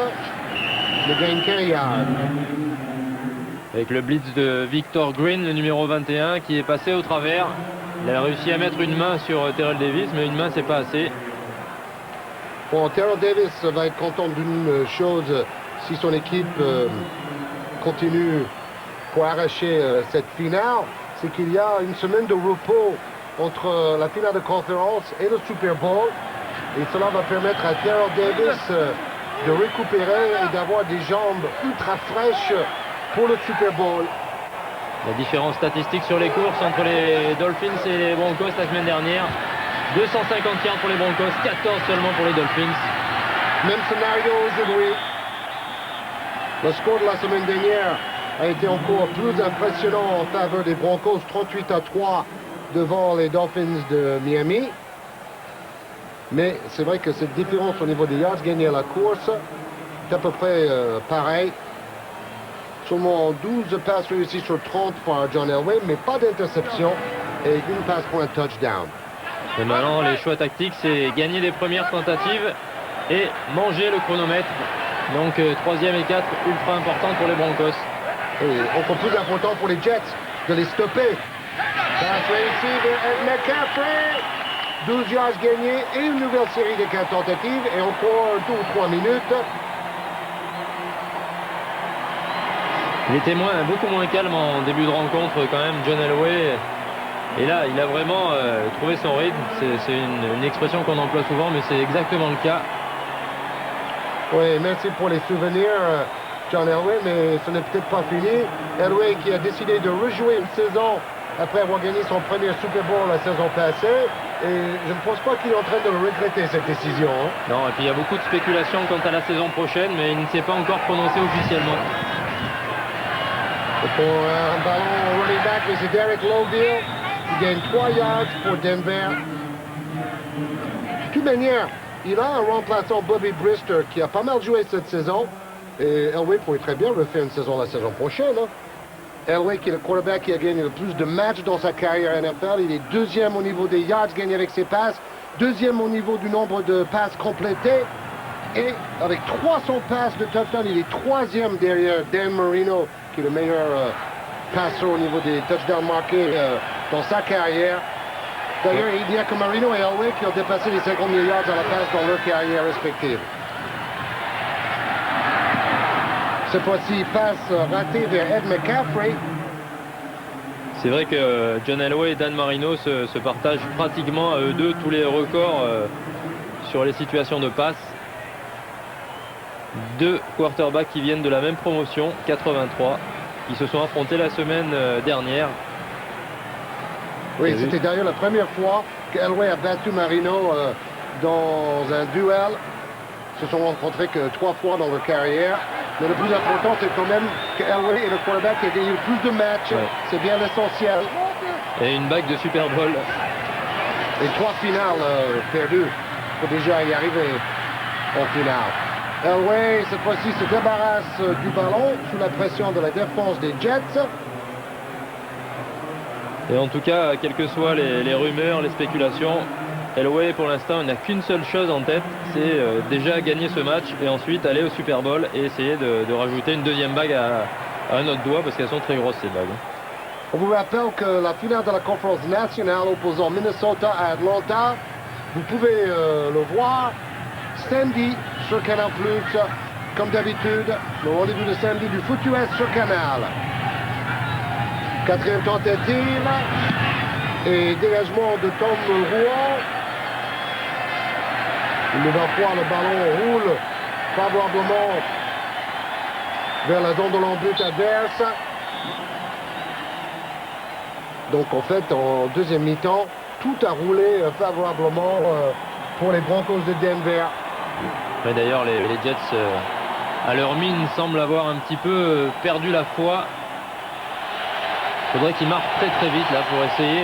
il gagne 15 yards. Avec le blitz de Victor Green, le numéro 21, qui est passé au travers. Il a réussi à mettre une main sur Terrell Davis, mais une main, c'est pas assez. Bon, Terrell Davis va être content d'une chose si son équipe continue pour arracher cette finale. C'est qu'il y a une semaine de repos entre la finale de conférence et le Super Bowl. Et cela va permettre à Terrell Davis de récupérer et d'avoir des jambes ultra fraîches pour le Super Bowl. La différence statistique sur les courses entre les Dolphins et les Broncos la semaine dernière. 250 yards pour les Broncos, 14 seulement pour les Dolphins. Même scénario aujourd'hui. Le score de la semaine dernière a été encore plus impressionnant en faveur des Broncos, 38-3 devant les Dolphins de Miami. Mais c'est vrai que cette différence au niveau des yards gagnés à la course est à peu près pareil. Seulement 12 passes réussies sur 30 par John Elway, mais pas d'interception et une passe pour un touchdown. Et maintenant, les choix tactiques, c'est gagner des premières tentatives et manger le chronomètre. Donc 3e et 4, ultra important pour les Broncos. Et encore plus important pour les Jets de les stopper. Passe réussie vers McCaffrey. 12 yards gagnés et une nouvelle série de 4 tentatives et encore 2 ou 3 minutes. Il était beaucoup moins calme en début de rencontre quand même, John Elway. Et là, il a vraiment trouvé son rythme. C'est une expression qu'on emploie souvent, mais c'est exactement le cas. Oui, merci pour les souvenirs, John Elway, mais ce n'est peut-être pas fini. Elway qui a décidé de rejouer une saison après avoir gagné son premier Super Bowl la saison passée. Et je ne pense pas qu'il est en train de regretter cette décision. Hein. Non, et puis il y a beaucoup de spéculations quant à la saison prochaine, mais il ne s'est pas encore prononcé officiellement. Et pour un ballon running back, c'est Derek Lovefield qui gagne 3 yards pour Denver. De toute manière, il a un remplaçant, Bobby Brister, qui a pas mal joué cette saison. Et Elway pourrait très bien refaire une saison la saison prochaine. Hein. Elway, qui est le quarterback qui a gagné le plus de matchs dans sa carrière NFL. Il est 2e au niveau des yards gagnés avec ses passes, 2e au niveau du nombre de passes complétées. Et avec 300 passes de touchdown, il est 3e derrière Dan Marino, qui est le meilleur passeur au niveau des touchdowns marqués dans sa carrière. D'ailleurs, il n'y a que Marino et Elway qui ont dépassé les 50 000 yards à la passe dans leur carrière respective. Cette fois-ci, passe ratée vers Ed McCaffrey. C'est vrai que John Elway et Dan Marino se partagent pratiquement à eux deux tous les records sur les situations de passe. Deux quarterbacks qui viennent de la même promotion, 83, qui se sont affrontés la semaine dernière. Oui, c'était d'ailleurs la première fois qu'Elway a battu Marino dans un duel. Ils se sont rencontrés que 3 fois dans leur carrière. Mais le plus important, c'est quand même que Elway est le quarterback qui a gagné le plus de matchs. Ouais. C'est bien l'essentiel. Et une bague de Super Bowl. Et 3 finales perdues. Il faut déjà y arriver en finale. Elway, cette fois-ci, se débarrasse du ballon sous la pression de la défense des Jets. Et en tout cas, quelles que soient les rumeurs, les spéculations, Elway, pour l'instant, n'a qu'une seule chose en tête, c'est déjà gagner ce match et ensuite aller au Super Bowl et essayer de rajouter une deuxième bague à un autre doigt parce qu'elles sont très grosses ces bagues. On vous rappelle que la finale de la conférence nationale opposant Minnesota à Atlanta, vous pouvez le voir samedi sur Canal+, comme d'habitude, le rendez-vous de samedi du Foot US sur Canal. 4e tentative et dégagement de Tom Rouen. Une nouvelle fois, le ballon roule favorablement vers la zone de l'embut adverse. Donc en fait, en deuxième mi-temps, tout a roulé favorablement pour les Broncos de Denver. Mais d'ailleurs, les Jets, à leur mine, semblent avoir un petit peu perdu la foi. Il faudrait qu'ils marquent très très vite là pour essayer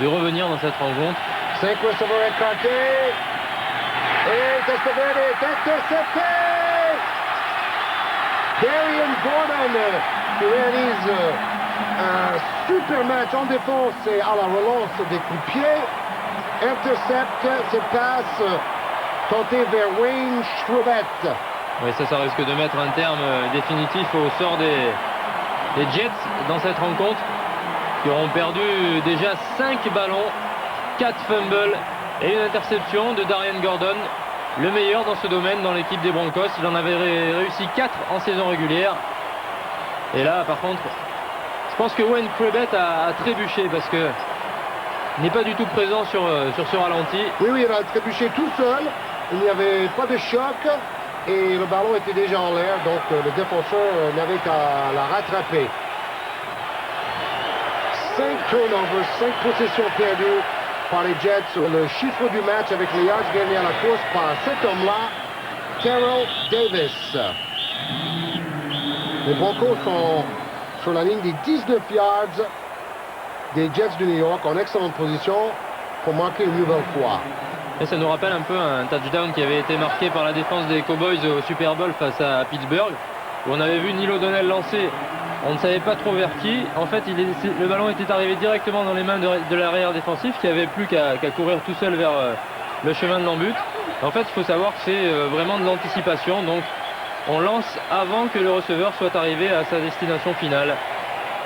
de revenir dans cette rencontre. 5 receveurs écartés. Et Testaverde est intercepté. Darian Gordon qui réalise un super match en défense et à la relance des coups de pied. Intercepte cette passe tentée vers Wayne Chrebet. Oui, ça risque de mettre un terme définitif au sort des Jets dans cette rencontre, qui auront perdu déjà 5 ballons, 4 fumbles et une interception de Darian Gordon, le meilleur dans ce domaine dans l'équipe des Broncos. Il en avait réussi 4 en saison régulière. Et là, par contre, je pense que Wayne Chrebet a trébuché parce que n'est pas du tout présent sur ce ralenti. Oui, il a trébuché tout seul. Il n'y avait pas de choc et le ballon était déjà en l'air, donc le défenseur n'avait qu'à la rattraper. 5 turnovers, 5 possessions perdues par les Jets. Le chiffre du match avec les yards gagnés à la course par cet homme-là, Terrell Davis. Les Broncos sont sur la ligne des 19 yards des Jets de New York, en excellente position pour marquer une nouvelle fois. Et ça nous rappelle un peu un touchdown qui avait été marqué par la défense des Cowboys au Super Bowl face à Pittsburgh, où on avait vu Neil O'Donnell lancer. On ne savait pas trop vers qui. En fait, le ballon était arrivé directement dans les mains de l'arrière défensif qui avait plus qu'à courir tout seul vers le chemin de l'embut. En fait, il faut savoir que c'est vraiment de l'anticipation. Donc, on lance avant que le receveur soit arrivé à sa destination finale.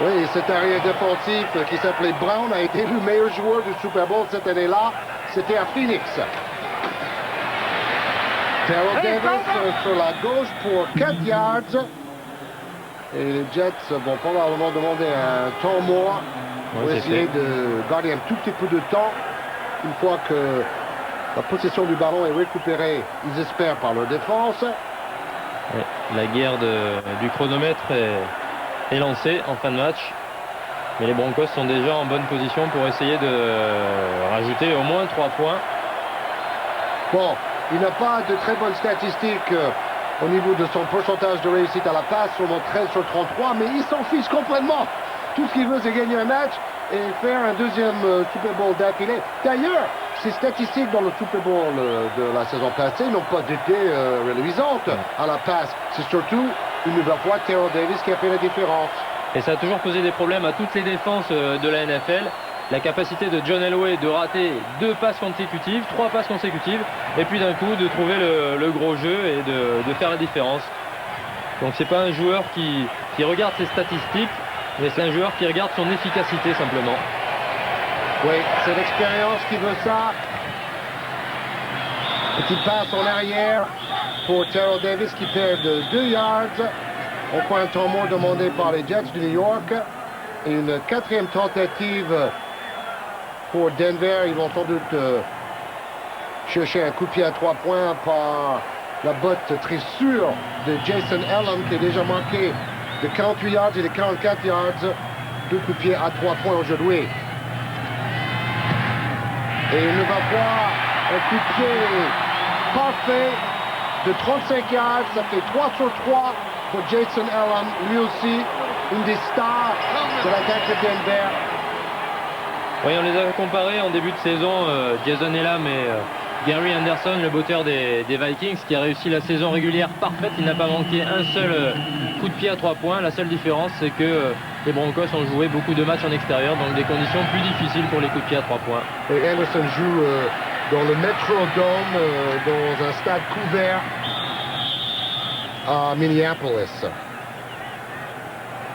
Oui, cet arrière défensif qui s'appelait Brown a été le meilleur joueur du Super Bowl cette année-là. C'était à Phoenix. Terrell Davis sur la gauche pour 4 yards. Et les Jets vont probablement demander un temps mort pour essayer de garder un tout petit peu de temps. Une fois que la possession du ballon est récupérée, ils espèrent, par leur défense. Ouais, la guerre du chronomètre est lancée en fin de match. Mais les Broncos sont déjà en bonne position pour essayer de rajouter au moins 3 points. Bon, il n'a pas de très bonnes statistiques au niveau de son pourcentage de réussite à la passe, seulement 13 sur 33, mais il s'en fiche complètement. Tout ce qu'il veut, c'est gagner un match et faire un deuxième Super Bowl d'affilée. D'ailleurs, ses statistiques dans le Super Bowl de la saison passée n'ont pas été reluisantes à la passe. C'est surtout, une nouvelle fois, Terrell Davis qui a fait la différence. Et ça a toujours posé des problèmes à toutes les défenses de la NFL. La capacité de John Elway de rater 2 passes consécutives, 3 passes consécutives, et puis d'un coup de trouver le gros jeu et de faire la différence. Donc c'est pas un joueur qui regarde ses statistiques, mais c'est un joueur qui regarde son efficacité simplement. Oui, c'est l'expérience qui veut ça. Petite passe en arrière pour Terrell Davis qui perd de 2 yards. On prend un temps mort demandé par les Jets de New York. Et une 4e tentative pour Denver. Ils vont sans doute chercher un coup de pied à 3 points par la botte très sûre de Jason Allen qui a déjà marqué de 48 yards et de 44 yards. 2 coups de pied à 3 points aujourd'hui. Et une nouvelle fois, un coup de pied parfait de 35 yards. Ça fait 3 sur 3 pour Jason Allen, lui aussi une des stars de l'attaque de Denver. Oui, on les a comparés en début de saison, Jason Elam et Gary Anderson, le botteur des Vikings, qui a réussi la saison régulière parfaite. Il n'a pas manqué un seul coup de pied à 3 points. La seule différence, c'est que les Broncos ont joué beaucoup de matchs en extérieur, donc des conditions plus difficiles pour les coups de pied à 3 points. Et Anderson joue dans le Metrodome, dans un stade couvert à Minneapolis.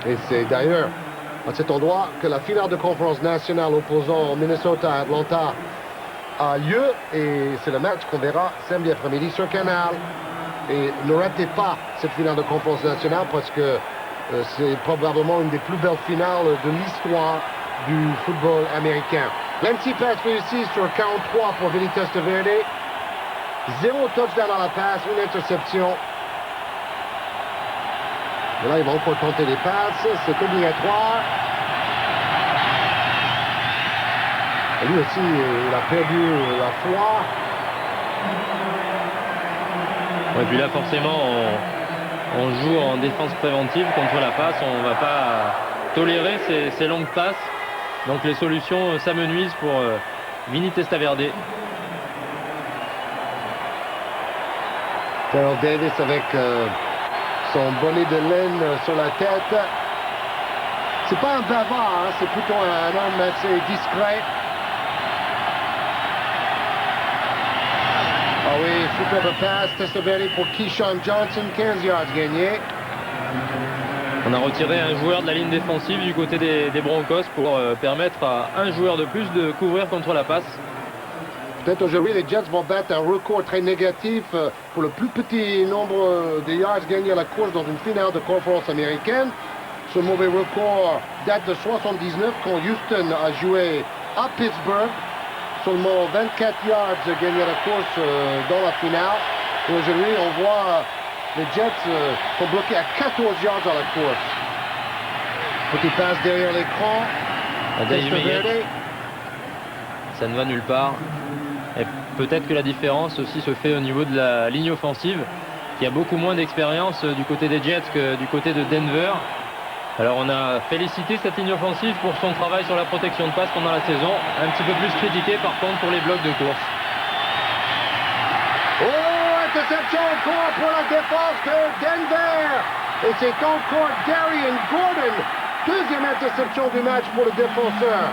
Et c'est d'ailleurs à cet endroit que la finale de conférence nationale opposant Minnesota à Atlanta a lieu. Et c'est le match qu'on verra samedi après-midi sur Canal. Et ne ratez pas cette finale de conférence nationale parce que c'est probablement une des plus belles finales de l'histoire du football américain. L'empty pass réussi sur 43 pour Vinny Testaverde. 0 touchdown à la passe, une interception. Et là, ils vont encore tenter les passes. C'est obligatoire. Et lui aussi, il a perdu la foi. Et puis là, forcément, on joue en défense préventive contre la passe. On ne va pas tolérer ces longues passes. Donc les solutions s'amenuisent pour Vinny Testaverde. Terrell Davis avec son bonnet de laine sur la tête. C'est pas un bavard, hein, c'est plutôt un homme assez discret. Ah oui, superbe passe, Testaverde pour Keyshawn Johnson, 15 yards gagnés. On a retiré un joueur de la ligne défensive du côté des Broncos pour permettre à un joueur de plus de couvrir contre la passe. Peut-être aujourd'hui, les Jets vont battre un record très négatif pour le plus petit nombre de yards gagnés à la course dans une finale de conférence américaine. Ce mauvais record date de 79 quand Houston a joué à Pittsburgh. Seulement 24 yards gagné la course dans la finale. Et aujourd'hui, on voit les Jets sont bloqués à 14 yards dans la course. Petit passe derrière l'écran. Testaverde. Ça ne va nulle part. Et peut-être que la différence aussi se fait au niveau de la ligne offensive, qui a beaucoup moins d'expérience du côté des Jets que du côté de Denver. Alors on a félicité cette ligne offensive pour son travail sur la protection de passe pendant la saison. Un petit peu plus critiqué par contre pour les blocs de course. Oh, interception encore pour la défense de Denver. Et c'est encore Darian Gordon. Deuxième interception du match pour le défenseur.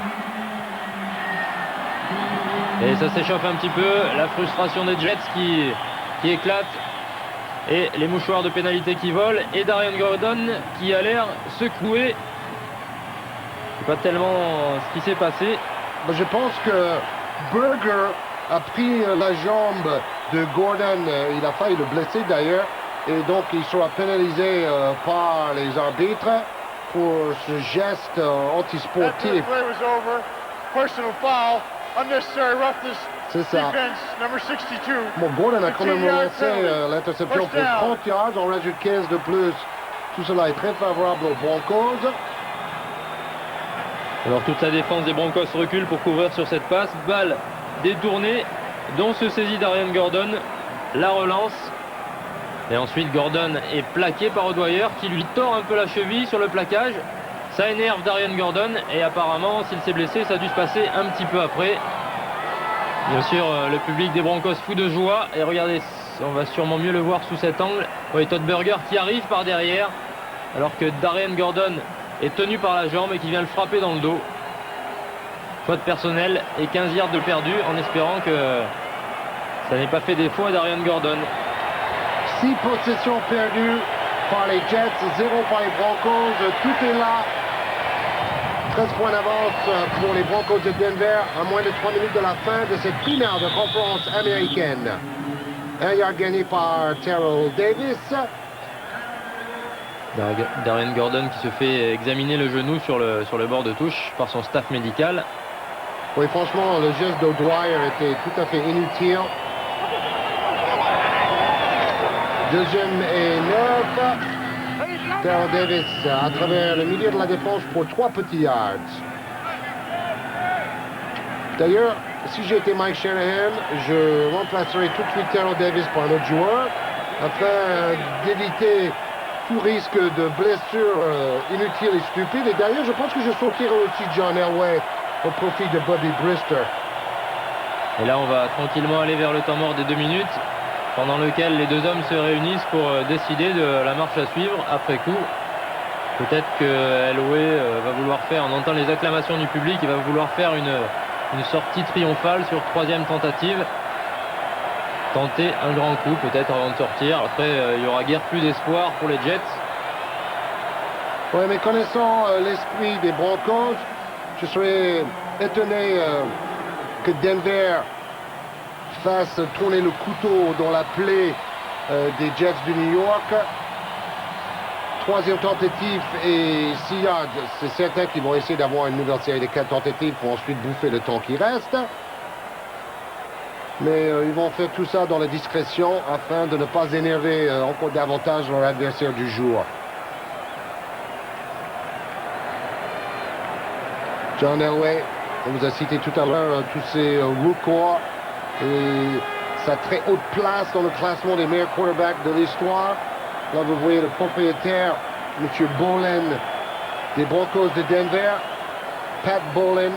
Et ça s'échauffe un petit peu. La frustration des Jets qui éclate. Et les mouchoirs de pénalité qui volent. Et Darian Gordon qui a l'air secoué. C'est pas tellement ce qui s'est passé. Je pense que Berger a pris la jambe de Gordon. Il a failli le blesser d'ailleurs. Et donc il sera pénalisé par les arbitres pour ce geste antisportif. C'est ça. Bon, Gordon a quand même relancé l'interception pour 30 yards. On rajoute 15 de plus. Tout cela est très favorable aux Broncos. Alors toute la défense des Broncos recule pour couvrir sur cette passe. Balle détournée dont se saisit Darian Gordon. La relance. Et ensuite Gordon est plaqué par O'Dwyer qui lui tord un peu la cheville sur le plaquage. Ça énerve Darian Gordon et apparemment s'il s'est blessé ça a dû se passer un petit peu après. Bien sûr le public des Broncos fou de joie. Et regardez, on va sûrement mieux le voir sous cet angle. Oui, Todd Berger qui arrive par derrière alors que Darian Gordon est tenu par la jambe et qui vient le frapper dans le dos. Faute personnelle et 15 yards de perdu en espérant que ça n'ait pas fait défaut à Darian Gordon. 6 possessions perdues par les Jets, 0 par les Broncos. Tout est là. 13 points d'avance pour les Broncos de Denver à moins de 3 minutes de la fin de cette finale de conférence américaine. Un yard gagné par Terrell Davis. Darian Gordon qui se fait examiner le genou sur le bord de touche par son staff médical. Oui, franchement, le geste d'O'Dwyer était tout à fait inutile. Deuxième et 9. Terrell Davis à travers le milieu de la défense pour 3 petits yards. D'ailleurs, si j'étais Mike Shanahan, je remplacerais tout de suite Terrell Davis par un autre joueur afin d'éviter tout risque de blessure inutile et stupide. Et d'ailleurs, je pense que je sortirai aussi John Elway au profit de Bobby Brister. Et là, on va tranquillement aller vers le temps mort des 2 minutes, pendant lequel les deux hommes se réunissent pour décider de la marche à suivre après coup. Peut-être que Elway va vouloir faire, on entend les acclamations du public, il va vouloir faire une sortie triomphale sur 3e tentative. Tenter un grand coup peut-être avant de sortir. Après, il n'y aura guère plus d'espoir pour les Jets. Oui, mais connaissant l'esprit des Broncos, je serais étonné que Denver fasse tourner le couteau dans la plaie des Jets de New York. 3e tentative et 6 yards. C'est certain qu'ils vont essayer d'avoir une nouvelle série de 4 tentatives pour ensuite bouffer le temps qui reste. Mais ils vont faire tout ça dans la discrétion afin de ne pas énerver encore davantage leur adversaire du jour. John Elway, on vous a cité tout à l'heure tous ces rookies et sa très haute place dans le classement des meilleurs quarterbacks de l'histoire. Là, vous voyez le propriétaire, M. Bowlen, des Broncos de Denver, Pat Bowlen.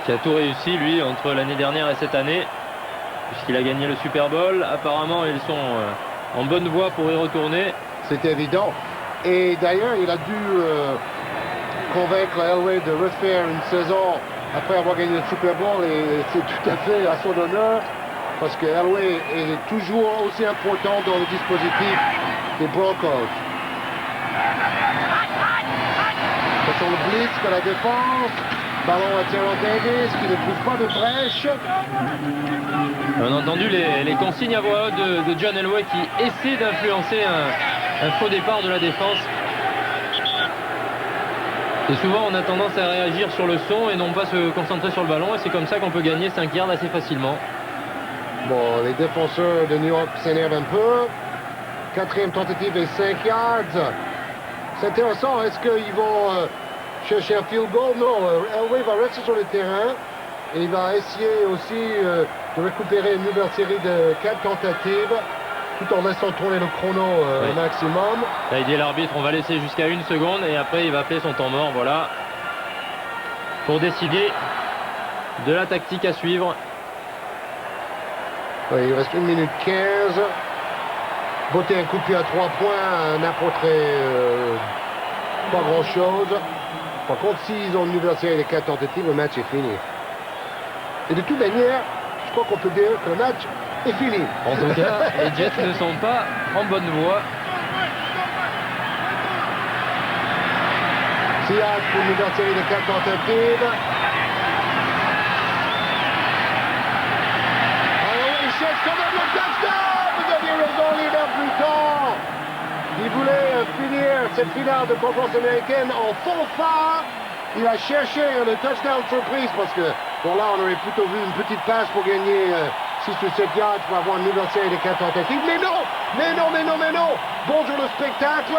Qui a tout réussi, lui, entre l'année dernière et cette année, puisqu'il a gagné le Super Bowl. Apparemment, ils sont en bonne voie pour y retourner. C'est évident. Et d'ailleurs, il a dû convaincre Elway de refaire une saison après avoir gagné le Super Bowl. Et c'est tout à fait à son honneur, parce que Elway est toujours aussi important dans le dispositif des Broncos. Ce sont le blitz que la défense. Ballon à Terrell Davis qui ne trouve pas de brèche. On a entendu les consignes à voix haute de John Elway qui essaie d'influencer un faux départ de la défense. Et souvent on a tendance à réagir sur le son et non pas se concentrer sur le ballon, et c'est comme ça qu'on peut gagner 5 yards assez facilement. Bon, les défenseurs de New York s'énervent un peu. 4e tentative et 5 yards. C'est intéressant, est-ce qu'ils vont chercher un field goal? Non, Elway va rester sur le terrain et il va essayer aussi de récupérer une nouvelle série de 4 tentatives tout en laissant tourner le chrono au maximum. Là il dit l'arbitre, on va laisser jusqu'à 1 seconde et après il va appeler son temps mort, voilà, pour décider de la tactique à suivre. Oui, il reste 1 minute 15. Botter un coup de pied à 3 points n'apporterait pas grand-chose. Par contre, s'ils ont une nouvelle série de 4 tentatives, le match est fini. Et de toute manière, je crois qu'on peut dire que le match est fini. En tout cas, les Jets ne sont pas en bonne voie. Seahawks pour une nouvelle série de 4 tentatives. Alors, il cherche quand même le touchdown. Vous aviez raison, les heures plus tard. Il voulait finir cette finale de conférence américaine en fanfare. Il a cherché le touchdown surprise parce que, bon là, on aurait plutôt vu une petite passe pour gagner 6 ou 7 yards pour avoir une nouvelle série de 4 tentatives. Mais non, mais non, mais non, mais non. Bonjour le spectacle.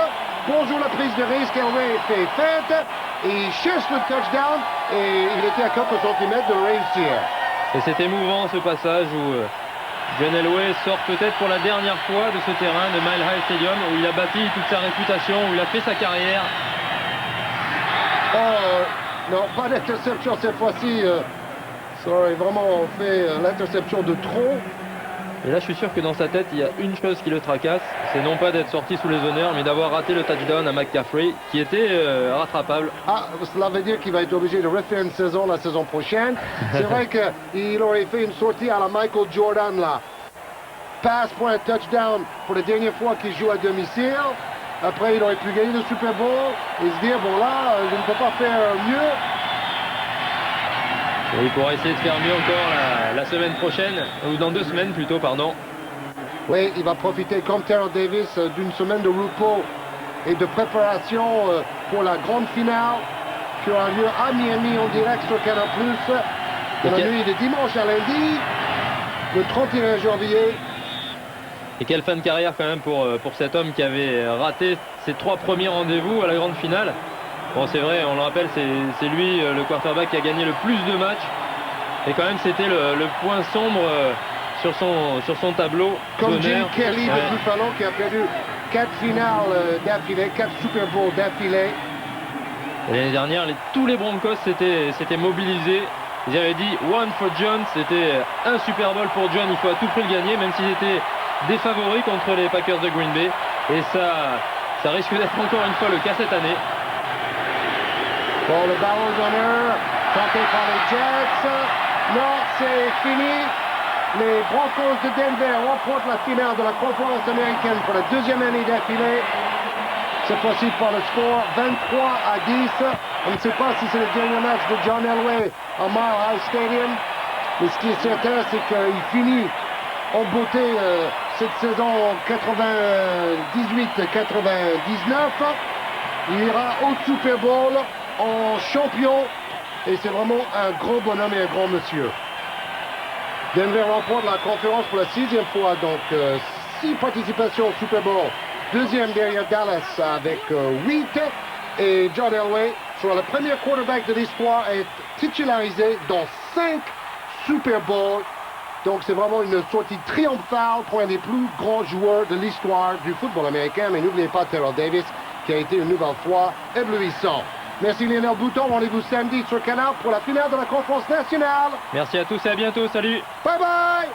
Bonjour la prise de risque. Elway fait faite. Et il cherche le touchdown et il était à quelques centimètres de réussir. Et c'est émouvant ce passage où John Elway sort peut-être pour la dernière fois de ce terrain de Mile High Stadium où il a bâti toute sa réputation, où il a fait sa carrière. Oh, non, pas d'interception cette fois-ci. Ça aurait vraiment fait l'interception de trop. Et là, je suis sûr que dans sa tête, il y a une chose qui le tracasse, c'est non pas d'être sorti sous les honneurs, mais d'avoir raté le touchdown à McCaffrey, qui était rattrapable. Ah, cela veut dire qu'il va être obligé de refaire une saison la saison prochaine. C'est vrai qu'il aurait fait une sortie à la Michael Jordan, là. Passe pour un touchdown pour la dernière fois qu'il joue à domicile. Après, il aurait pu gagner le Super Bowl et se dire, bon là, je ne peux pas faire mieux. Et il pourra essayer de faire mieux encore la semaine prochaine, ou dans 2 semaines plutôt, pardon. Oui, il va profiter, comme Terrell Davis, d'une semaine de repos et de préparation pour la grande finale qui aura lieu à Miami en direct sur Canal+. Dans la nuit de dimanche à lundi, le 31 janvier. Et quelle fin de carrière quand même pour cet homme qui avait raté ses 3 premiers rendez-vous à la grande finale. Bon, c'est vrai, on le rappelle, c'est lui le quarterback qui a gagné le plus de matchs. Et quand même, c'était le point sombre sur son tableau. Comme Jim Kelly de Buffalo qui a perdu 4 finales d'affilée, 4 Super Bowls d'affilée. L'année dernière, tous les Broncos s'étaient mobilisés. Ils avaient dit one for John, c'était un Super Bowl pour John, il faut à tout prix le gagner, même s'ils étaient des favoris contre les Packers de Green Bay. Et ça risque d'être encore une fois le cas cette année. Bon, le barrel d'honneur tenté par les Jets. Non, c'est fini. Les Broncos de Denver remportent la finale de la conférence américaine pour la 2e année d'affilée. Cette fois-ci par le score 23-10. On ne sait pas si c'est le dernier match de John Elway à Mile High Stadium. Mais ce qui est certain, c'est qu'il finit en beauté cette saison 98-99. Il ira au Super Bowl en champion et c'est vraiment un grand bonhomme et un grand monsieur. Denver remporte la conférence pour la 6e fois, donc 6 participations au Super Bowl, 2e derrière Dallas avec 8, et John Elway sera le premier quarterback de l'histoire à être titularisé dans 5 Super Bowls. Donc c'est vraiment une sortie triomphale pour un des plus grands joueurs de l'histoire du football américain, mais n'oubliez pas Terrell Davis qui a été une nouvelle fois éblouissant. Merci Lionel Bouton, rendez-vous samedi sur Canal pour la finale de la conférence nationale. Merci à tous et à bientôt, salut. Bye bye.